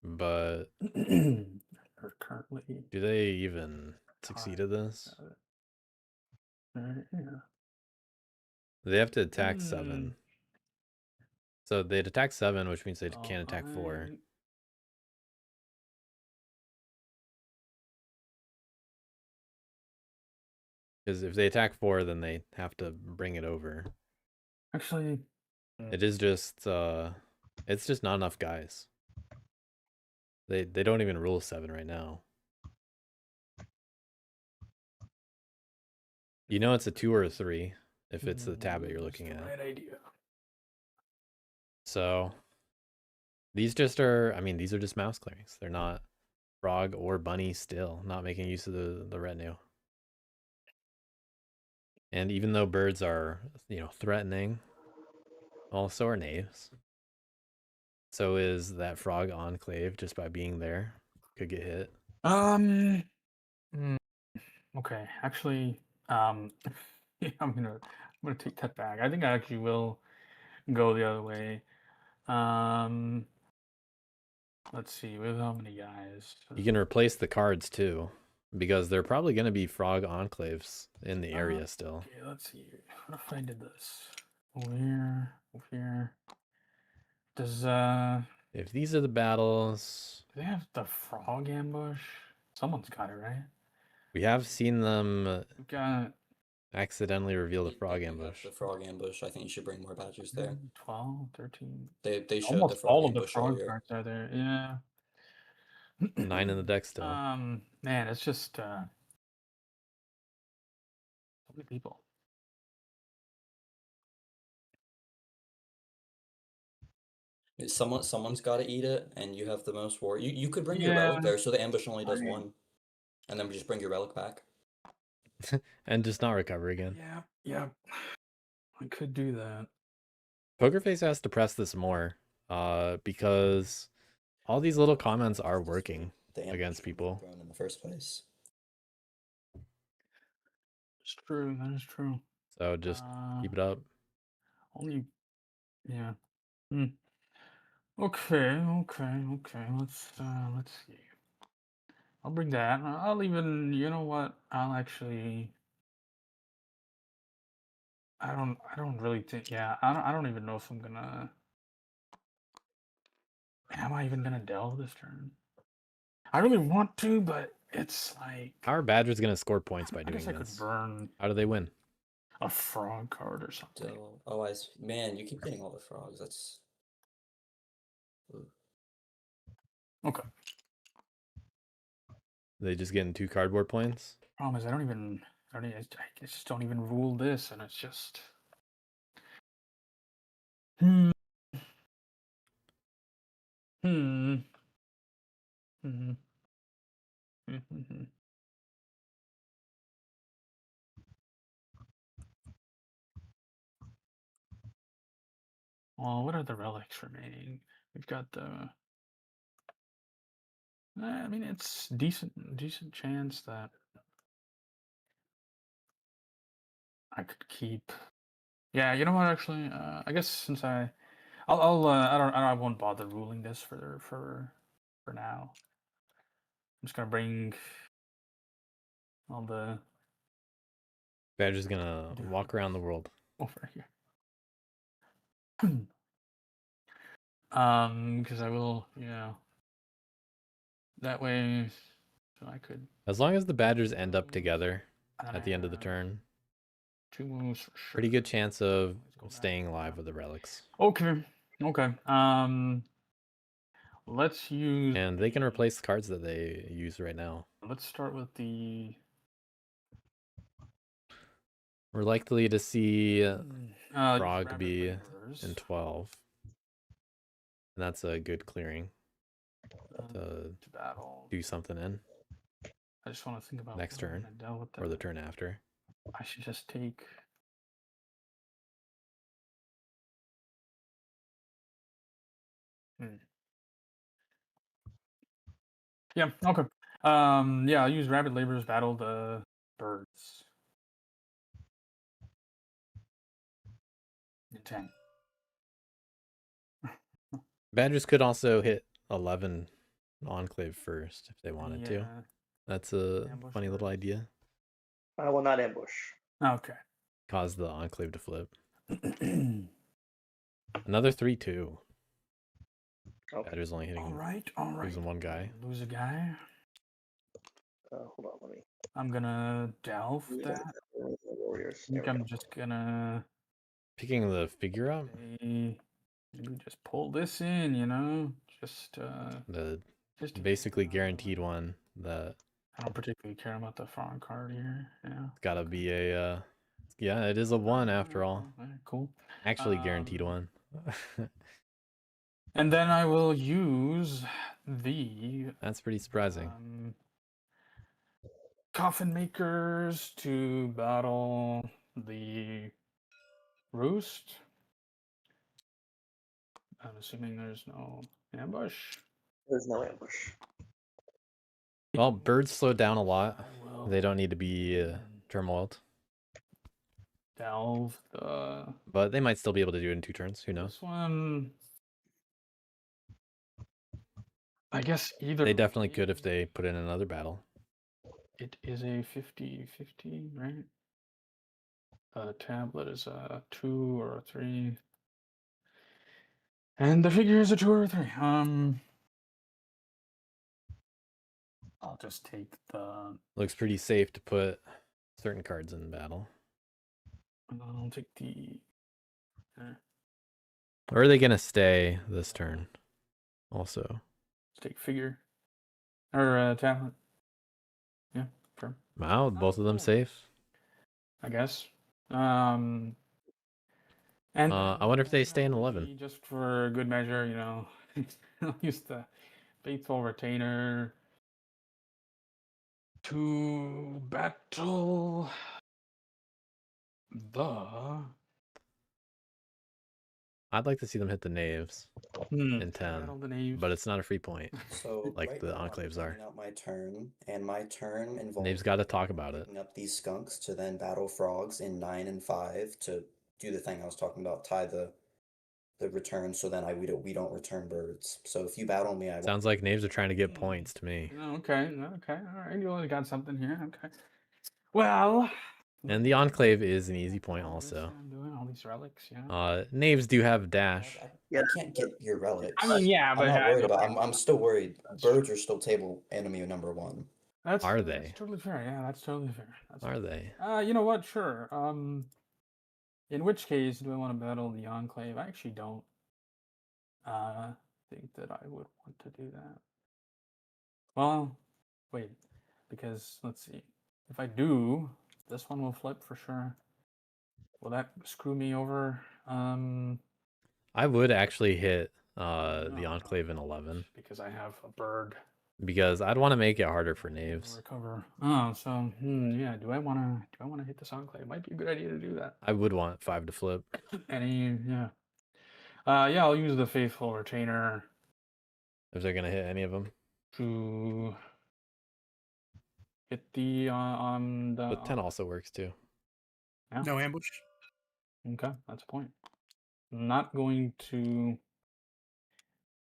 but They're currently do they even succeed at this? right here. They have to attack 7. So they'd attack 7, which means they So can't attack 4. Because if they attack 4, then they have to bring it over. Actually, It is just it's just not enough guys. They don't even rule 7 right now. You know it's a 2 or a 3 if it's the tablet you're looking that's the at. right idea. So these just are, I mean, these are just mouse clearings. They're not frog or bunny still, not making use of the retinue. And even though birds are, you know, threatening, also are knaves. So is that frog enclave just by being there could get hit. Okay, actually, yeah, I'm gonna take that back. I think I actually will go the other way. Let's see, with how many guys? You can replace the cards too, because they're probably going to be frog enclaves in the area still. Okay, let's see. What if I did this? Over here, over here. Does If these are the battles, do they have the frog ambush? Someone's got it, right? we have seen them We've got accidentally reveal the frog They do have ambush. The frog ambush. I think you should bring more badgers there. 12, 13. They showed Almost the frog all of the ambush frog earlier. cards are there. Yeah. 9 in the deck still. Man, it's just so many people. Someone's got to eat it, and you have the most war. You could bring your Yeah. relic there, so the ambush only does I- 1, and then just bring your relic back. And just not recover again. Yeah. I could do that. Poker Face has to press this more, because all these little comments are working The ambush against wouldn't people. have grown in the first place. It's true. That is true. So just keep it up. Only, yeah. Okay. Let's see. I'll bring that. I'll even. You know what? I'll actually. I don't really think. Yeah. I don't even know if I'm gonna. Am I even gonna delve this turn? I really want to, but it's like. How are Badgers going to score points by I doing guess I could this? burn How do they win? a frog card or something. So, man, you keep getting all the frogs. That's. Ooh. Okay. They just getting 2 cardboard points? Problem is, I just don't even rule this, and it's just. Hmm. Well, what are the relics remaining? We've got the. I mean, it's decent chance that I could keep. Yeah, you know what? Actually, I guess since I won't bother ruling this for now. I'm just gonna bring all the Badger's gonna walk around the world. over here. Because I will, that way, so I could As long as the Badgers end up together at the end of the have turn, 2 moves for sure. pretty good chance of Let's go back staying to alive that. with the relics. Okay. Let's use. And they can replace the cards that they use right now. Let's start with the. We're likely to see Frog Rabbit be Laborers, in 12. And that's a good clearing to to battle. do something in I just want to think about next what I'm turn gonna deal with or the that. turn after. I should just take. Yeah. Okay. Yeah. I'll use Rabbit Laborers battle the birds. In 10. Badgers could also hit 11 Enclave first if they wanted to. That's a Ambush funny little birds. idea. I will not ambush. Okay. Cause the Enclave to flip. Another 3-2. Okay. Badgers only hitting All right. losing one guy. Lose a guy. Hold on, let me. I'm gonna delve that. Warriors. I think There we I'm go. just gonna Picking the figure up. maybe just pull this in, just The just to basically get, guaranteed one that I don't particularly care about the front card here. Yeah. gotta be a yeah, it is a 1 after all. Alright, cool. Actually guaranteed one. And then I will use the That's pretty surprising. Coffin Makers to battle the Roost. I'm assuming there's no ambush. There's no ambush. Well, birds slow down a lot. I will They don't need to be turmoiled. delve the. But they might still be able to do it in 2 turns. Who knows? This one. I guess either. They definitely could if they put in another battle. It is a 50-50, right? Tablet is a 2 or a 3. And the figure is a 2 or a 3. I'll just take the. Looks pretty safe to put certain cards in battle. I'll take the. Or are they gonna stay this turn? Also. Let's take figure. Or tablet. Yeah, sure. Wow, both of them safe. I guess. And I wonder if they stay in 11. Just for good measure, I'll use the faithful retainer to battle the. I'd like to see them hit the knaves in 10, battle the knaves. but it's not a free point. So Like right the now, I'm Enclaves are. planning out my turn, and my turn involves Knaves got to talk about it. picking up these skunks to then battle frogs in 9 and 5 to do the thing I was talking about, tie the return, so then we don't return birds. So if you battle me, I won't. Sounds like knaves are trying to get points to me. Okay, all right. You only got something here. Okay. Well. And the Enclave is an easy point also. I'm doing all these relics, yeah. Knaves do have dash. I can't get your relics. I mean, yeah, but I'm not worried about. I'm still worried. Birds are still table enemy number 1. Are That's they? totally fair. Yeah, that's totally fair. Are they? You know what? Sure. In which case do I want to battle the Enclave? I actually don't think that I would want to do that. Well, wait, because let's see. If I do, this one will flip for sure. Will that screw me over? I would actually hit the Enclave in 11 because I have a bird. because I'd want to make it harder for knaves. Recover. Oh, so yeah. Do I want to hit this Enclave? Might be a good idea to do that. I would want 5 to flip. Yeah. Yeah, I'll use the faithful retainer If they're gonna hit any of them. to hit the on the. But 10 also works too. Yeah. No ambush. Okay, that's a point. I'm not going to.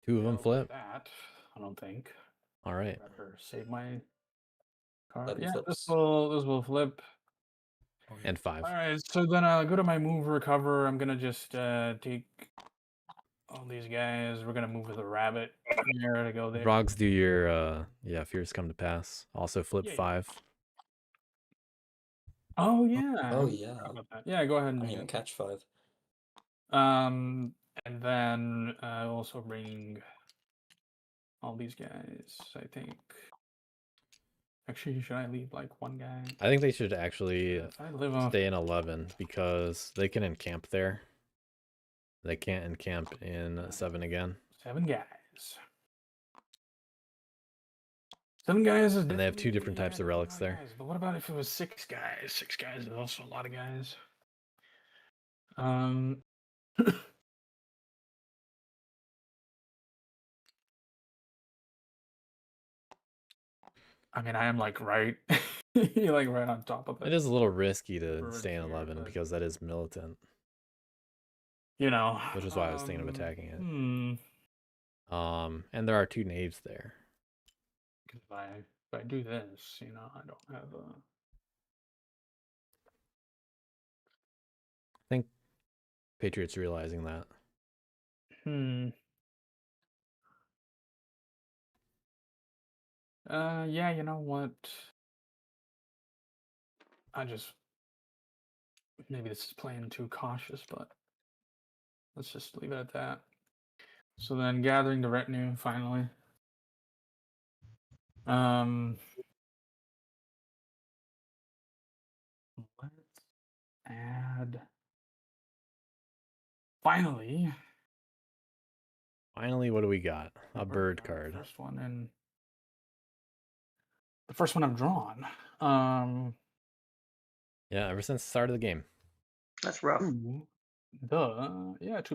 2 of them flip. That I don't think. All right. Better save my card. 11 Yeah, flips. this will flip. Oh, yeah. And 5. All right, so then I'll go to my move recover. I'm gonna just take all these guys. We're gonna move with a rabbit here to go there. Frogs, do your fears come to pass. Also flip Yeah. 5. Oh yeah. Oh, I yeah. forgot about that. Yeah, go ahead I and didn't do even that. catch 5. And then also bring all these guys. I think. Actually, should I leave like one guy? I think they should actually If I live off stay in 11 because they can encamp there. They can't encamp in 7 again. 7 guys. 7 guys is And they have 2 definitely, different types of definitely a relics lot there. guys. But what about if it was 6 guys? 6 guys is also a lot of guys. I mean, I am like right, like right on top of it. It is a little risky to Birds stay in here, 11 but- because that is militant, You know, which is why I was thinking of attacking it. And there are 2 knaves there. Because if I do this, you know, I don't have a. I think Patriots realizing that. Yeah, you know what? Maybe this is playing too cautious, but let's just leave it at that. So then gathering the retinue finally. Let's add finally Finally, what do we got? A bird card. First one in the first one I've drawn. Yeah, ever since the start of the game. That's rough. To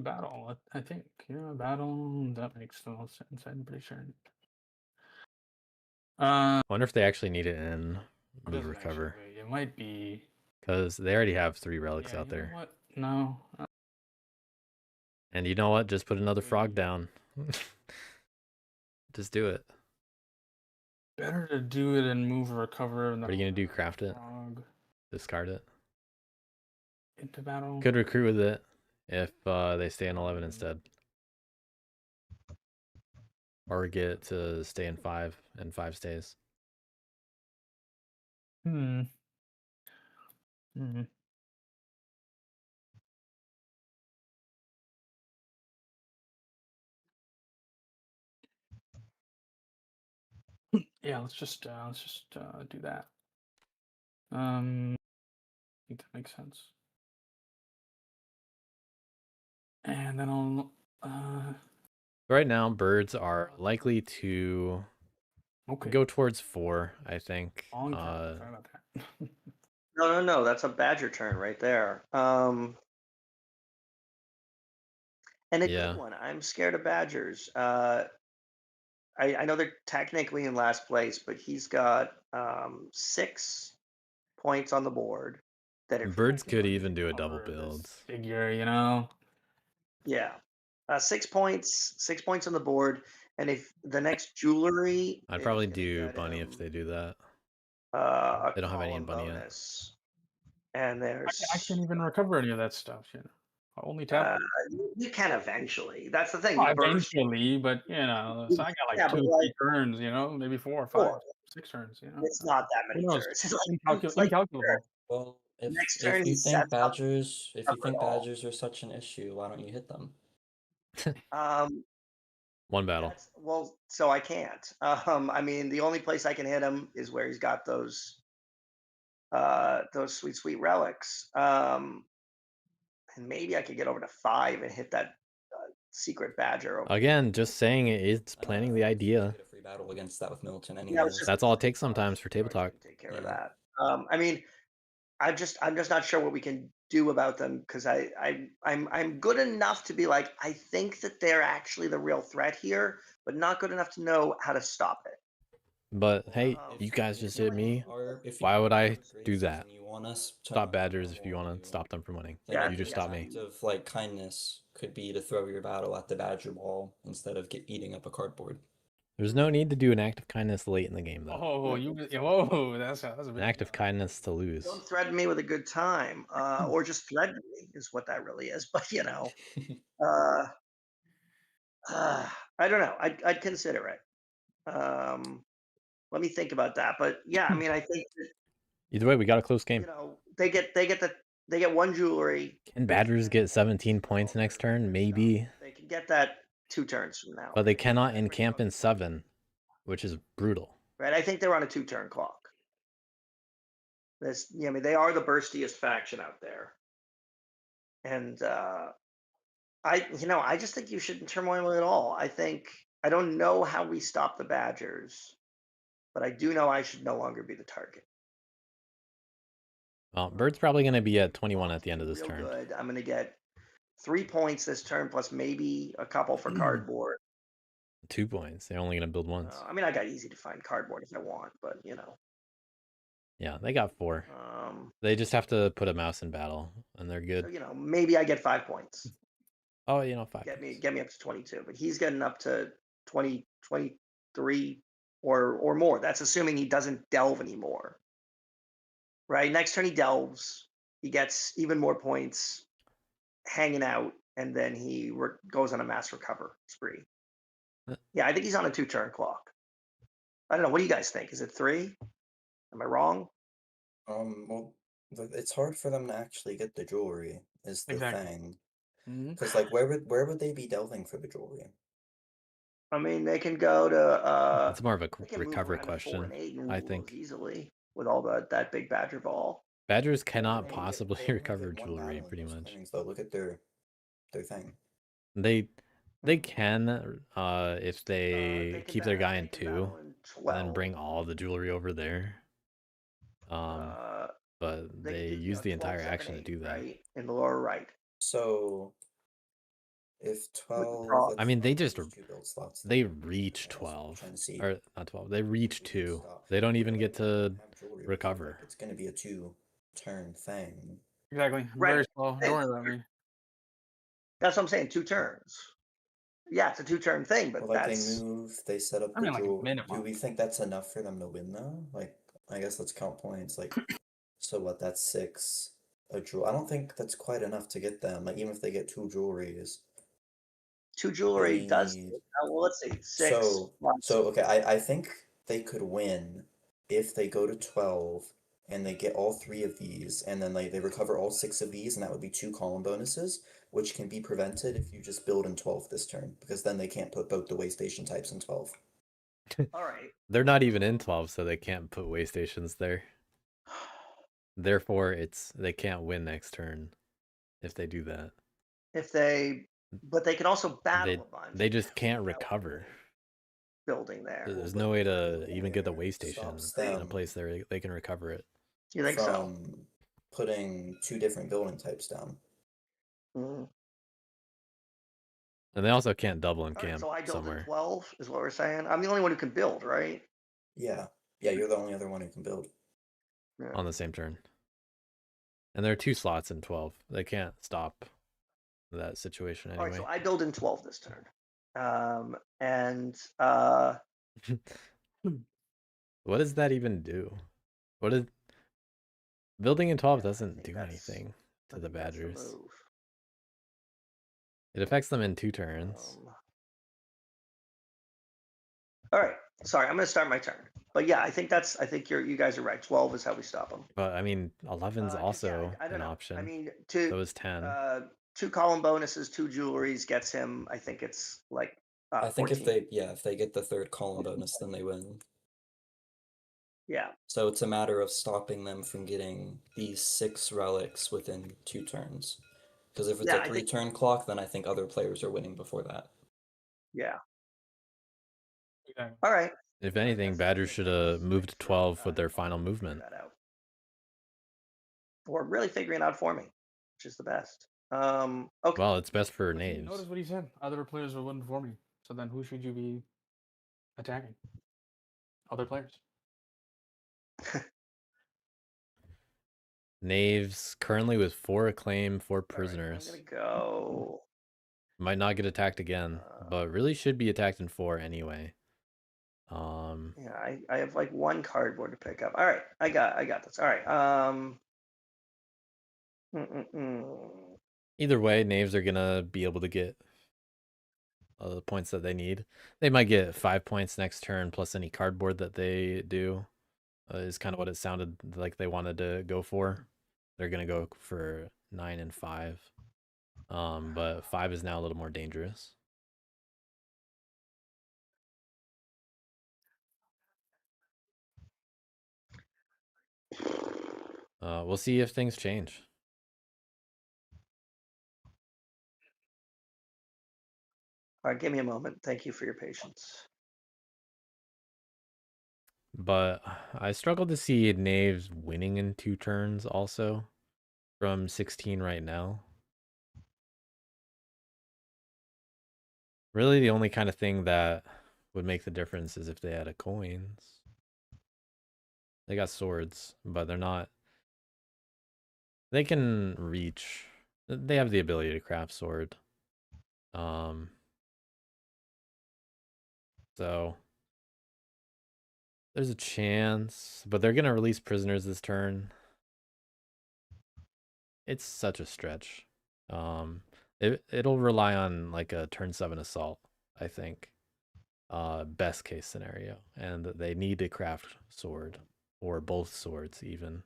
battle. I think battle. That makes the most sense. I'm pretty sure. Wonder if they actually need it in What move does it recover. actually- It might be. Because they already have 3 relics Yeah, out you know there. what? No. And you know what? Just put another frog down. Just do it. Better to do it and move recover. What are you going to do? Craft it? Frog Discard it? into battle. Could recruit with it if they stay in 11 instead. Or get it to stay in 5 and 5 stays. Yeah, let's just do that. I think that makes sense. And then I'll Right now, birds are likely to go towards 4, I think. Long turn. Sorry about that. No. That's a badger turn right there. And a Yeah. good one. I'm scared of badgers. I know they're technically in last place, but he's got 6 points on the board. That if Birds could even do a double build. Figure, you know. Yeah, 6 points. 6 points on the board, and if the next jewelry, I'd is probably gonna do get bunny if him, they do that. a They don't have any in column bunny yet. bonus. And there's I can't even recover any of that stuff. You know, I only tap. you can eventually. That's the thing. Well, Burst- eventually, but you know, so I got like Yeah, 2 but or 3 like- turns. You know, maybe 4 or 5, 4. 6 turns. You know, It's not that many knows? turns. It's like incalculable. Well, Next if turn he you think sets up badgers, if you cover think it all. badgers are such an issue, why don't you hit them? One battle. So I can't. I mean, the only place I can hit him is where he's got those sweet relics. And maybe I could get over to 5 and hit that secret badger. Again, just saying it's planning the idea. Get a free battle against that with Milton Yeah, anyways. it's just- That's all it takes sometimes for table talk. Take care of Yeah. that. I mean, I'm just not sure what we can do about them because I'm good enough to be like, I think that they're actually the real threat here, but not good enough to know how to stop it. But hey, If you guys just you hit me. If Why you would are I graces do and that? you want us to Stop not badgers if you normal want to stop them from winning. Yeah, You just yeah. stop me. act of like kindness could be to throw your battle at the badger wall instead of eating up a cardboard. There's no need to do an act of kindness late in the game, though. Oh, whoa, that's a An bit. act of kindness to lose. Don't threaten me with a good time, or just threaten me is what that really is. But uh, I don't know. I'd consider it. Let me think about that. But yeah, I mean, I think that, Either way, we got a close game. they get one jewelry. Can Badgers get 17 points next turn? Maybe. They can get that 2 turns from now. But they cannot encamp in 7, which is brutal. Right, I think they're on a 2-turn clock. I mean, they are the burstiest faction out there, and I just think you shouldn't turmoil at all. I don't know how we stop the Badgers, but I do know I should no longer be the target. Well, Bird's probably going to be at 21 at the end of this Real turn. good. I'm going to get 3 points this turn, plus maybe a couple for cardboard. 2 points. They're only going to build once. I mean, I got easy to find cardboard if I want, but Yeah, they got 4. They just have to put a mouse in battle, and they're good. So, maybe I get 5 points. Oh, 5 Get points. me up to 22, but he's getting up to 20, 23 or more. That's assuming he doesn't delve anymore. Right? Next turn he delves, he gets even more points hanging out, and then he goes on a mass recover spree. Yeah, I think he's on a 2-turn clock. I don't know. What do you guys think? Is it 3? Am I wrong? Well, it's hard for them to actually get the jewelry. Is the Exactly. thing. Mhm. Because where would they be delving for the jewelry? I mean, they can go to. It's more of a they can move recover around at 4 question, and 8 and I rule those think. easily with all that big Badger ball. Badgers They cannot only possibly they only recover get one jewelry, battle in pretty those much. turns, though. Look at their thing. They can if they They can keep their guy in battle 2 in and 12. then bring all the jewelry over there. But They they can do, use the 12, entire 7, action to 8, do that. right? In the lower right. So if 12, proc. I mean, they let's just do build slots. they then. reach Okay, I was 12 trying to see. or not 12. They reach We can 2. stop. They don't even Really, get they don't to have jewelry, because, recover. it's going to be a 2-turn thing. Exactly. Right. Very slow. Don't worry about me. That's what I'm saying. 2 turns. Yeah, it's a 2-turn thing, but Well, like that's they move, they set up I the mean, like a jewel. Do minimum. we think that's enough for them to win though? Like, I guess let's count points. Like, so what? That's 6 a jewel. I don't think that's quite enough to get them. Like, even if they get 2 jewelries, 2 jewelry does. need. Well, let's see. 6. So plus- okay, I think they could win if they go to 12 and they get all 3 of these, and then they recover all 6 of these, and that would be 2 column bonuses, which can be prevented if you just build in 12 this turn, because then they can't put both the way station types in 12. All right. They're not even in 12, so they can't put way stations there. Therefore, they can't win next turn if they do that. But they can also battle They a bunch. they just can't recover. Building there. There's Well, no but way to even get the there way station stops in a them place there they can recover it. You think so? from putting 2 different building types down. Mm. And they also can't double All right, encamp so I build in somewhere. 12 is what we're saying. I'm the only one who can build, right? Yeah, you're the only other one who can build. Yeah. On the same turn. And there are 2 slots in 12. They can't stop that situation All anyway. right, so I build in 12 this turn. What does that even do? Building in 12 Yeah, I doesn't think do that's- anything I to the think that's the Badgers. move. It affects them in 2 turns. All right. Sorry, I'm going to start my turn. But yeah, I think you guys are right. 12 is how we stop them. But I mean, 11's 'Cause, yeah, also I don't an know. option. I mean, So is 10. 2 column bonuses, 2 jewelries gets him. I think it's like. I think 14. if they get the 3rd column bonus, then they win. Yeah. So it's a matter of stopping them from getting these 6 relics within 2 turns. Because if it's Yeah, a I think- 3-turn clock, then I think other players are winning before that. Yeah. Exactly. All right. If anything, Badgers should have moved to 12 with their final movement. Figure that out. Or really figuring it out for me, which is the best. Okay. Well, it's best for But you notice Naves. what he said. Other players will win for me. So then, who should you be attacking? Other players. Naves currently with 4 acclaim, 4 All right, prisoners. I'm gonna go. Might not get attacked again, but really should be attacked in 4 anyway. Yeah, I have like one cardboard to pick up. All right, I got this. All right. Either way, knaves are gonna be able to get the points that they need. They might get 5 points next turn plus any cardboard that they do. Is kind of what it sounded like they wanted to go for. They're gonna go for 9 and 5. But 5 is now a little more dangerous. We'll see if things change. All right, give me a moment. Thank you for your patience. But I struggle to see knaves winning in 2 turns also from 16 right now. Really, the only kind of thing that would make the difference is if they had a coins. They got swords, but they're not. They can reach. They have the ability to craft sword. So there's a chance, but they're gonna release prisoners this turn. It's such a stretch. It'll rely on like a turn 7 assault, I think. Best case scenario, and they need to craft sword or both swords even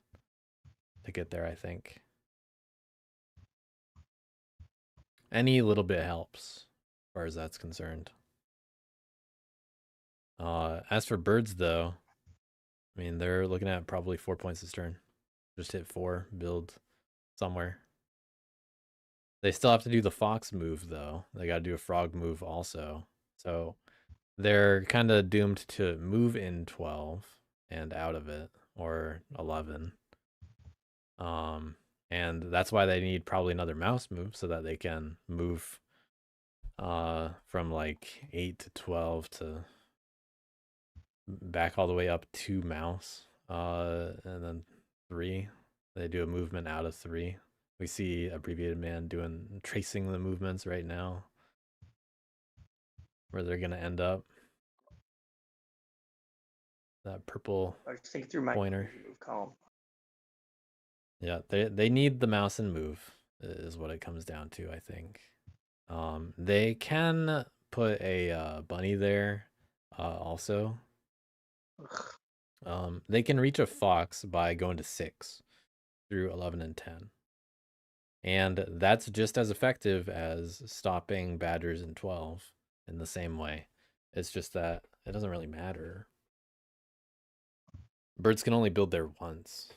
to get there. I think any little bit helps, as far as that's concerned. As for birds, though, I mean they're looking at probably 4 points this turn. Just hit 4, build somewhere. They still have to do the fox move though. They got to do a frog move also. So they're kind of doomed to move in 12 and out of it, or 11. And that's why they need probably another mouse move so that they can move from like 8 to 12 to back all the way up to mouse. And then 3. They do a movement out of 3. We see Abbreviated Man tracing the movements right now, where they're gonna end up. That purple I was thinking through my pointer. move column. Yeah, they need the mouse and move is what it comes down to, I think. They can put a bunny there also. They can reach a fox by going to 6 through 11 and 10. And that's just as effective as stopping badgers in 12 in the same way. It's just that it doesn't really matter. Birds can only build there once.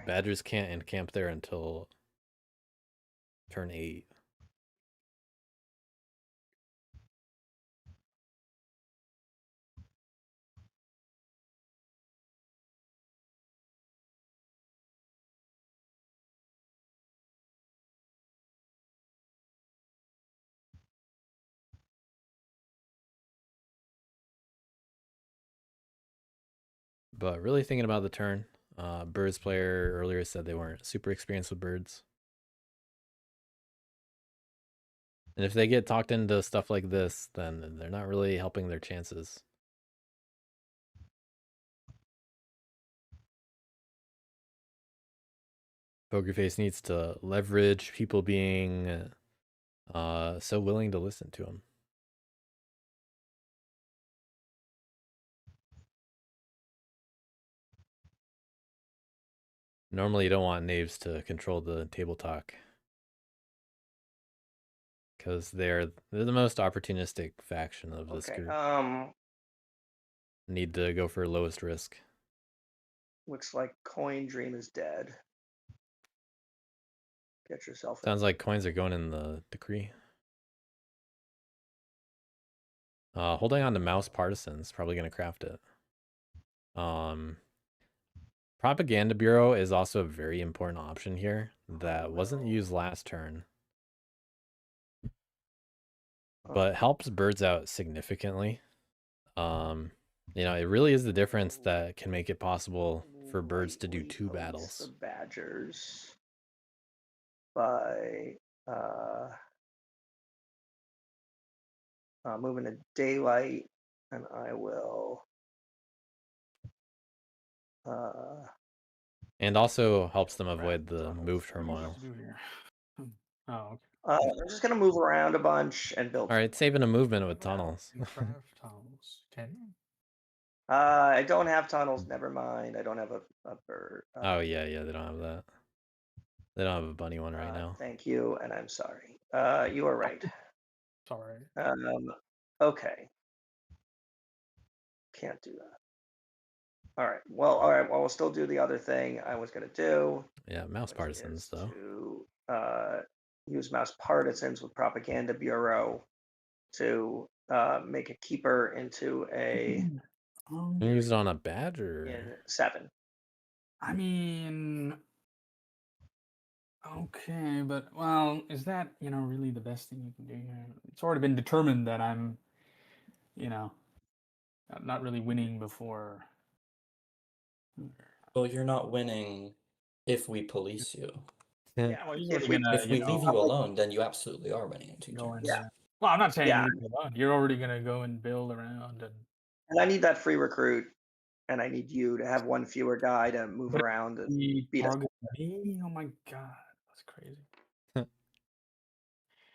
Badgers can't encamp there until turn 8. But really thinking about the turn, birds player earlier said they weren't super experienced with birds. And if they get talked into stuff like this, then they're not really helping their chances. Pokerface needs to leverage people being so willing to listen to him. Normally, you don't want knaves to control the table talk, because they're the most opportunistic faction of this Okay. group. Need to go for lowest risk. Looks like Coin Dream is dead. Get yourself Sounds in. like coins are going in the decree. Holding on to mouse partisans, probably gonna craft it. Propaganda Bureau is also a very important option here that wasn't used last turn, but helps birds out significantly. You know, it really is the difference that can make it possible for birds to do 2 battles. The badgers by moving to daylight and I will. And also helps them avoid the tunnels. move What do turmoil. you do here? Oh, okay. I'm just gonna move around a bunch and build. All right, saving a movement with tunnels. You craft tunnels. Can you? I don't have tunnels. Never mind. I don't have a bird. Oh yeah, they don't have that. They don't have a bunny one right now. Thank you, and I'm sorry. You are right. Sorry. Okay. Can't do that. All right. Well, we'll still do the other thing I was gonna do. Yeah, mouse which partisans is though. To use mouse partisans with propaganda bureau to make a keeper into a You use it on a badger. in 7. I mean, okay, but well, is that really the best thing you can do here? It's already been determined that I'm, not really winning before. Well, you're not winning if we police you. Yeah, well, he's If already we- gonna, If we leave you alone, then you absolutely are winning in 2 go turns. into. Well, I'm not saying Yeah. leave me alone. You're already gonna go and build around and. And I need that free recruit, and I need you to have one fewer guy to move But around and The beat us. target me? Oh my god, that's crazy.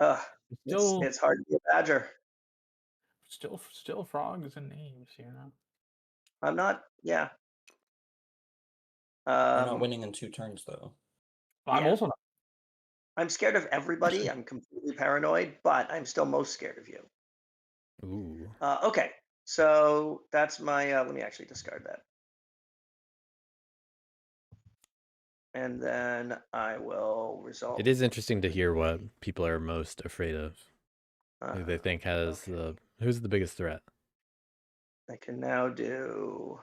It's, Still, it's hard to be a badger. still frogs and names, I'm not. Yeah. You're not winning in 2 turns, though. I'm Yeah. also not. I'm scared of everybody. I'm completely paranoid, but I'm still most scared of you. Ooh. Okay, so that's my. Let me actually discard that, and then I will resolve. It is interesting to hear what people are most afraid of. Who they think has okay. who's the biggest threat? I can now do.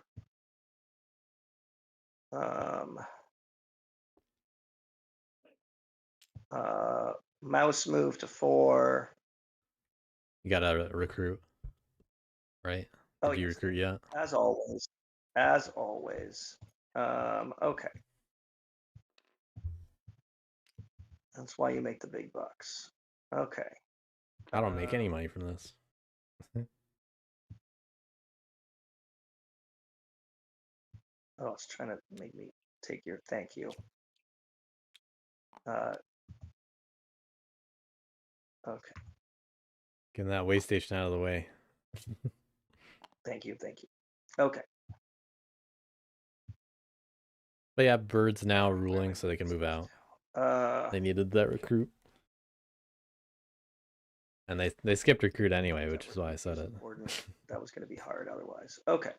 Mouse move to 4. You gotta recruit, right? Did you Yes, recruit yet? as always. As always. Okay. That's why you make the big bucks. Okay. I don't make any money from this. Oh, it's trying to make me take your thank you. Okay. Getting that way station out of the way. Thank you. Okay. But yeah, birds now ruling so they can move out. They needed that recruit. And they skipped recruit anyway, which is why I said it. That was going to be hard otherwise. Okay.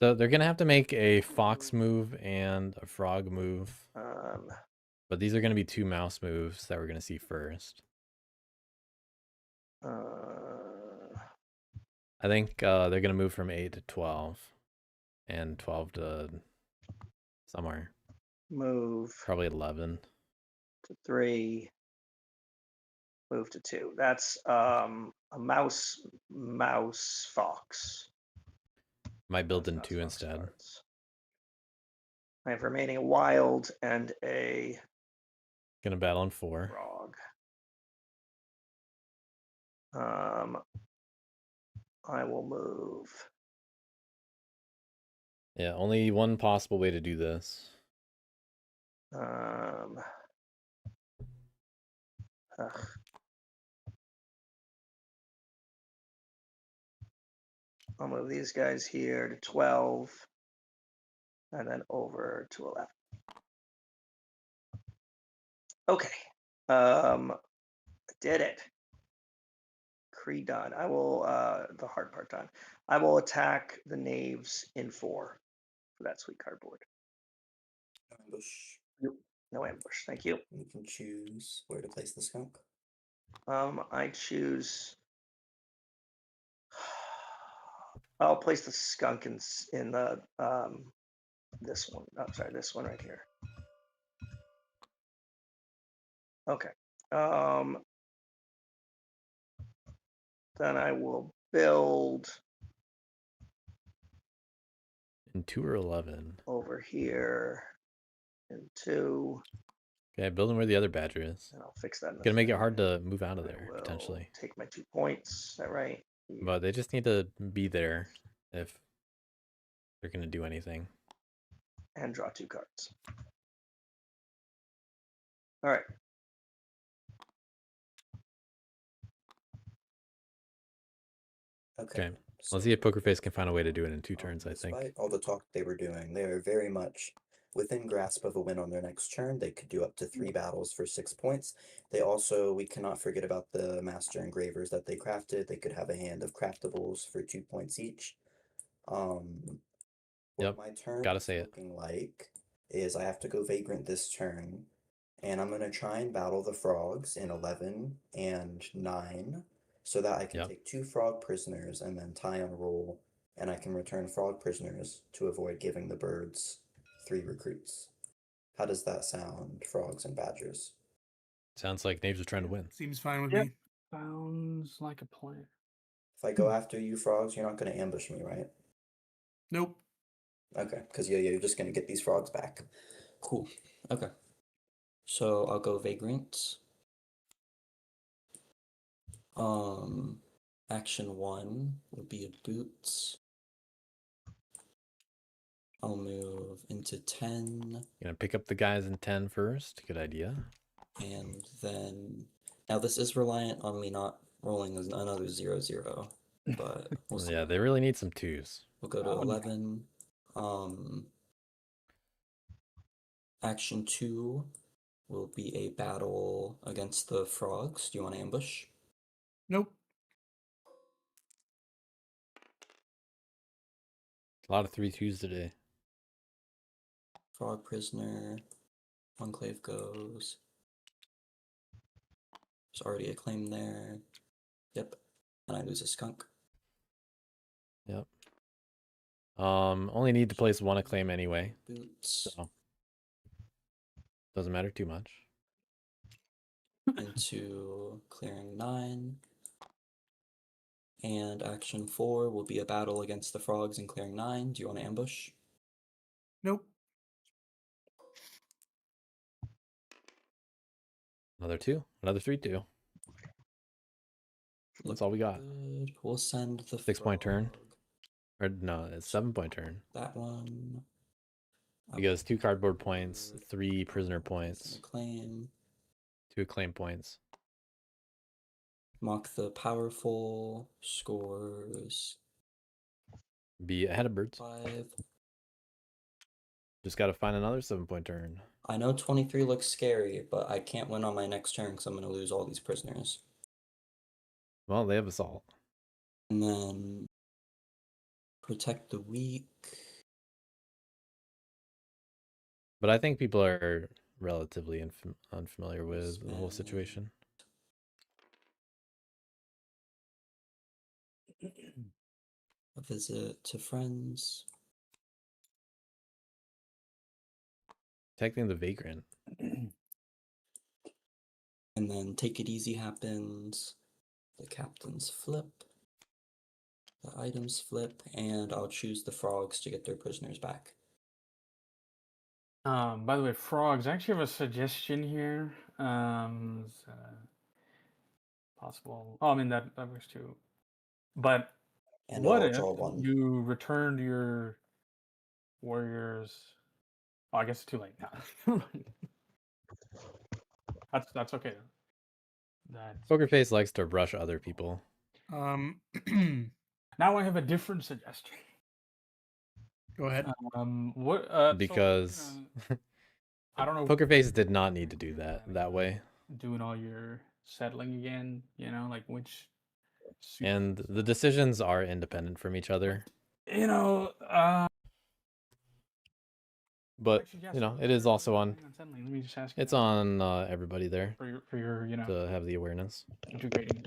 So they're going to have to make a fox move and a frog move. But these are going to be 2 mouse moves that we're going to see first. I think they're going to move from 8 to 12. And 12 to somewhere. Move. Probably 11. To 3. Move to 2. That's a mouse fox. Might build in 2 instead. Cards. I have remaining a wild and a. Gonna battle on 4. Frog. I will move. Yeah, only one possible way to do this. I'll move these guys here to 12 and then over to 11. Okay. I did it. Cree done. I will the hard part done. I will attack the knaves in 4 for that sweet cardboard. Ambush. No ambush. Thank you. You can choose where to place the skunk. I choose. I'll place the skunk in the this one. Oh, sorry, this one right here. Okay. Then I will build In 2 or 11. over here. and 2. Okay, building where the other badger is. And I'll fix that. Gonna make it hard to move out of I there will potentially, take my 2 points. Is that right? Yeah. but they just need to be there if they're gonna do anything. And draw 2 cards. All right. Okay. Okay. Let's see if Poker Face can find a way to do it in 2 turns. I Despite think. all the talk they were doing, they are very much within grasp of a win on their next turn. They could do up to 3 battles for 6 points. They also, we cannot forget about the master engravers that they crafted. They could have a hand of craftables for 2 points each. What Yep, my turn gotta is say it. looking like is I have to go Vagrant this turn, and I'm gonna try and battle the frogs in 11 and 9, so that I can Yep. take 2 frog prisoners and then tie on roll, and I can return frog prisoners to avoid giving the birds 3 recruits. How does that sound, frogs and badgers? Sounds like Knaves are trying to win. Seems fine with Yep. me. Sounds like a plan. If I go after you frogs, you're not gonna ambush me, right? Nope. Okay, because you're just gonna get these frogs back. Cool. Okay. So I'll go Vagrant. Action 1 would be a boots. I'll move into 10, Gonna pick up the guys in 10 first. Good idea. and then now this is reliant on me not rolling as another 0-0, but we'll see. Yeah, they really need some 2s. We'll go to Oh, no. 11. Action 2 will be a battle against the frogs. Do you want to ambush? Nope. A lot of 3-2s today. Frog prisoner. Enclave goes. There's already a claim there. Yep. And I lose a skunk. Yep. Only need to place 1 acclaim anyway, Boots so doesn't matter too much. into clearing 9. And action 4 will be a battle against the frogs in clearing 9. Do you want to ambush? Nope. Another 2, another 3-2. That's all we got. Good. We'll send the 6-point turn. frog. Or no, it's 7-point turn. That one. Because 2 cardboard points, 3 prisoner points, Claim. 2 acclaim points. Mock the powerful. Scores Be ahead of birds. 5. Just gotta find another 7-point turn. I know 23 looks scary, but I can't win on my next turn because I'm going to lose all these prisoners. Well, they have assault. And then protect the weak. But I think people are relatively unfamiliar with the whole Spend. situation. A visit to friends. Protecting the vagrant. And then take it easy happens. The captains flip. The items flip, and I'll choose the frogs to get their prisoners back. By the way, frogs, I actually have a suggestion here. Possible. Oh, I mean that works too. But And what I'll if draw 1. you returned your warriors? Oh, I guess it's too late now. That's okay. That's Poker Face likes to rush other people. now I have a different suggestion. Go ahead. What? So, Because I don't know. Poker Face did not need to do that way. Doing all your settling again, like which. And the decisions are independent from each other. But it is also on. Let me just ask. It's on everybody there for your to have the awareness. integrating.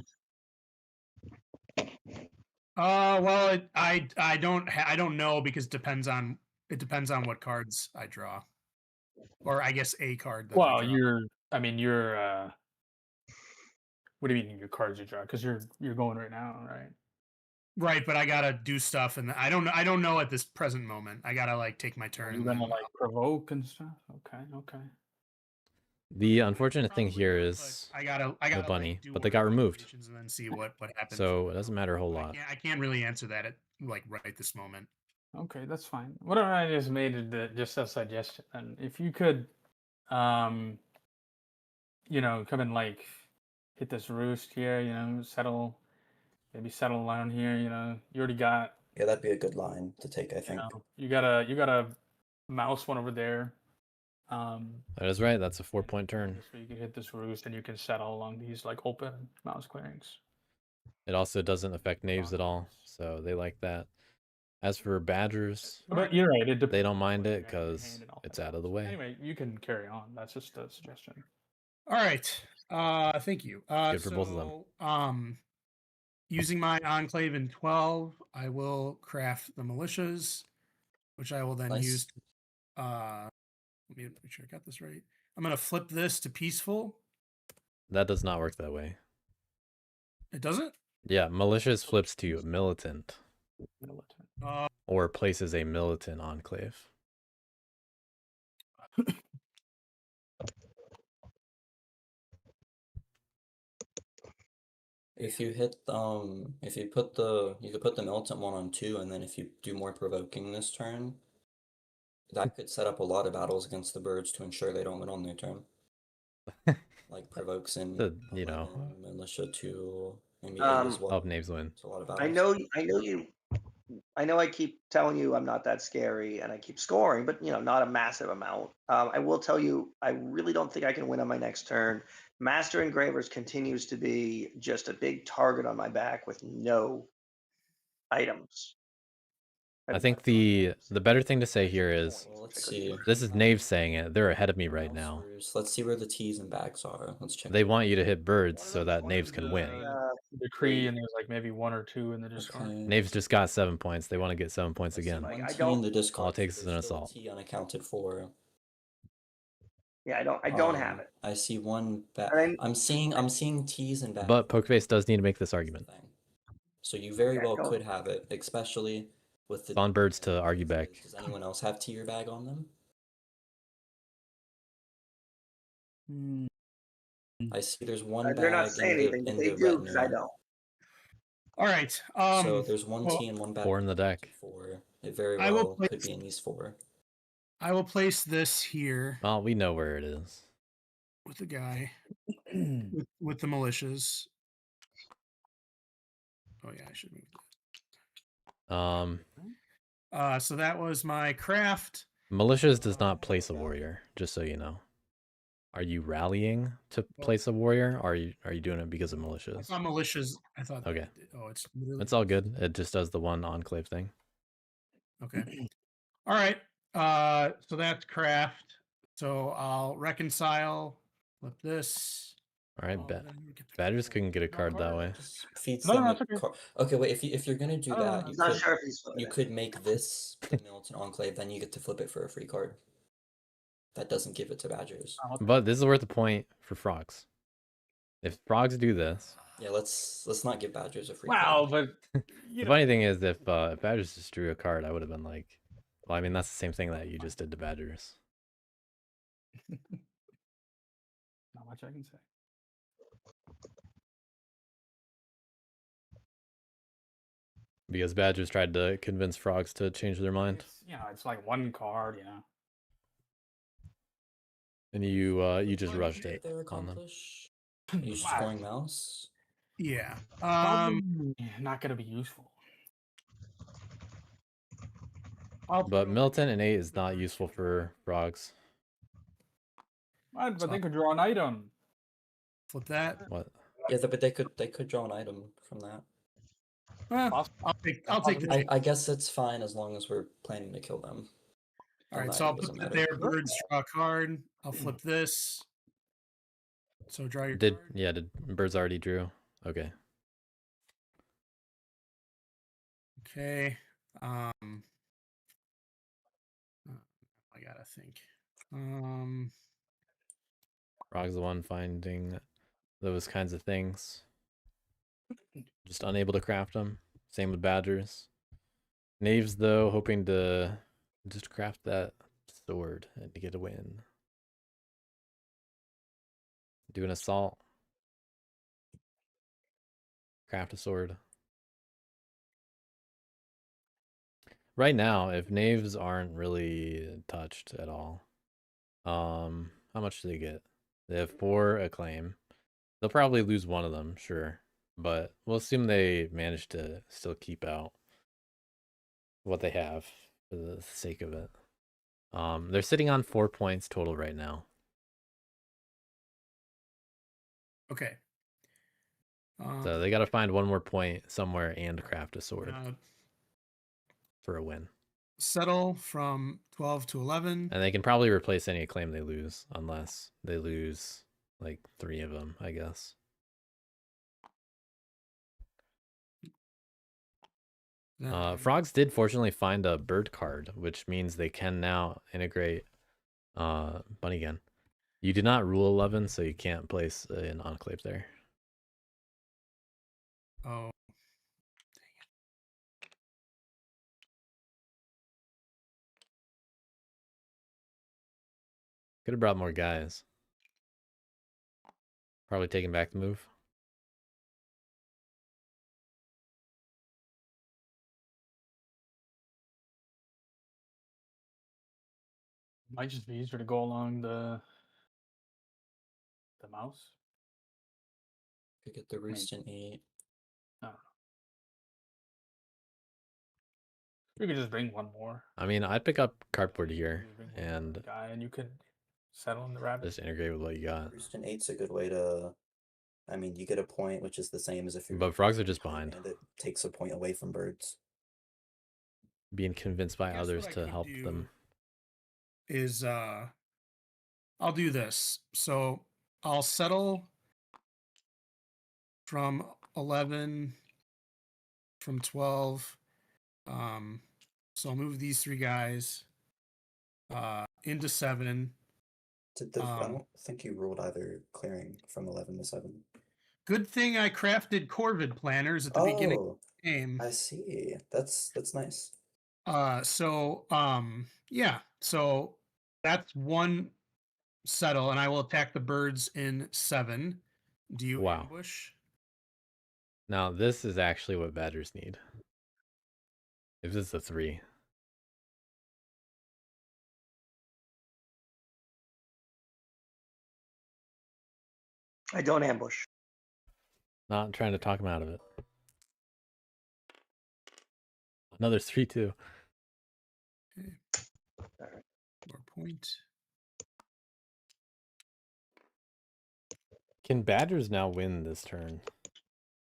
Well, I don't know because it depends on what cards I draw, or I guess a card. That I Well, draw. you're. What do you mean your cards you draw? Because you're going right now, right? Right, but I gotta do stuff, and I don't know at this present moment. I gotta like take my Are turn. you And gonna then like provoke and stuff? Okay, okay. The unfortunate thing probably here not, is but I gotta the bunny, like, do but one they of got the removed. calculations and then see what happens. So it doesn't matter a whole I lot. can't really answer that at like right this moment. Okay, that's fine. What I just made it just a suggestion. And if you could, um, come and like hit this roost here, maybe settle down here. You already got, Yeah, that'd be a good line to take, I think. you got a mouse one over there. That is right. That's a 4-point turn. So you can hit this roost and you can settle along these like open mouse clearings. It also doesn't affect knaves at all, so they like that. As for badgers, But you're right. It they don't depends mind on it what you got in your because hand and all it's that out of the stuff. way. Anyway, you can carry on. That's just a suggestion. All right. Thank you. Good for both of them. Using my enclave in 12, I will craft the militias, which I will then Nice. use. Let me make sure I got this right. I'm gonna flip this to peaceful. That does not work that way. It doesn't. Yeah, malicious flips to militant Militant. or places a militant enclave. If you hit if you could put the militant one on 2, and then if you do more provoking this turn, that could set up a lot of battles against the birds to ensure they don't win on their turn. Like provokes in The, 11, militia 2, maybe 8 as well. Help knaves win. It's a lot of battles. I know I keep telling you I'm not that scary and I keep scoring, but not a massive amount. I will tell you, I really don't think I can win on my next turn. Master Engravers continues to be just a big target on my back with no items. I think the better thing to say here is, Well, let's see. this is knaves saying it. They're ahead of me right Mouse now. roost. Let's see where the T's and bags are. Let's check. They want you to hit birds One of so them- that one of knaves them can do, win. Decree, and there's like maybe 1 or 2 in the discard. Okay. Knaves just got 7 points. They want to get 7 points Let's see, again. Like, one I T don't- in the discard. All it takes is There's an still a assault. T unaccounted for. Yeah, I don't have it. I see one And I'm seeing T's and bags. But Pokeface does need to make this argument. So you very Yeah, well don't. could have it, especially with the It's on birds to argue back. Does anyone else have T or bag on them? I see there's one They're not bag saying in anything, the, but in they the do because I retinue. don't. All right. So there's one well, T and one bag. 4 in the deck. 4. It very I will well could be in these 4. I will place this here Well, we know where it is. with the guy with the militias. Oh yeah, I should move that. So that was my craft. Militias does not place a warrior, just so you know. Are you rallying to place a warrior, or are you doing it because of I militias? thought militias. I thought. Okay. It's literally. It's all good. It just does the one enclave thing. Okay. All right. So that's craft. So I'll reconcile. Flip this. All right, Oh, then we get the Badgers couldn't get a card that way. Just feeds No, them no, a it's okay. card. Okay, wait. If you're gonna do that, I'm you not could sure if he's flipping you it. could make this the militant enclave. Then you get to flip it for a free card. That doesn't give it to badgers. But this is worth a point for frogs. If frogs do this, Yeah, let's not give badgers a free Wow, card. but the funny thing is, if badgers just drew a card, I would have been like, well, I mean, that's the same thing that you just did to badgers. not much I can say. Because badgers tried to convince frogs to change their mind, It's like 1 card, and you just What rushed did it There on them. accomplish. Are you Wow. scoring mouse? Yeah. Probably not gonna be useful. But militant and 8 is not useful for frogs. But they could draw an item. Flip that. What? Yeah, but they could draw an item from that. I'll take the. I guess it's fine as long as we're planning to kill them. All right, Then so the I'll item put doesn't that matter. there. Birds draw a card. I'll flip this. So draw your Did card. did birds already drew? Okay. Okay. I gotta think. Frog's the one finding those kinds of things. Just unable to craft them. Same with badgers. Knaves, though, hoping to just craft that sword and to get a win. Do an assault. Craft a sword. Right now, if knaves aren't really touched at all, how much do they get? They have 4 acclaim. They'll probably lose one of them, sure. But we'll assume they manage to still keep out what they have for the sake of it. They're sitting on 4 points total right now. Okay. So they got to find one more point somewhere and craft a sword gonna for a win. settle from 12 to 11. And they can probably replace any acclaim they lose, unless they lose like 3 of them, I guess. Then Frogs did fortunately find a bird card, which means they can now integrate Bunnygun. You do not rule 11, so you can't place an enclave there. oh, Could have brought more guys. Probably taking back the move. Might just be easier to go along the mouse. Could get the roost in 8. I don't know. You could just bring one more. I mean, I'd pick up cardboard here You bring one more and guy, and you could settle in the rabbit. just integrate with what you got. Roost in 8's a good way to. I mean, you get a point, which is the same as if you're. But frogs are just behind. And it takes a point away from birds. Being convinced by guess others what I to could help do them. is I'll do this. So I'll settle from 11, from 12. So I'll move these 3 guys into 7. I don't think you ruled either clearing from 11 to 7. Good thing I crafted Corvid planners at the beginning of Oh, the game. I see. That's nice. Yeah. So that's one settle, and I will attack the birds in 7. Do you Wow. ambush? Now, this is actually what badgers need. If this is a 3. I don't ambush. Not trying to talk him out of it. Another 3-2. Okay. More point. Can badgers now win this turn?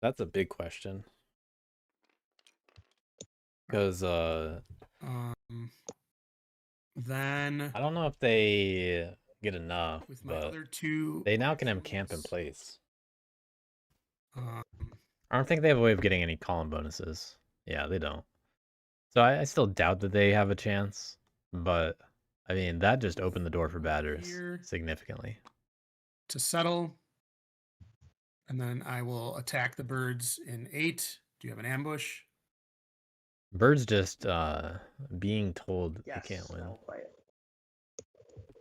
That's a big question. Because then I don't know if they get enough, with my but other 2 they now can have camp in actions, place. um, I don't think they have a way of getting any column bonuses. Yeah, they don't. So I still doubt that they have a chance, but I mean, that just opened the door for badgers Here. significantly. to settle, and then I will attack the birds in 8. Do you have an ambush? Birds just being told Yes, they can't win. I'll play it.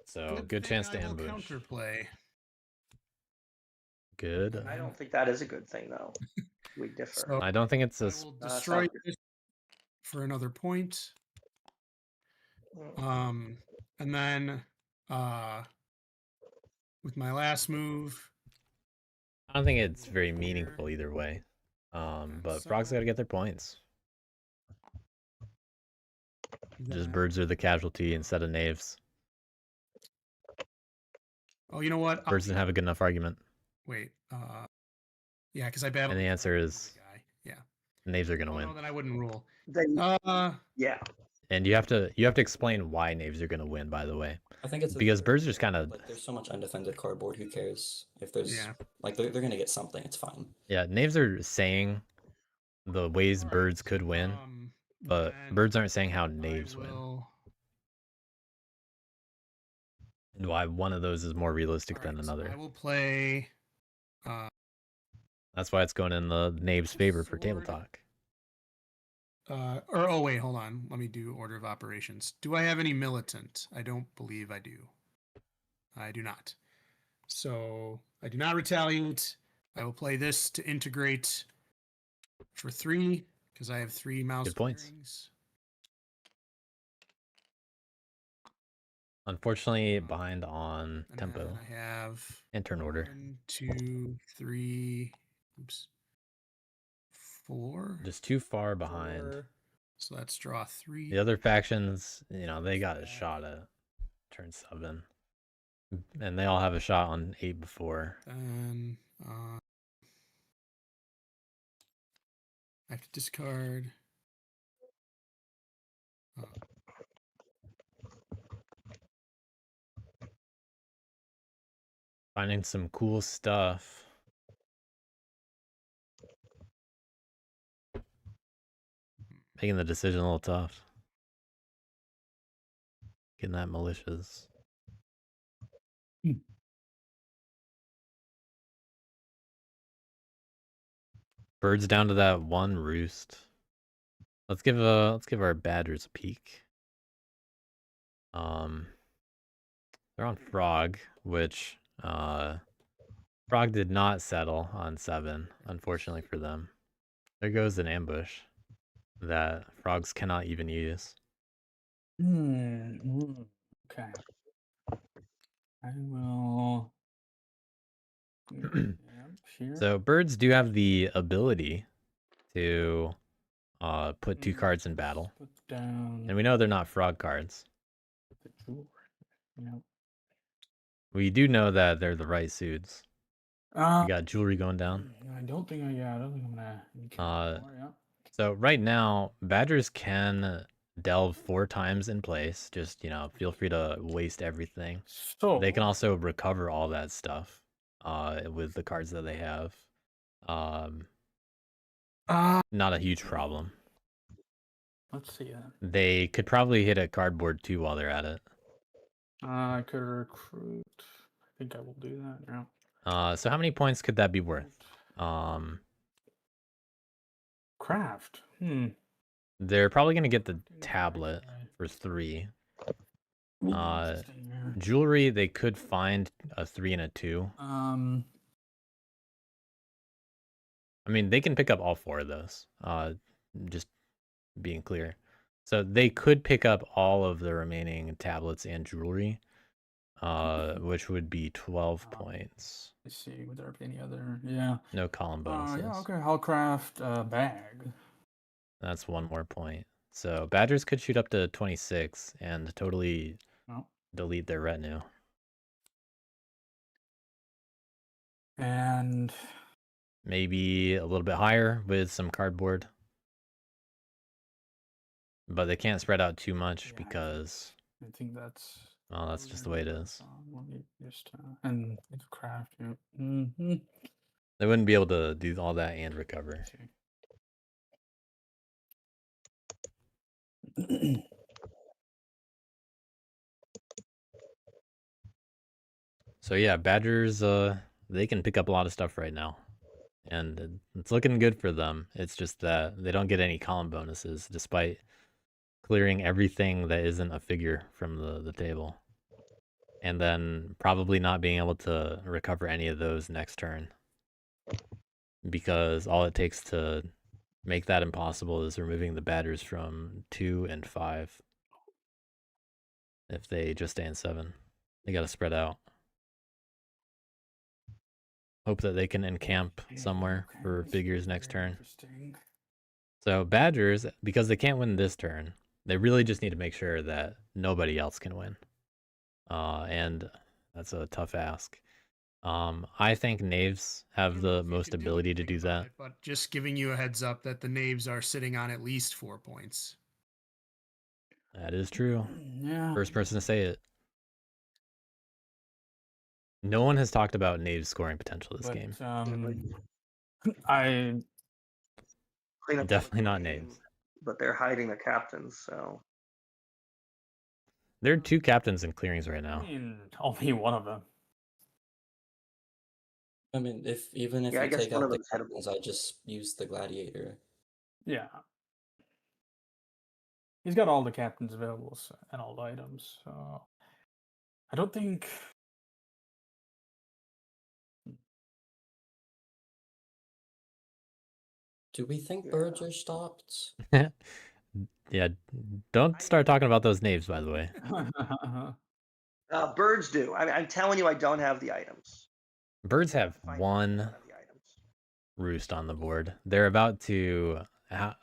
So good thing chance to I will ambush. Counterplay. Good. I don't think that is a good thing, though. We differ. So I don't think it's I a will it's destroy not good. this for another point. Mm. And then with my last move, I don't think it's very meaningful either way. But frogs so- gotta get their points. Just then- birds are the casualty instead of knaves. Oh, you know what? Birds didn't have a good enough argument. Wait. Yeah, because I battled. And the answer the is guy. Yeah. knaves are gonna Oh, win. no, then I wouldn't rule. Then, yeah. And you have to explain why knaves are gonna win, by the way. I think it's Because birds are just kind of like there's so much undefended cardboard. Who cares if there's Yeah. like they're gonna get something. It's fine. yeah, knaves are saying the ways birds could win, but then birds aren't saying how I knaves win. will- And why one of those is more realistic all than right, another. I will play. That's why it's going in the knave's favor for table Sword. talk. wait, hold on. Let me do order of operations. Do I have any militant? I don't believe I do. I do not. So I do not retaliate. I will play this to integrate for 3 because I have 3 mouse Good points. clearings. Unfortunately, behind on And tempo then I have and turn order. 1, 2, 3. Oops. 4. Just too far behind. 4. So let's draw 3. The other factions, you know, they got a shot at turn 7. And they all have a shot on 8 before. Then I have to discard. Finding some cool stuff. Making the decision a little tough. Getting that malicious. Birds down to that 1 roost. Let's give our badgers a peek. They're on frog, which frog did not settle on 7, unfortunately for them. There goes an ambush that frogs cannot even use. Okay. I will. Here. So birds do have the ability to put 2 cards in battle. Put down And we know they're not frog cards. the jewelry. Yep. We do know that they're the right suits. You We got jewelry going down. I don't think I'm gonna. Yeah. So right now, badgers can delve 4 times in place. Just, you know, feel free to waste everything. So They can also recover all that stuff with the cards that they have. Not a huge problem. Let's see then. They could probably hit a cardboard too while they're at it. I could recruit. I think I will do that now. So how many points could that be worth? Craft. They're probably gonna get the tablet for 3. Jewelry, they could find a 3 and a 2. I mean, they can pick up all 4 of those. Just being clear. So they could pick up all of the remaining tablets and jewelry, which would be 12 points. Let's see, would there be any other? Yeah. No column bonuses. Yeah, okay. I'll craft a bag. That's 1 more point. So badgers could shoot up to 26 and totally delete their retinue. And maybe a little bit higher with some cardboard. But they can't spread out too much because I think that's. Well, that's just the way it is. Let me just and it's craft. Yeah. They wouldn't be able to do all that and recover. So yeah, badgers, they can pick up a lot of stuff right now. And it's looking good for them. It's just that they don't get any column bonuses despite clearing everything that isn't a figure from the table. And then probably not being able to recover any of those next turn. Because all it takes to make that impossible is removing the badgers from 2 and 5. If they just stay in 7. They gotta spread out. Hope that they can encamp somewhere for figures next turn. So badgers, because they can't win this turn, they really just need to make sure that nobody else can win. And that's a tough ask. I think knaves have the most ability to do that. But just giving you a heads up that the knaves are sitting on at least 4 points. That is true. Yeah. First person to say it. No one has talked about knaves scoring potential this game. I definitely not knaves. But they're hiding the captains, so there are 2 captains in clearings right now. I mean, only one of them. I mean, even if I you guess take one out of the them's hittable. captains, I just use the gladiator. Yeah. he's got all the captains available and all the items. So I don't think. Do we think Yeah. birds are stopped? Yeah, don't start talking about those names, by the way. Birds do. I'm telling you, I don't have the items. Birds I have find I one don't have the items. roost on the board. They're about to.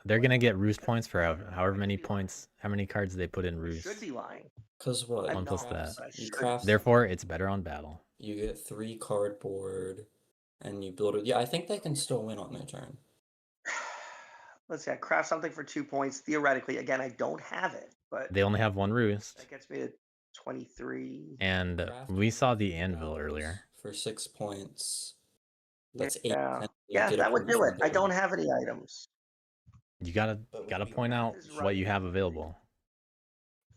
They're gonna get roost points for however many points, how many cards they put in I roost. should be lying. Cause what? I One You plus don't, that. but I You should. craft. Therefore, it's better on battle. You get 3 cardboard, and you build it. Yeah, I think they can still win on their turn. Let's see. I craft something for 2 points. Theoretically, again, I don't have it, but They only have one roost, that gets me to 23. and Craft we saw the $100 anvil earlier. for 6 points. That's 8. Yeah, You yeah, get a that would point do from it. I don't building. have any items. You gotta But gotta we- point out Math is what right. you have available.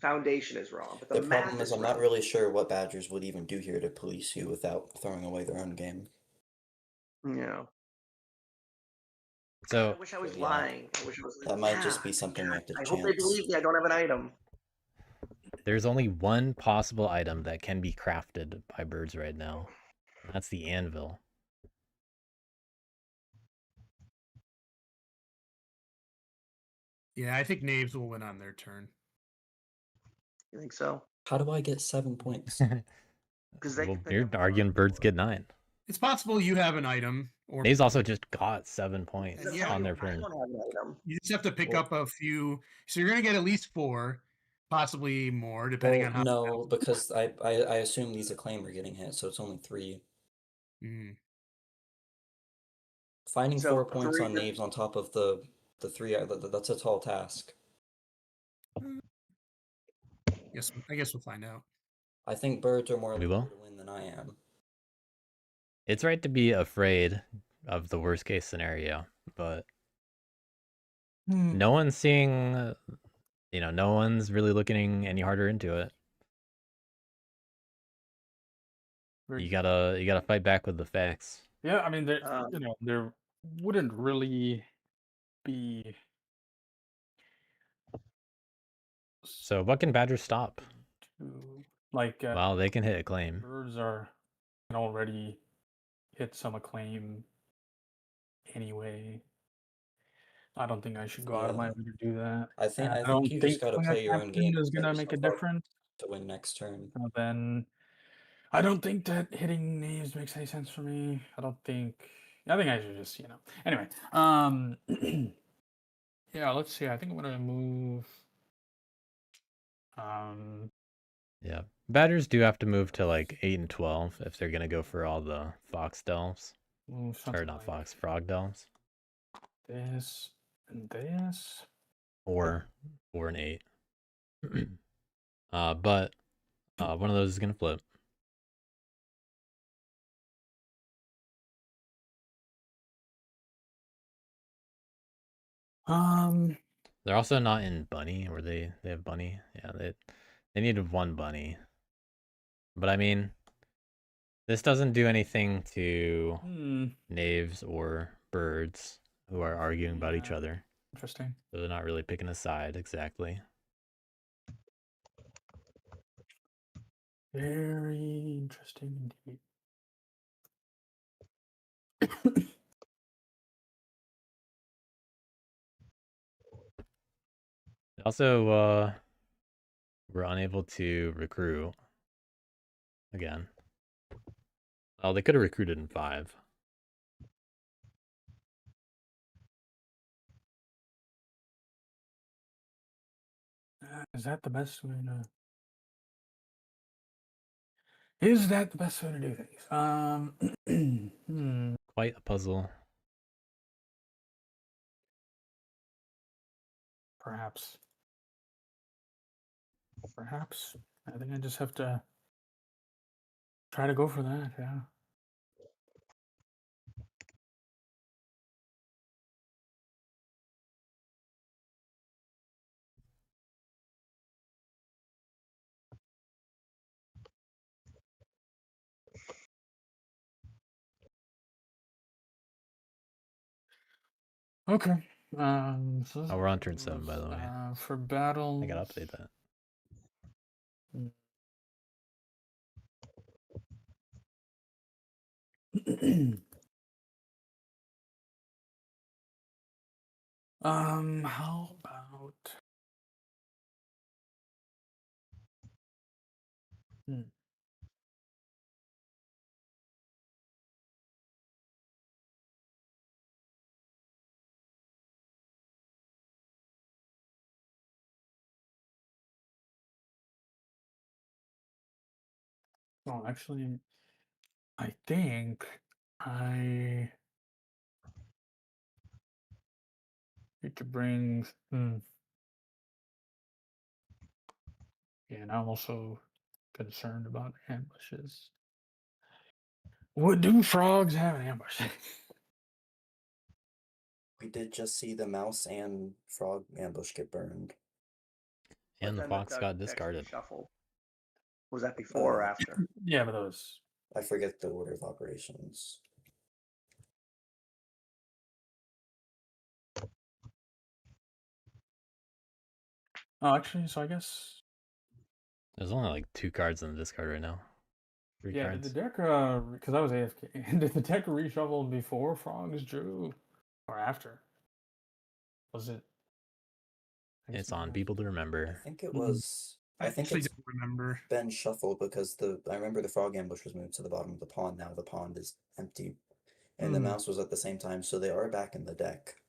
Foundation is wrong, but the, The math problem is is, I'm right. not really sure what Badgers would even do here to police you without throwing away their own game. Yeah. So I wish I was Yeah. lying. I wish it was. That might just be something we have to I hope they chance. believe me. I don't have an item. there's only one possible item that can be crafted by birds right now. And that's the anvil. Yeah, I think Knaves will win on their turn. You think so? How do I get 7 points? Because they Well, can pick you're up arguing birds cardboard. get 9. It's possible you have an item, or Nays also just got 7 points I'm Yeah. telling on their you, I turn. don't have an item. you just have to pick Well- up a few. So you're gonna get at least 4, possibly more, depending Well, on how. no, because I assume these acclaim are getting hit, so it's only 3. Mm. Finding So 4 points on 3 Knaves on top of the 3, that's a tall task. I guess we'll find out. I think birds are more We likely will. to win than I am. It's right to be afraid of the worst case scenario, but no one's seeing, no one's really looking any harder into it. Very You gotta fight back with the facts. Yeah, I mean, there, Um, there wouldn't really be. So what can Badgers stop? Like, Well, they can hit a claim. birds can already hit some acclaim anyway. I don't think I should go out of my Yeah. way to do that. I think And I don't think you just gotta killing a play your own captain game. is Set gonna make a yourself up difference. to win next turn. Then I don't think that hitting knaves makes any sense for me. I think I should just, Anyway, yeah, let's see. I think I'm gonna move. Yeah. Badgers do have to move to like 8 and 12 if they're gonna go for all the fox delves. Move Or something not like fox, frog delves. this and this. Or 4 and 8. But one of those is gonna flip. They're also not in bunny, or they have bunny. Yeah, they needed 1 bunny. But I mean, this doesn't do anything to knaves or birds who are arguing about each Yeah. other. Interesting. So they're not really picking a side exactly. Very interesting indeed. Also, we're unable to recruit again. Oh, they could have recruited in 5. Is that the best way to? Is that the best way to do things? Quite a puzzle. Perhaps. I think I just have to try to go for that. Yeah. Okay. So Oh, we're on turn 7, by the way. For battle, I gotta update that. how about? Oh, actually, I think I need to bring. Yeah, and I'm also concerned about ambushes. What do frogs have an ambush? We did just see the mouse and frog ambush get burned. But And the then fox duck got actually discarded. shuffled. Was that before or after? Yeah, but those. I forget the order of operations. Oh, actually, so I guess. There's only like 2 cards in the discard right now. 3 Yeah, cards. did the deck, because I was AFK, did the deck reshuffle before frogs drew or after? Was it? I guess It's maybe on after. people to I remember. think it Mhm. was. I think actually it's don't remember. been shuffled because I remember the frog ambush was moved to the bottom of the pond. Now the pond is empty, and the Hmm. mouse was at the same time, so they are back in the deck.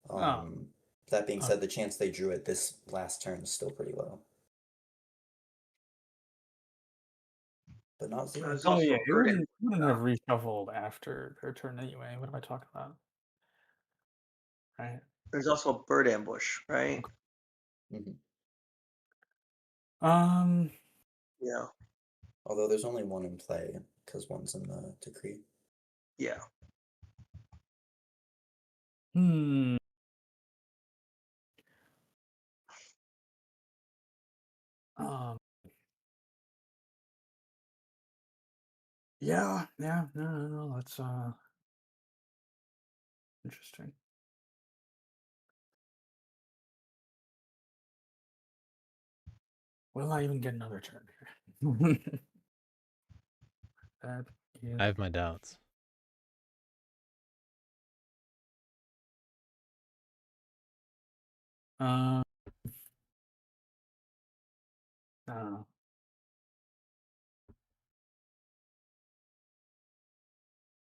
Oh. That being Oh. said, the chance they drew it this last turn is still pretty low, but not zero. There's Oh also yeah, a it bird in. wouldn't have reshuffled after their turn anyway. What am I talking about? Right. There's also a bird ambush, right? Mm-hmm. Yeah. Although there's only one in play because one's in the decree. Yeah. Hmm. Um. Yeah. Yeah. No. That's interesting. Will I even get another turn here? That is. I have my doubts. I don't know.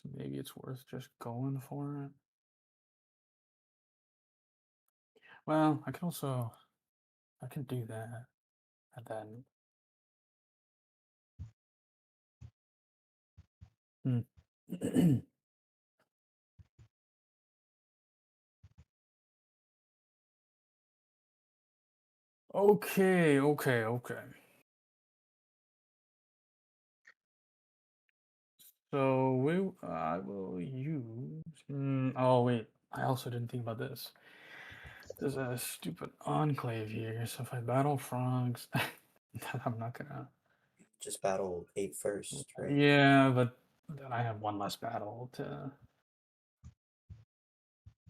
So maybe it's worth just going for it. Well, I can do that, and then. Okay. So I will use. Oh wait, I also didn't think about this. There's a stupid enclave here, so if I battle frogs, I'm not gonna. Just battle 8 first, right? Yeah, but then I have one less battle to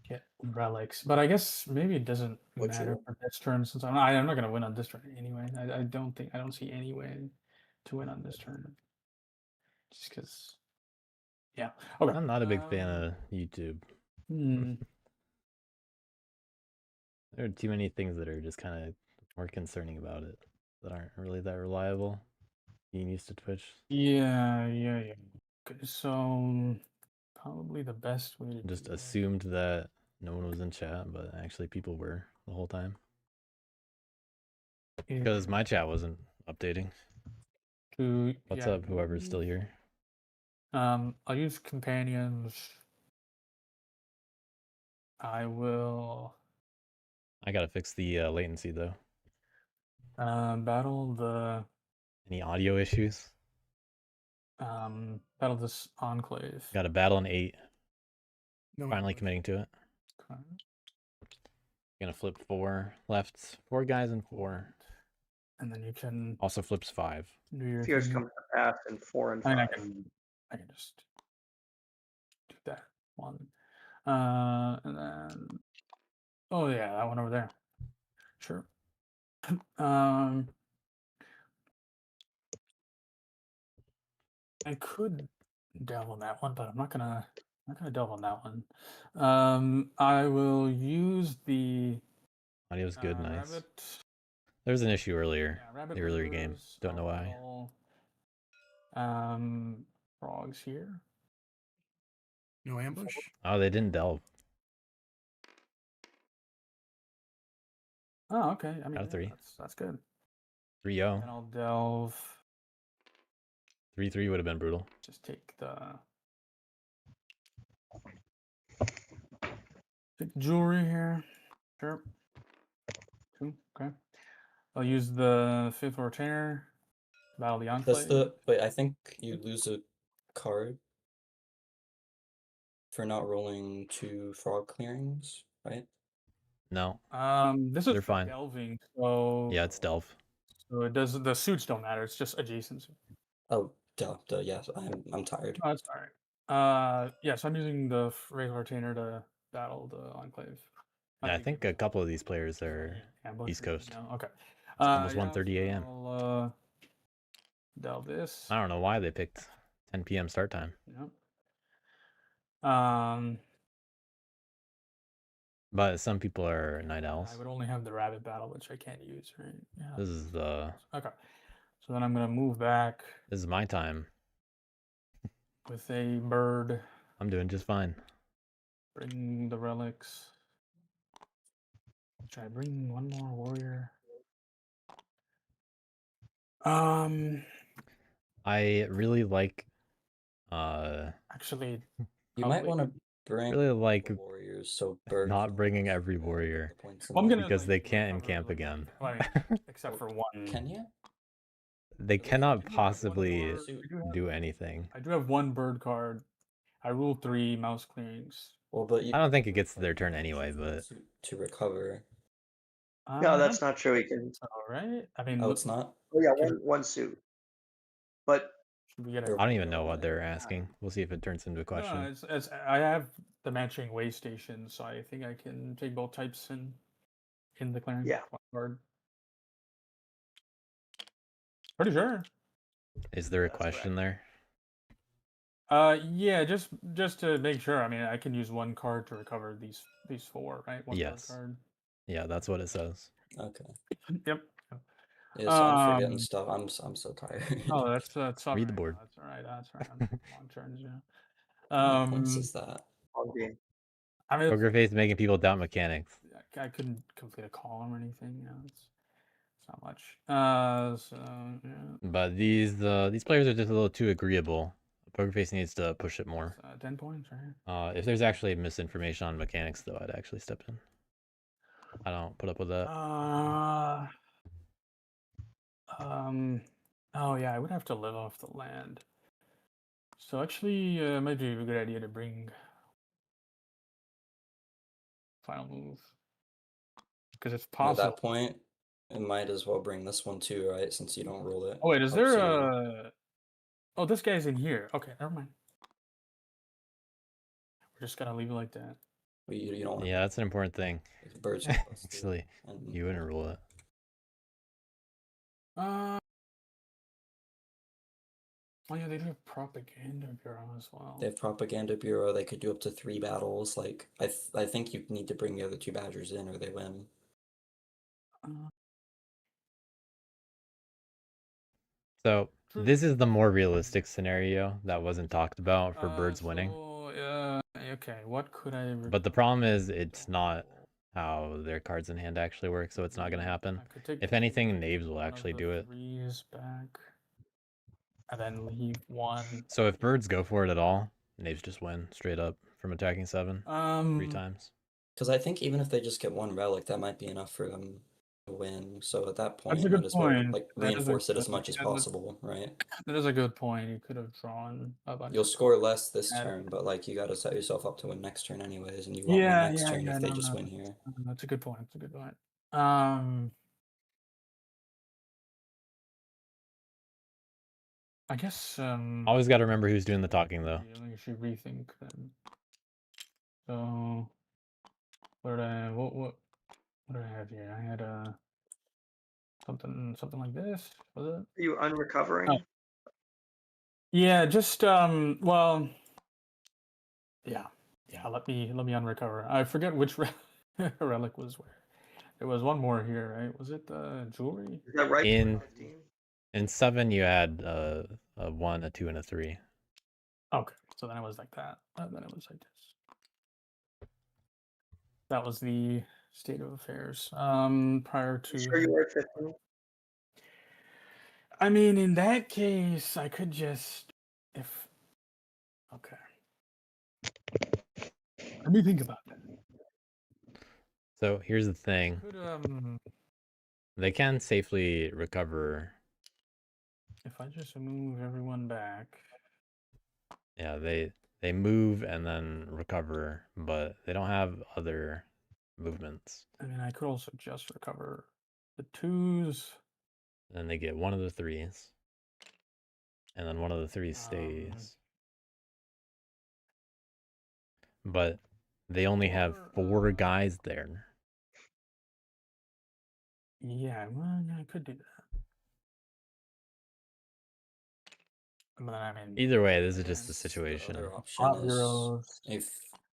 get relics. But I guess maybe it doesn't Would matter you? for this turn since I'm not gonna win on this turn anyway. I don't see any way to win on this turn. Just because. Yeah. Okay. I'm not a big fan of YouTube. Hmm. There are too many things that are just kind of more concerning about it that aren't really that reliable. Being used to Twitch. Yeah. Okay, so probably the best way to Just do assumed that no one was in chat, but actually people were the whole time. it Because my chat wasn't updating. to What's yeah, up, whoever's still here? I'll use companions. I will I gotta fix the latency though. battle the Any audio issues? battle this enclave. Got a battle in 8. No Finally ambush. committing to it. Okay. Gonna flip 4 left. 4 guys in 4. And then you can Also flips 5. do your Fears thing. come to pass in 4 and I 5. mean, I can just do that one. And then Oh yeah, that one over there. Sure. Um, I could delve on that one, but I'm not gonna delve on that one. I will use the Audio's good, nice. rabbit. There was an issue earlier, Yeah, rabbit the earlier game. levers. Don't know why. Frogs here. No ambush. Oh, they didn't delve. Oh, okay. I mean, Out of 3. that's good. 3-0. Then I'll delve. 3-3 would have been brutal. Just take the jewelry here. Sure. 2. Okay. I'll use the faithful retainer. Battle the That's enclave. the wait. I think you lose a card for not rolling 2 frog clearings, right? No. This is They're for fine. delving, so Yeah, it's delve. So it does. The suits don't matter. It's just adjacency. Oh, duh. Yes, I'm tired. Oh, that's all right. Yeah. So I'm using the regular retainer to battle the enclave. Yeah, I think a couple of these players are ambush. East Coast. No, okay. It's almost Yeah, 1:30 so a.m. I'll delve this. I don't know why they picked 10 p.m. start time. Yep. But some people are night owls. I would only have the rabbit battle, which I can't use, right? Yeah. This is the. Okay. So then I'm gonna move back This is my time. with a bird. I'm doing just fine. Bring the relics. Should I bring one more warrior? I really like. Actually, You might want to bring really like the warriors, so birds not bringing every the warrior points in I'm there. gonna because they like, can't recover, encamp like, again. well, except for one. Can you? They But cannot I do have one possibly more- do anything. I do have one bird card. I rule 3 mouse clearings. Well, but you I don't think it gets to their turn anyway, but to recover. No, I that's don't not true. He can. think so, right? I mean, Oh, it's not. Oh yeah, Can- one suit. But should we get They're a? I don't even know what they're asking. We'll see if it turns into a No, question. it's I have the matching way station, so I think I can take both types in the clearing. Yeah. Card. Pretty sure. Is there a That's question there? Yeah, just to make sure. I mean, I can use one card to recover these 4, right? One bird Yes. card. Yeah, that's what it says. Okay. Yep. Yeah, so I'm forgetting stuff. I'm so tired. Oh, that's all Read the right. board. That's all right. That's all right. I'm taking long turns, yeah. How many points is that? on game. I mean, Poker face making people doubt mechanics. I couldn't complete a column or anything. You know, it's not much. So yeah. But these players are just a little too agreeable. Poker face needs to push it more. 10 points, right? If there's actually misinformation on mechanics, though, I'd actually step in. I don't put up with that. Oh yeah, I would have to live off the land. So actually, it might be a good idea to bring final move because it's At possible. that point, it might as well bring this one too, right? Since you don't roll it. Oh wait, is Helps there you- a? Oh, this guy's in here. Okay, never mind. We're just gonna leave it like that. Well, you don't. Yeah, that's an important thing. Like, birds. Actually, you wouldn't rule it. Oh yeah, they do have propaganda bureau as well. They have propaganda bureau. They could do up to 3 battles. Like I think you need to bring the other 2 badgers in, or they win. So this is the more realistic scenario that wasn't talked about for birds winning. Okay, what could I? But the problem is it's not how their cards in hand actually work, so it's not going to happen. If anything, knaves will actually do it. 3s back, and then leave 1. So if birds go for it at all, knaves just win straight up from attacking 7 3 times. Because I think even if they just get 1 relic, that might be enough for them to win. So at that point, That's a you good might as well point. like That is a reinforce it as good- much as yeah, possible, right? That is a good point. You could have drawn a bunch. You'll score less this Yeah. turn, but like you got to set yourself up to win next turn anyways, and you won't win next turn if they just win here. That's a good point. That's a good point. I guess Always got to remember who's doing the talking, though. you should rethink them. So What did I what did I have here? I had something like this. Was it? Are you unrecovering? Yeah, just well, yeah. Let me unrecover. I forget which relic was where. There was one more here, right? Was it jewelry? Is that right? In 15? in 7, you had a 1, a 2, and a 3. Okay, so then it was like that. Then it was like this. That was the state of affairs. Prior You to. sure you were at 15? I mean, in that case, I could just if. Okay. Let me think about that. So here's the thing. Could They can safely recover. if I just move everyone back. Yeah, they move and then recover, but they don't have other movements. I mean, I could also just recover the 2s. And then they get one of the 3s. And then one of the 3s stays. But they only have 4 guys there. Yeah, well, I could do that. But I mean, Either way, this is just a The situation. other option Prop is bureaus. if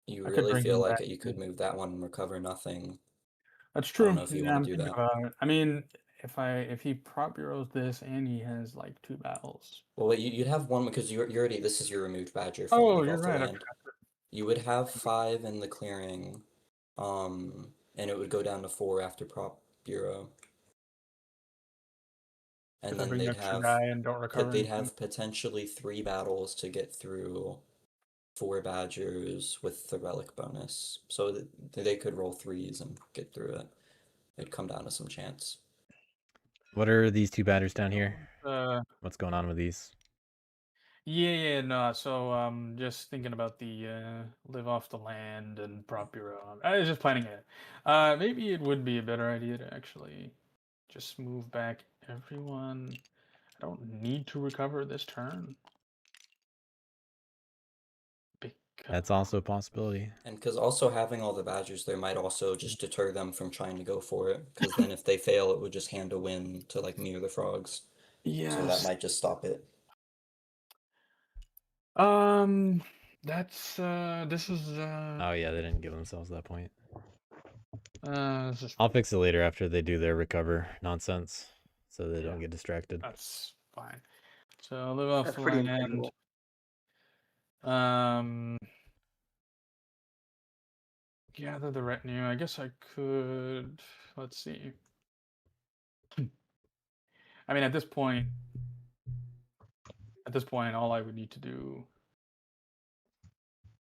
you I could really bring feel them like back it, you could too. move that one and recover nothing. That's I don't true. know if you Yeah, want I'm to do thinking that. about it. I mean, if he prop bureaus this and he has like 2 battles. Well, you'd have one because you already this is your removed badger from Oh, Live you're Off the right. Land. You would have 5 in the clearing, and it would go down to 4 after Prop Bureau. And Because I then bring an they'd extra have guy and don't recover they'd anything. have potentially 3 battles to get through 4 badgers with the relic bonus, so that they could roll 3s and get through it. It'd come down to some chance. What are these 2 batters down here? Uh, What's going on with these? yeah, no. So, just thinking about the live off the land and prop bureau. I was just planning it. Maybe it would be a better idea to actually just move back everyone. I don't need to recover this turn. That's also a possibility. And because also having all the badgers there might also just deter them from trying to go for it. Because then if they fail, it would just hand a win to like me or the frogs. Yeah. So that might just stop it. That's this is Oh yeah, they didn't give themselves that point. this is I'll fix it later after they do their recover nonsense, so they Yeah. don't get distracted. That's fine. So live off That's the pretty land. incredible. Gather the retinue. I guess I could. Let's see. I mean, at this point, all I would need to do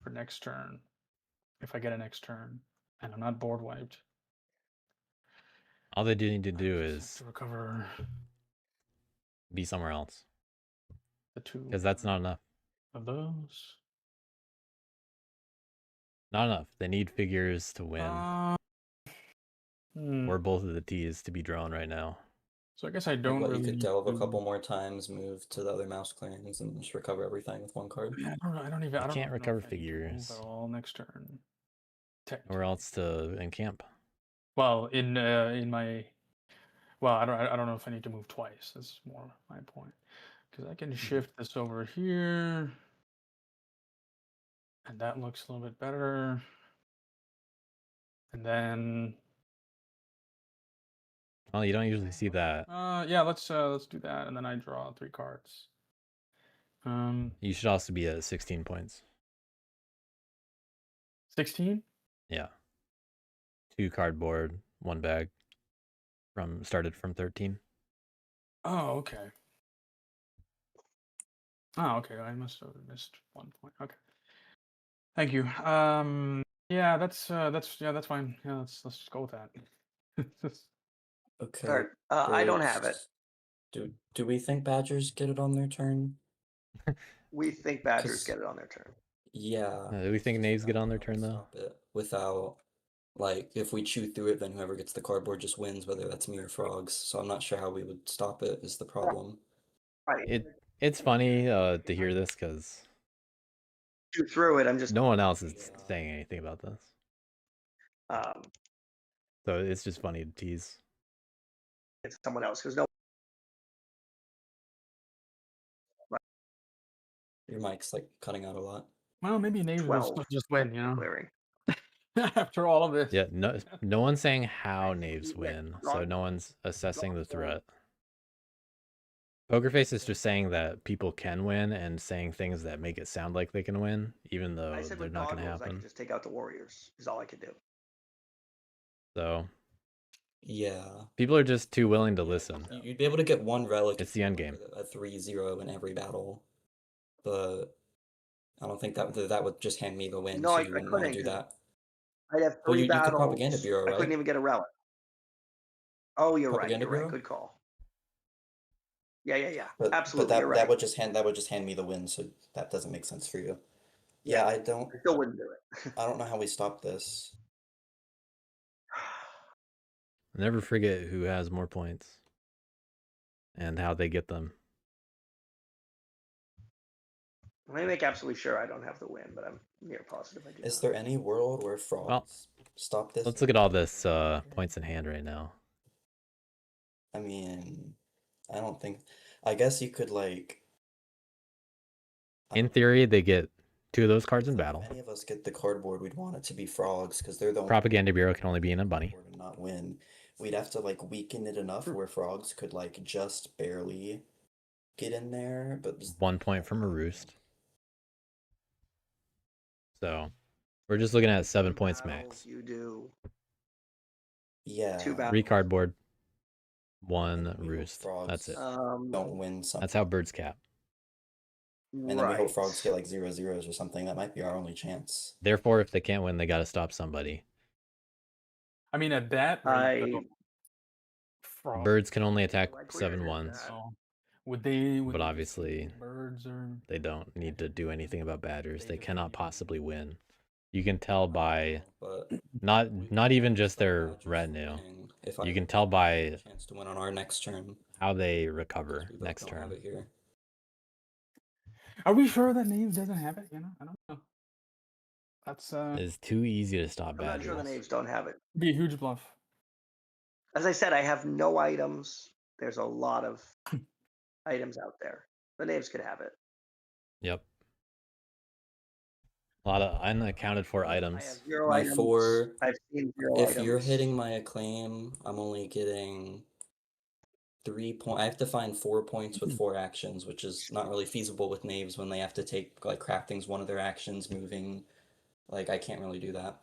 for next turn, if I get a next turn, and I'm not board wiped, All they do need to I do just have is to recover be somewhere else, the 2 because that's not enough. of those. Not enough. They need figures to win, or both of the T's to be drawn right now. So I guess I Like don't what, really you could need delve a to- couple more times, move to the other mouse clearings, and just recover everything with 1 card. Yeah, I don't even. You I don't can't know recover if I need to move figures. at all next turn. Or else to encamp. Well, in my. Well, I don't know if I need to move twice. That's more my point. Because I can shift this over here. And that looks a little bit better. And then Well, you don't usually see that. yeah, let's do that. And then I draw 3 cards. You should also be at 16 points. 16? Yeah. 2 cardboard, 1 bag. Started from 13. Oh, okay. Oh, okay. I must have missed 1 point. Okay. Thank you. Yeah, that's fine. Yeah, let's just go with that. Okay. Alright, I don't have it. birds. Do we think badgers get it on their turn? We think badgers 'Cause- get it on their turn. Yeah. Do we think just knaves get figure out on their how to turn, though? stop it without, like, if we chew through it, then whoever gets the cardboard just wins, whether that's me or frogs. So I'm not sure how we would stop it. Is the problem? Right. It's funny to hear this because Shoot through it. I'm just no one else is saying anything about this. So it's just funny to tease. It's someone else because no. Your mic's like cutting out a lot. Well, maybe Naves will 12 still just win, you know. clearing. After all of this. Yeah, no one's saying how Knaves Yeah, win, so wrong- no one's assessing the wrong. threat. Poker Face is just saying that people can win and saying things that make it sound like they can win, even though I said they're with not God going to rules, I happen. could just take out the Warriors. Is all I could do. So Yeah. people are just too willing to Yeah, listen. You'd be able to get one relic. It's if the you end were game. A 3-0 in every battle, but I don't think that would just hand me the win. No, so I you wouldn't want to couldn't, do 'cause that. I'd have Well, 3 you could battles. Propaganda Bureau, I couldn't right? even get a relic. Oh, you're right. Propaganda You're right. Bureau? Good call. Yeah. But Absolutely, you're that right. would just hand me the win. So that doesn't make sense for you. Yeah. I don't I still wouldn't do it. I don't know how we stop this. Never forget who has more points and how they get them. Let me make absolutely sure I don't have the win, but I'm near positive I do. Is not. there any world where frogs stop this? Let's look at all this points in hand right now. I mean, I don't think. I guess you could like. In theory, they get 2 of those cards in battle. If any of us get the cardboard, we'd want it to be frogs because they're the only Propaganda Bureau can only be in a bunny. and not win. We'd have to like weaken it enough where frogs could like just barely get in there, but 1 point from a roost. So we're just looking at 7 points Battles, max. You do. yeah, 2 battles. 3 cardboard, and 1 then we hope roost. That's it. Don't win something. That's how birds cap. And then we hope frogs get like 0-0s or something. That might be our only chance. Therefore, if they can't win, they got to stop somebody. I mean, at that rate, frog. Birds can only attack like where you're 7 at ones, that. So, would they? Would but they obviously see birds or they don't need to do anything about badgers. They just cannot need to- possibly win. You can tell by But not even just stop their Badgers from retinue. winning if You I can tell by have a chance to win on our next turn. how they 'cause recover we both next don't have turn. it here. Are we sure that Naves doesn't have it? You know, I don't know. That's It's too easy to stop I'm not sure the badgers. Knaves don't have it. be a huge bluff. As I said, I have no items. There's a lot of items out there. The Knaves could have it. Yep. A lot of unaccounted for I have items. 0 My items. 4. I've seen 0 If items. you're hitting my acclaim, I'm only getting 3 points. I have to find 4 points with 4 actions, which is not really feasible with Knaves when they have to take like crafting's one of their actions, moving. Like I can't really do that.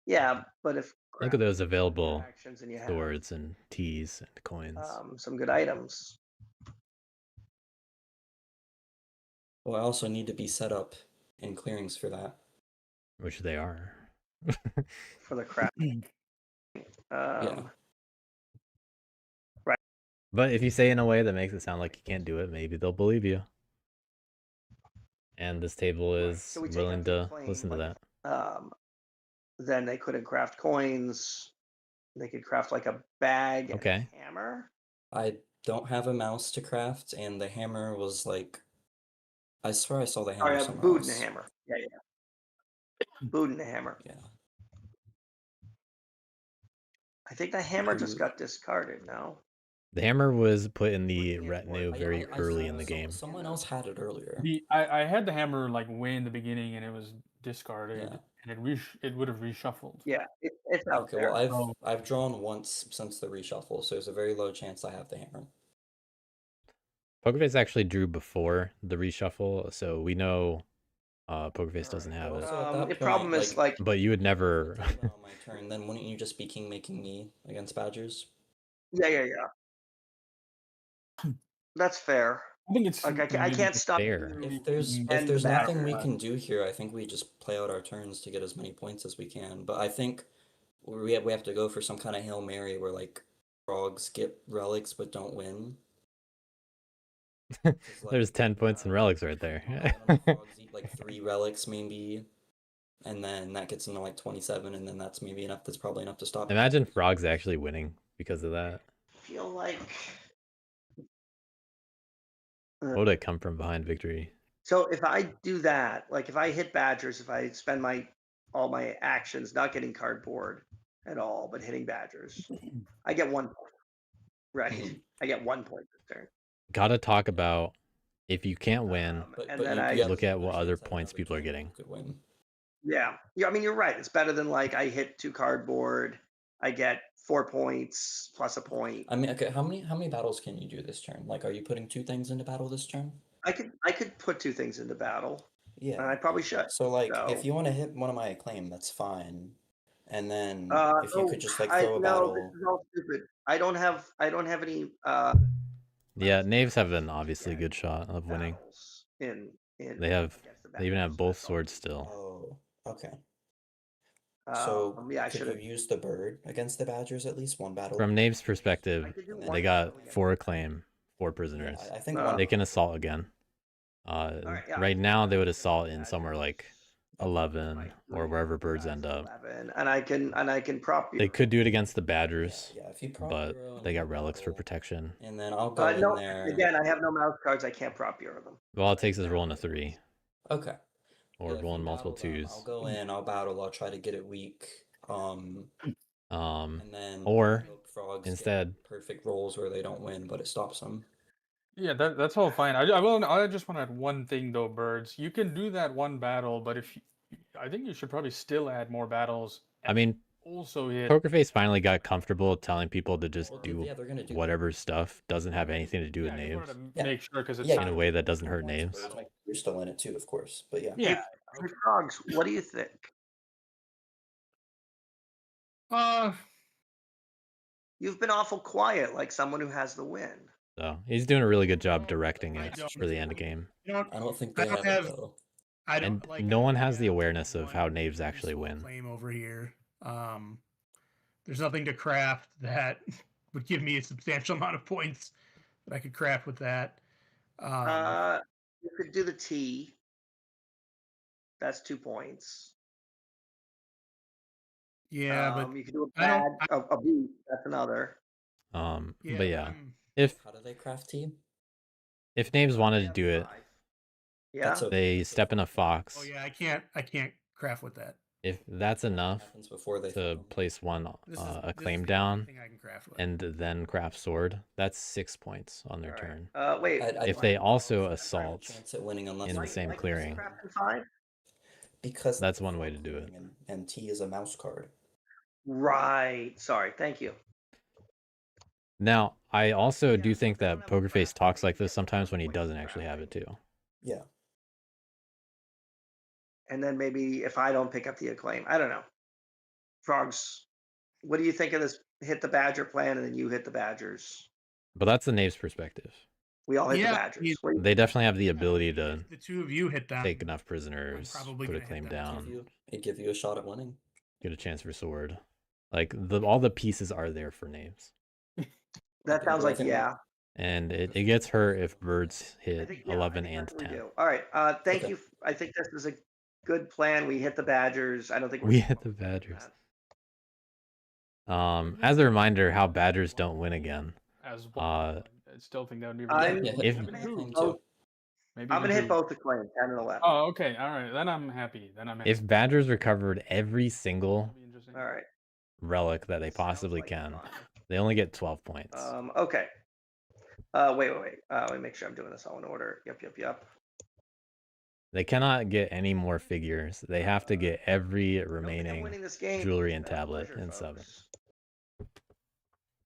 Yeah, but if Look at those crafting available actions and you have swords and teas and coins. some good items. Well, I also need to be set up in clearings for that. Which they are. For the craft. Yeah. But if you say in a way that makes it sound like you can't do it, maybe they'll believe you. And this table Right, is so we take willing out the to claim, listen to but, that. Then they couldn't craft coins. They could craft like a bag and Okay. a hammer. I don't have a mouse to craft, and the hammer was like. I swear I saw the hammer Or a somewhere boot and else. a hammer. Yeah. Boot and a hammer. Yeah. I think the hammer just got discarded. No. The hammer was put in the Wouldn't it retinue work? very I early saw in the game. Someone else had it earlier. I had the hammer like way in the beginning, and it was discarded, Yeah. and it would have reshuffled. Yeah, it's out Okay, there. well I've drawn once since the reshuffle, so there's a very low chance I have the hammer. Pokerface actually drew before the reshuffle, so we know Pokerface doesn't Alright, have it. Also, at that the point, problem is like But you would never. on my turn, then wouldn't you just be king making me against Badgers? yeah. That's fair. I think it's Like I can't stop. Fair. you If there's end if there's the battle. nothing we can do here, I think we just play out our turns to get as many points as we can. But I think we have to go for some kind of Hail Mary where like frogs get relics but don't win. 'Cause, like, There's 10 points in relics right I don't know, there. frogs eat like 3 relics maybe, and then that gets into like 27, and then that's maybe enough. That's probably enough to stop. Imagine frogs actually winning because of that. I feel like What would it come from behind victory? so if I do that, like if I hit Badgers, if I spend my all my actions, not getting cardboard at all, but hitting badgers. I get 1 point. Right. I get 1 point this turn. Gotta talk about if you can't win, And then look at what other points people are getting. Could win. Yeah. I mean, you're right. It's better than like I hit 2 cardboard. I get 4 points plus a point. I mean, okay, how many battles can you do this turn? Like, are you putting 2 things into battle this turn? I could put 2 things into battle. Yeah. And I probably should. So, like, So- if you want to hit one of my acclaim, that's fine. And then if you no, could just like throw a no, battle. this is all stupid. I don't have any Yeah, knaves have an obviously good shot of winning. battles in They even have both swords still. Oh, okay. So yeah, I could should you have. use the bird against the badgers at least one battle? From knaves' perspective, I could do they one they got battle against 4 the acclaim, 4 prisoners. I think Uh, one. They can assault again. yeah, Right now they would Badgers, assault in somewhere like 11 or wherever birds end up. 11, and I can prop you. They could do it against the badgers, Yeah, if you prop but Euro and they got one relics for battle, protection. And then I'll go No, in there. again, I have no mouse cards. I can't prop you them. Well, all it takes is rolling a 3 Okay. or Yeah, if rolling you multiple battle them, 2s. I'll go in. I'll battle. I'll try to get it weak. And then Or I hope frogs get instead, perfect rolls where they don't win, but it stops them. Yeah, that's all fine. I just want to add one thing though, birds. You can do that one battle, but I think you should probably still add more battles. I mean, Also hit. Pokerface finally got comfortable telling people to just Well, do yeah, they're gonna do whatever stuff doesn't have anything to do with Yeah, I just knaves wanted to Yeah. make sure because it's Yeah, in a way that doesn't hurt knaves. Birds make- You're still in it too, of course. But yeah. Yeah. Hey, frogs, what do you think? You've been awful quiet, like someone who has the win. So he's doing a really good job directing it for the end game. You know, I don't think I they don't have have- it though. I don't And like. no one has the have awareness of one how knaves actually useful win. Claim over here. There's nothing to craft that would give me a substantial amount of points that I could craft with that. You could do the T. That's 2 points. Yeah, but you could do a I don't- bad a B. That's another. yeah, But yeah, I'm- if How do they craft team? knaves wanted to Yeah, do it, 5. Yeah. That's a- they step in a fox. oh yeah, I can't craft with that. If that's enough Happens before they to fall. place one This is acclaim the down only thing I can craft with. and then craft sword, that's 6 points on their All turn. right. Wait. If they also Have a assault, chance at winning unless in the they- same Mike, clearing. crafting 5? because That's it's one way frog to do it. clearing and T is a mouse card. Right. Sorry. Thank you. Now, I also do think that Pokerface talks like this sometimes when he doesn't actually have it too. Yeah. And then maybe if I don't pick up the acclaim, I don't know. Frogs, what do you think of this? Hit the Badger plan, and then you hit the Badgers. But that's the knave's perspective. We all hit Yeah, the Badgers. What do you- They definitely have the ability to If the two of you hit them. take enough prisoners, probably put a gonna hit claim them down, It'd give you a shot at winning. get a chance for sword. Like all the pieces are there for knaves. That Okay, sounds well, I like think yeah. And it gets hurt if birds I hit think, yeah, 11 I think and that's what we 10. do. All right. Thank Okay. you. I think this is a good plan. We hit the Badgers. I don't think We we're hit the Badgers. As a reminder, how badgers don't win again. As well. I still think that would be. I'm- Yeah, hit If- the gonna acclaim hit too. both. Maybe I'm even gonna hit two. both the claim, 10 and 11. Oh, okay. All right. Then I'm happy. If badgers recovered every single That'd be interesting. All right. relic that they Sounds possibly like can, fun. they only get 12 points. Okay. Wait. Let me make sure I'm doing this all in order. Yep. They cannot get any more figures. They have to get every I don't think I'm remaining winning this game. jewelry It's and been a tablet pleasure, in 7. folks.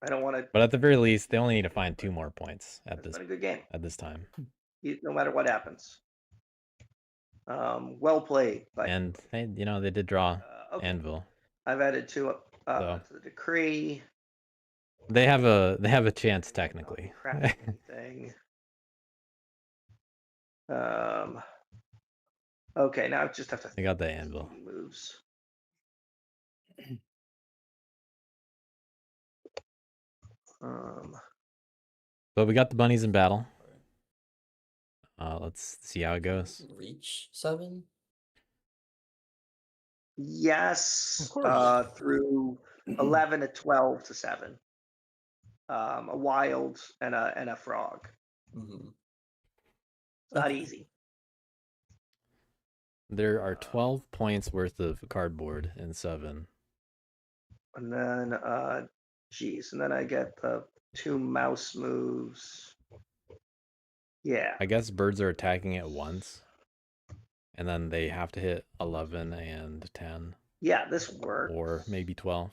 I don't want to. But at the very least, they only need to find 2 more points at It's this been a good game, time. no matter what happens. Well played. But, And they did draw okay. Anvil. I've added 2 So. to the decree. They have a chance technically. Crap anything. Okay, now I just have to. They got the anvil. Moves. But we got the bunnies in battle. Let's see how it goes. Reach 7? Yes, Of course. through 11 to 12 to 7. A wild and a frog. Mm-hmm. It's not Okay. easy. There are 12 points worth of cardboard in 7. And then, geez, and then I get the 2 mouse moves. Yeah. I guess birds are attacking at once. And then they have to hit 11 and 10. Yeah, this works. Or maybe 12.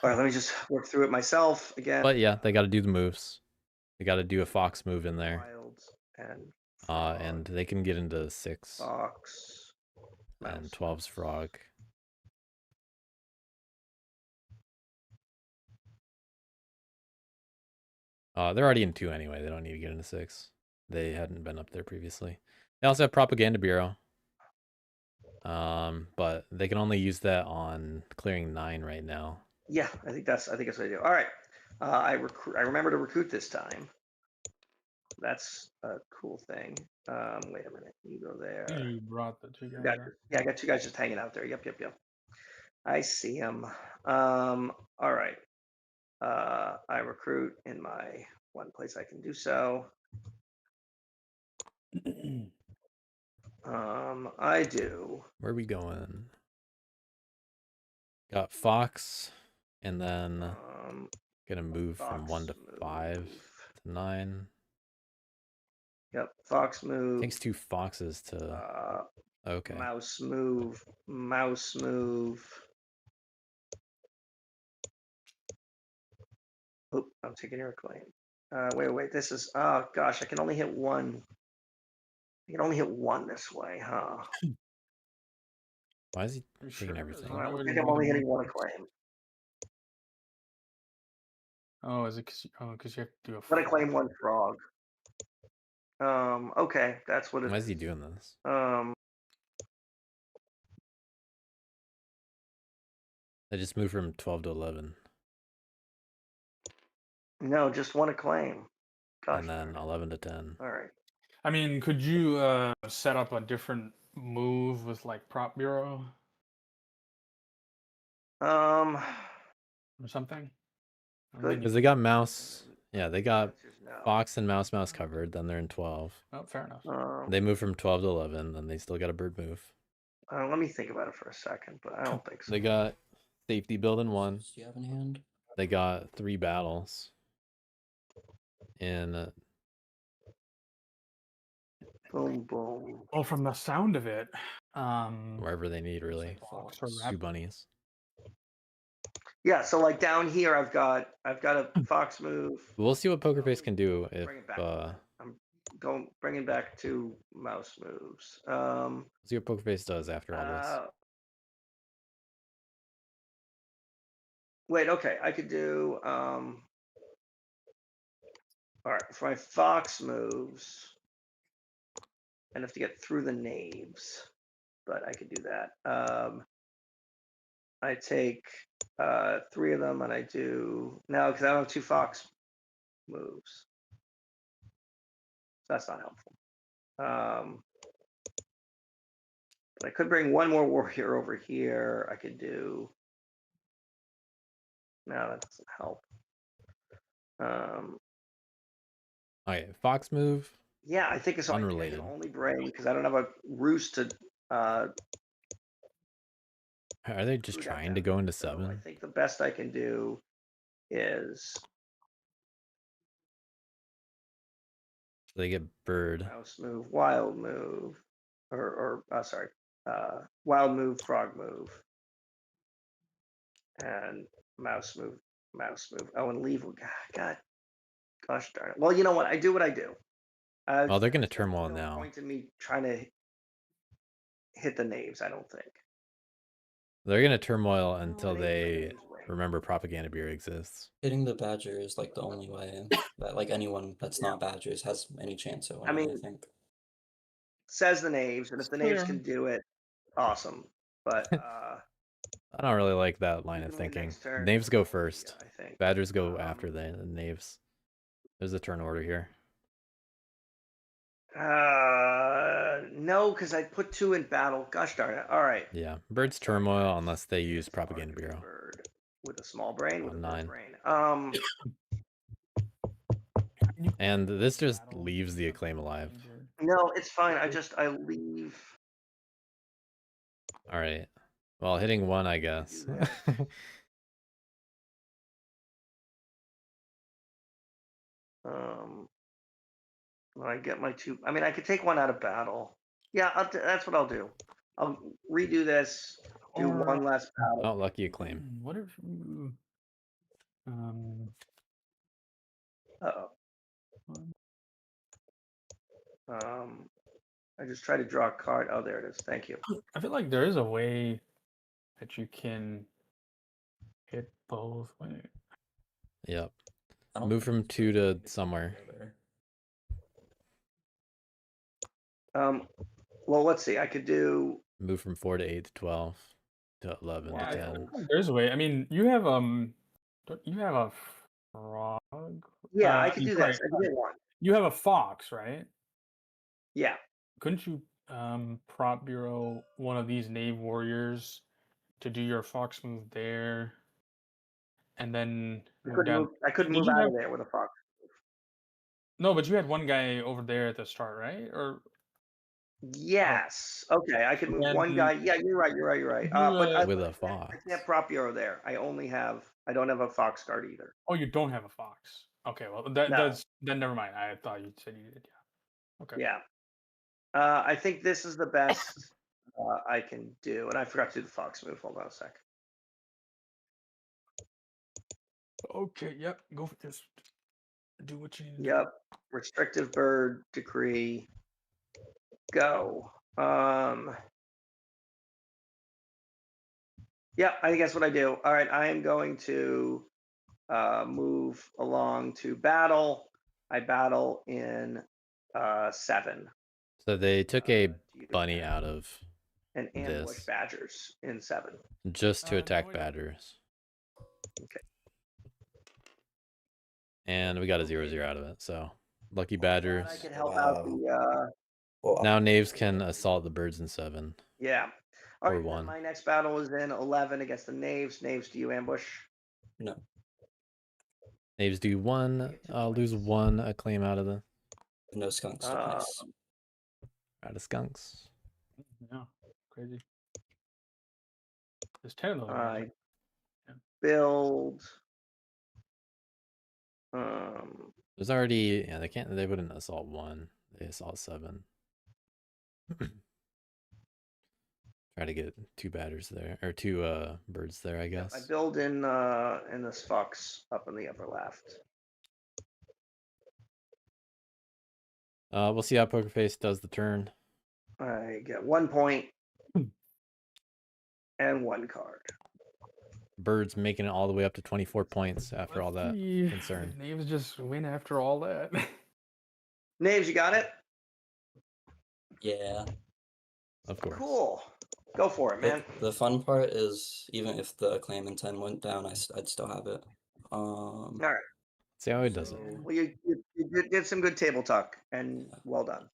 All right, let me just work through it myself again. But yeah, they got to do the moves. They got to do a fox move in there. Wilds and frog, And they can get into 6. fox, And mouse 12's frog. They're already in 2 anyway. They don't need to get into 6. They hadn't been up there previously. They also have Propaganda Bureau. But they can only use that on clearing 9 right now. Yeah, I think that's what I do. All right, I remember to recruit this time. That's a cool thing. Wait a minute, you go there. You brought the 2 guys. Got, Right? yeah, I got 2 guys just hanging out there. Yep. I see them. All right. I recruit in my one place I can do so. I do. Where are we going? Got fox, and then gonna move from 1 to 5 to 9. Yep, fox move. Takes 2 foxes to. Okay. Mouse move. Oop, I'm taking your claim. Wait. This is. Oh gosh, I can only hit 1. I can only hit 1 this way, huh? Why is he You taking sure? everything? There's no way I to think do I'm more only than hitting one. 1 claim. Oh, is it because you have to do a 1 claim, 1 frog. Okay, that's what it is. Why is he doing this? They just moved from 12 to 11. No, just 1 claim. Gosh, And then 11 to 10. all right. I mean, could you set up a different move with like prop bureau Um, or something? Good. Because they got mouse. Yeah, they got answer's no. fox and mouse covered. Then they're in 12. Oh, fair enough. They move from 12 to 11. Then they still got a bird move. Let me think about it for a second, but I don't think so. They got safety build in 1. Do you have in hand? They got 3 battles. In Boom, boom. Well, from the sound of it, wherever they need, really. fox or 2 rabbit. bunnies. Yeah, so like down here, I've got a fox move. We'll see what Poker Face can do if. Bring it back. I'm bringing back 2 mouse moves. See what Poker Face does after all this. Wait, okay, I could do. All right, for my fox moves, I have to get through the knaves, but I could do that. I take 3 of them, and I do no, because I don't have 2 fox moves. That's not helpful. But I could bring 1 more warrior over here. I could do. No, that doesn't help. Okay, fox move. Yeah, I think it's Unrelated. I can only bring because I don't have a roost to. Are they just Screw that trying down. to go into So 7? I think the best I can do is They get bird. mouse move, wild move, wild move, frog move, and mouse move. Oh, and leave. God, gosh darn it. Well, you know what? I do what I do. Oh, they're gonna there's turmoil no now. point in me trying to hit the knaves. I don't think. They're gonna turmoil until it ain't they gonna win. remember Propaganda Beer exists. Hitting the badger is like the only way that like anyone that's not badgers has any chance at winning, I mean, think. Says the knaves, and if the knaves Clear. can do it, awesome. But I don't really like that line you of can win thinking. next turn. Knaves go first. I think. Badgers go after the knaves. There's a turn order here. No, because I put 2 in battle. Gosh darn it! All right. Yeah, birds turmoil unless they use Propaganda Bureau. Bird with a small brain. With On a big 9. brain. And this just leaves the acclaim alive. No, it's fine. I leave. All right. Well, hitting one, I do guess. this. When I get my two, I mean, I could take one out of battle. Yeah, that's what I'll do. I'll redo this. Do Or, one less battle. Oh, lucky acclaim. What if you, Uh-oh. one- I just try to draw a card. Oh, there it is. Thank you. I feel like there is a way that you can hit both. Wait. Yep. I don't Move think from it's 2 really to good somewhere. together. Well, let's see. I could do. Move from 4 to 8 to 12 to 11 Yeah, to I 10. feel like there's a way. I mean, you have don't you have a frog? Yeah, I could I'm do sorry, this. I could do one. you have a fox, right? Yeah. Couldn't you prop bureau one of these knave warriors to do your fox move there, and then move down? I couldn't Did move you out have of there with a fox. no? But you had one guy over there at the start, right? Or Yes. Okay. I could move one guy. then Yeah, you're right. You're right. You're right. you, But I With a can't fox. prop bureau there. I only have. I don't have a fox card either. oh, you don't have a fox. Okay, well that No. that's then never mind. I thought you said you did. Yeah. Okay. Yeah. I think this is the best I can do, and I forgot to do the fox move. Hold on a sec. Okay. Yep. Go for this. Do what you need to do. Yep. Restrictive bird decree. Go. Yeah, I think that's what I do. All right, I am going to move along to battle. I battle in 7. So they took a Do you bunny have out of an ambush this badgers in 7? just to No, attack we don't. badgers. Okay. And we got a 0/0 out of it. So lucky Glad badgers. I could help out the. Well, Now knaves can assault the birds in 7. Yeah. All Or right, then 1. my next battle is in 11 against the knaves. Knaves, do you ambush? no. Knaves do 1. I'll lose 1 acclaim out of the No skunks. So nice. out of skunks. Yeah. Crazy. There's 10 of those. All guys, right. Yeah. Build. There's already they wouldn't assault 1. They assault 7. Try to get 2 batters there, or 2 birds there, I guess. I build in this fox up in the upper left. We'll see how Poker Face does the turn. I get 1 point and 1 card. Birds making it all the way up to 24 points after all that Let's see. concern. Knaves just win after all that. Knaves, you got it? Yeah. Of course. Cool. Go for it, man. The fun part is even if the acclaim in 10 went down, I'd still have it. All right. See how he does it. Well, you did some good table talk, and well done.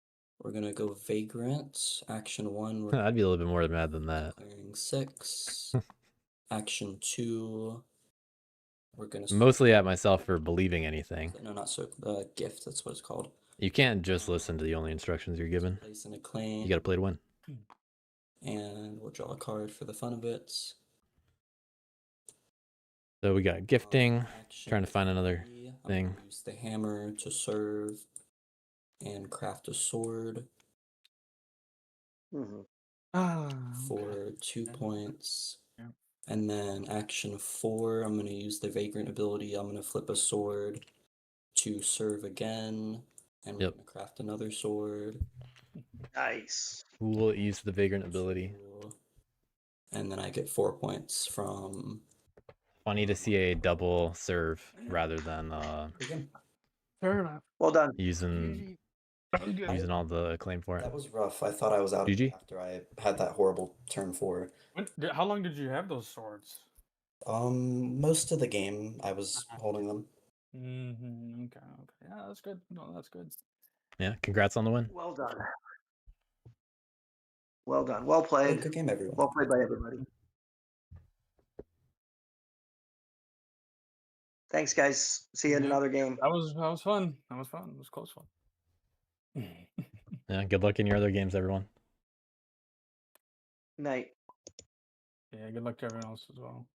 We're gonna go Vagrant. Action 1. I'd be a little bit more mad than that. Clearing 6. Action 2. We're gonna Mostly at myself for believing anything. No, not so. Gift. That's what it's called. You can't just listen to the only instructions you're given. Place an acclaim. You got to play to win. And we'll draw a card for the fun of it. So we got gifting. Action Trying to find another 3, I'm thing. gonna use the hammer to serve and craft a sword for 2 points. Yeah. And then action 4, I'm going to use the Vagrant ability. I'm going to flip a sword to serve again. And we're Yep. going to craft another sword. Nice. Who will use the vagrant ability? And then I get 4 points from... Funny to see a double serve rather than Again. Fair enough. Well done. using all the acclaim for it. That was rough. I thought I was out GG. after I had that horrible turn 4. How long did you have those swords? Most of the game I was holding them. Mm-hmm. Okay. Yeah, that's good. No, that's good. Yeah, congrats on the win. Well done. Well done. Well played. Good game, everyone. Well played by everybody. Thanks, guys. See you in Yeah. another game. That was fun. That was fun. It was close one. Yeah, good luck in your other games, everyone. Night. Yeah, good luck to everyone else as well.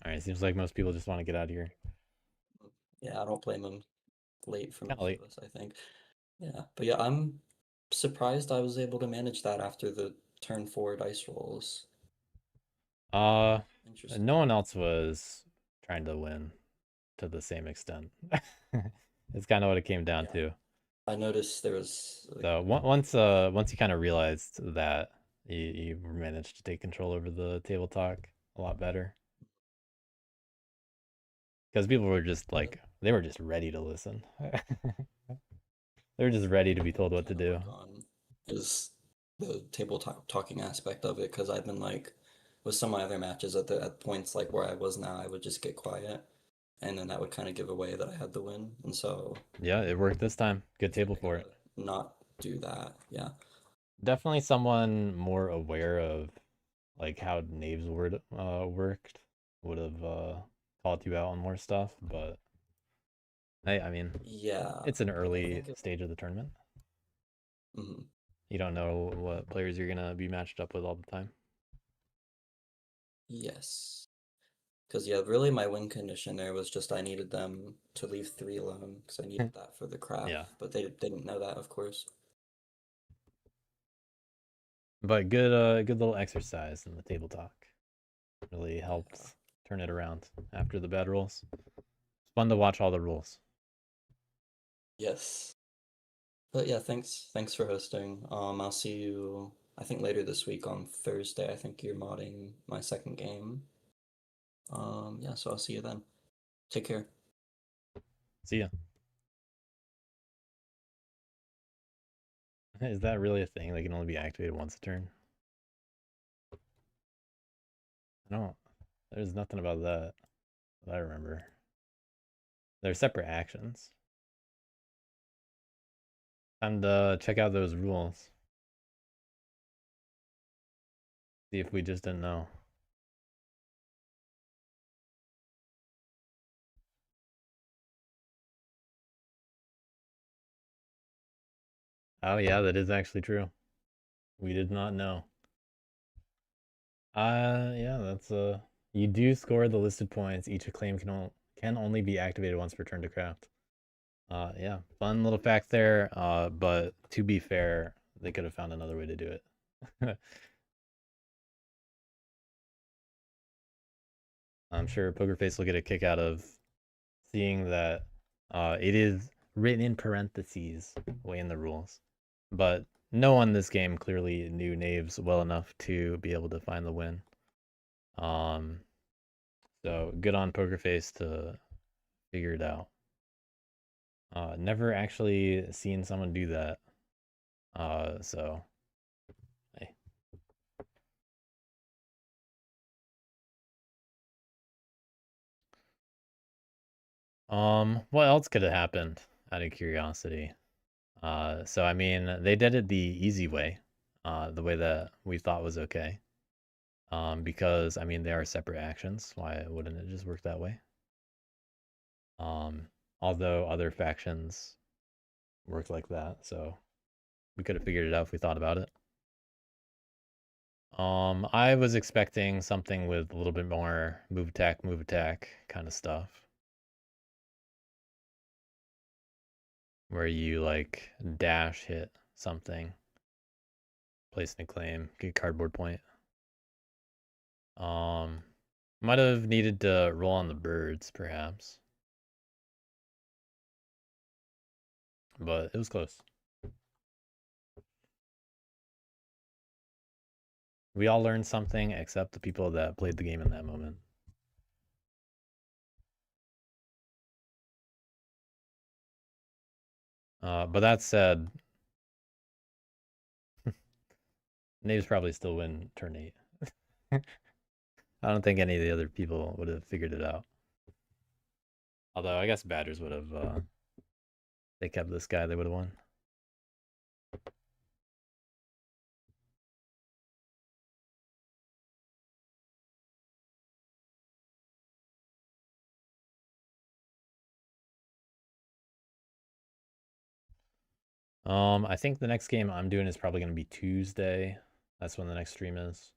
All right, seems like most people just want to get out of here. Yeah, I don't blame him. Late for Kinda most late. of us, I think. Yeah, but yeah, I'm surprised I was able to manage that after the turn 4 dice rolls. Interesting. No one else was trying to win to the same extent. It's kind of what it came down Yeah. to. I noticed there was like, So once you kind of realized that you managed to take control over the table talk a lot better, because people were just like they were just ready to listen. They were just ready to be told what to trying do. work on is the table talking aspect of it, because I've been like with some of my other matches at points like where I was now, I would just get quiet, and then that would kind of give away that I had the win, and so Yeah, it worked this time. Good table I for it. gotta not do that. Yeah. Definitely someone more aware of like how Knave's word worked would have called you out on more stuff, but I mean, Yeah. it's an I early think stage of the tournament. Mhm. You don't know what players you're gonna be matched up with all the time. Yes. Because, yeah, really my win condition there was just I needed them to leave 3 alone because I needed that for the craft. Yeah. But they didn't know that, of course. But good little exercise in the table talk. Really helped turn it around after the bad rolls. It's fun to watch all the rules. Yes. But yeah, thanks for hosting. I'll see you, I think, later this week on Thursday. I think you're modding my second game. Yeah, so I'll see you then. Take care. See ya. Is that really a thing? They can only be activated once a turn? I don't. There's nothing about that I remember. They're separate actions. Time to check out those rules. See if we just didn't know. Oh yeah, that is actually true. We did not know. Yeah, that's you do score the listed points. Each acclaim can only be activated once per turn to craft. Yeah, fun little fact there. But to be fair, they could have found another way to do it. I'm sure Pokerface will get a kick out of seeing that it is written in parentheses way in the rules. But no one in this game clearly knew Knaves well enough to be able to find the win. So good on Pokerface to figure it out. Never actually seen someone do that. So hey. What else could have happened out of curiosity? So I mean, they did it the easy way, the way that we thought was okay. Because I mean, they are separate actions. Why wouldn't it just work that way? Although other factions work like that, so we could have figured it out if we thought about it. I was expecting something with a little bit more move attack kind of stuff. Where you like dash hit something, place an acclaim, get cardboard point. Might have needed to roll on the birds, perhaps. But it was close. We all learned something except the people that played the game in that moment. But that said, Knaves probably still win turn 8. I don't think any of the other people would have figured it out. Although I guess Badgers would have, they kept this guy, they would have won. I think the next game I'm doing is probably going to be Tuesday. That's when the next stream is.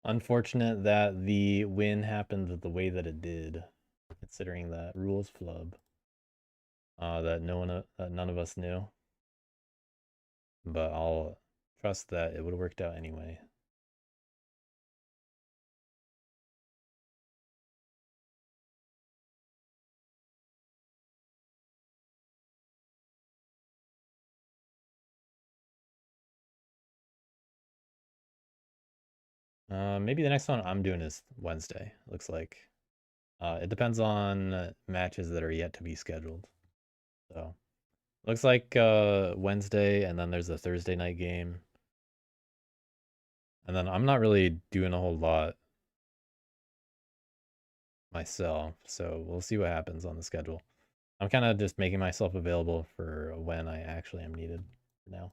Unfortunate that the win happened the way that it did, considering that rules flub. That none of us knew. But I'll trust that it would have worked out anyway. Maybe the next one I'm doing is Wednesday, looks like. It depends on matches that are yet to be scheduled. So, looks like Wednesday, and then there's a Thursday night game. And then I'm not really doing a whole lot myself, so we'll see what happens on the schedule. I'm kind of just making myself available for when I actually am needed for now.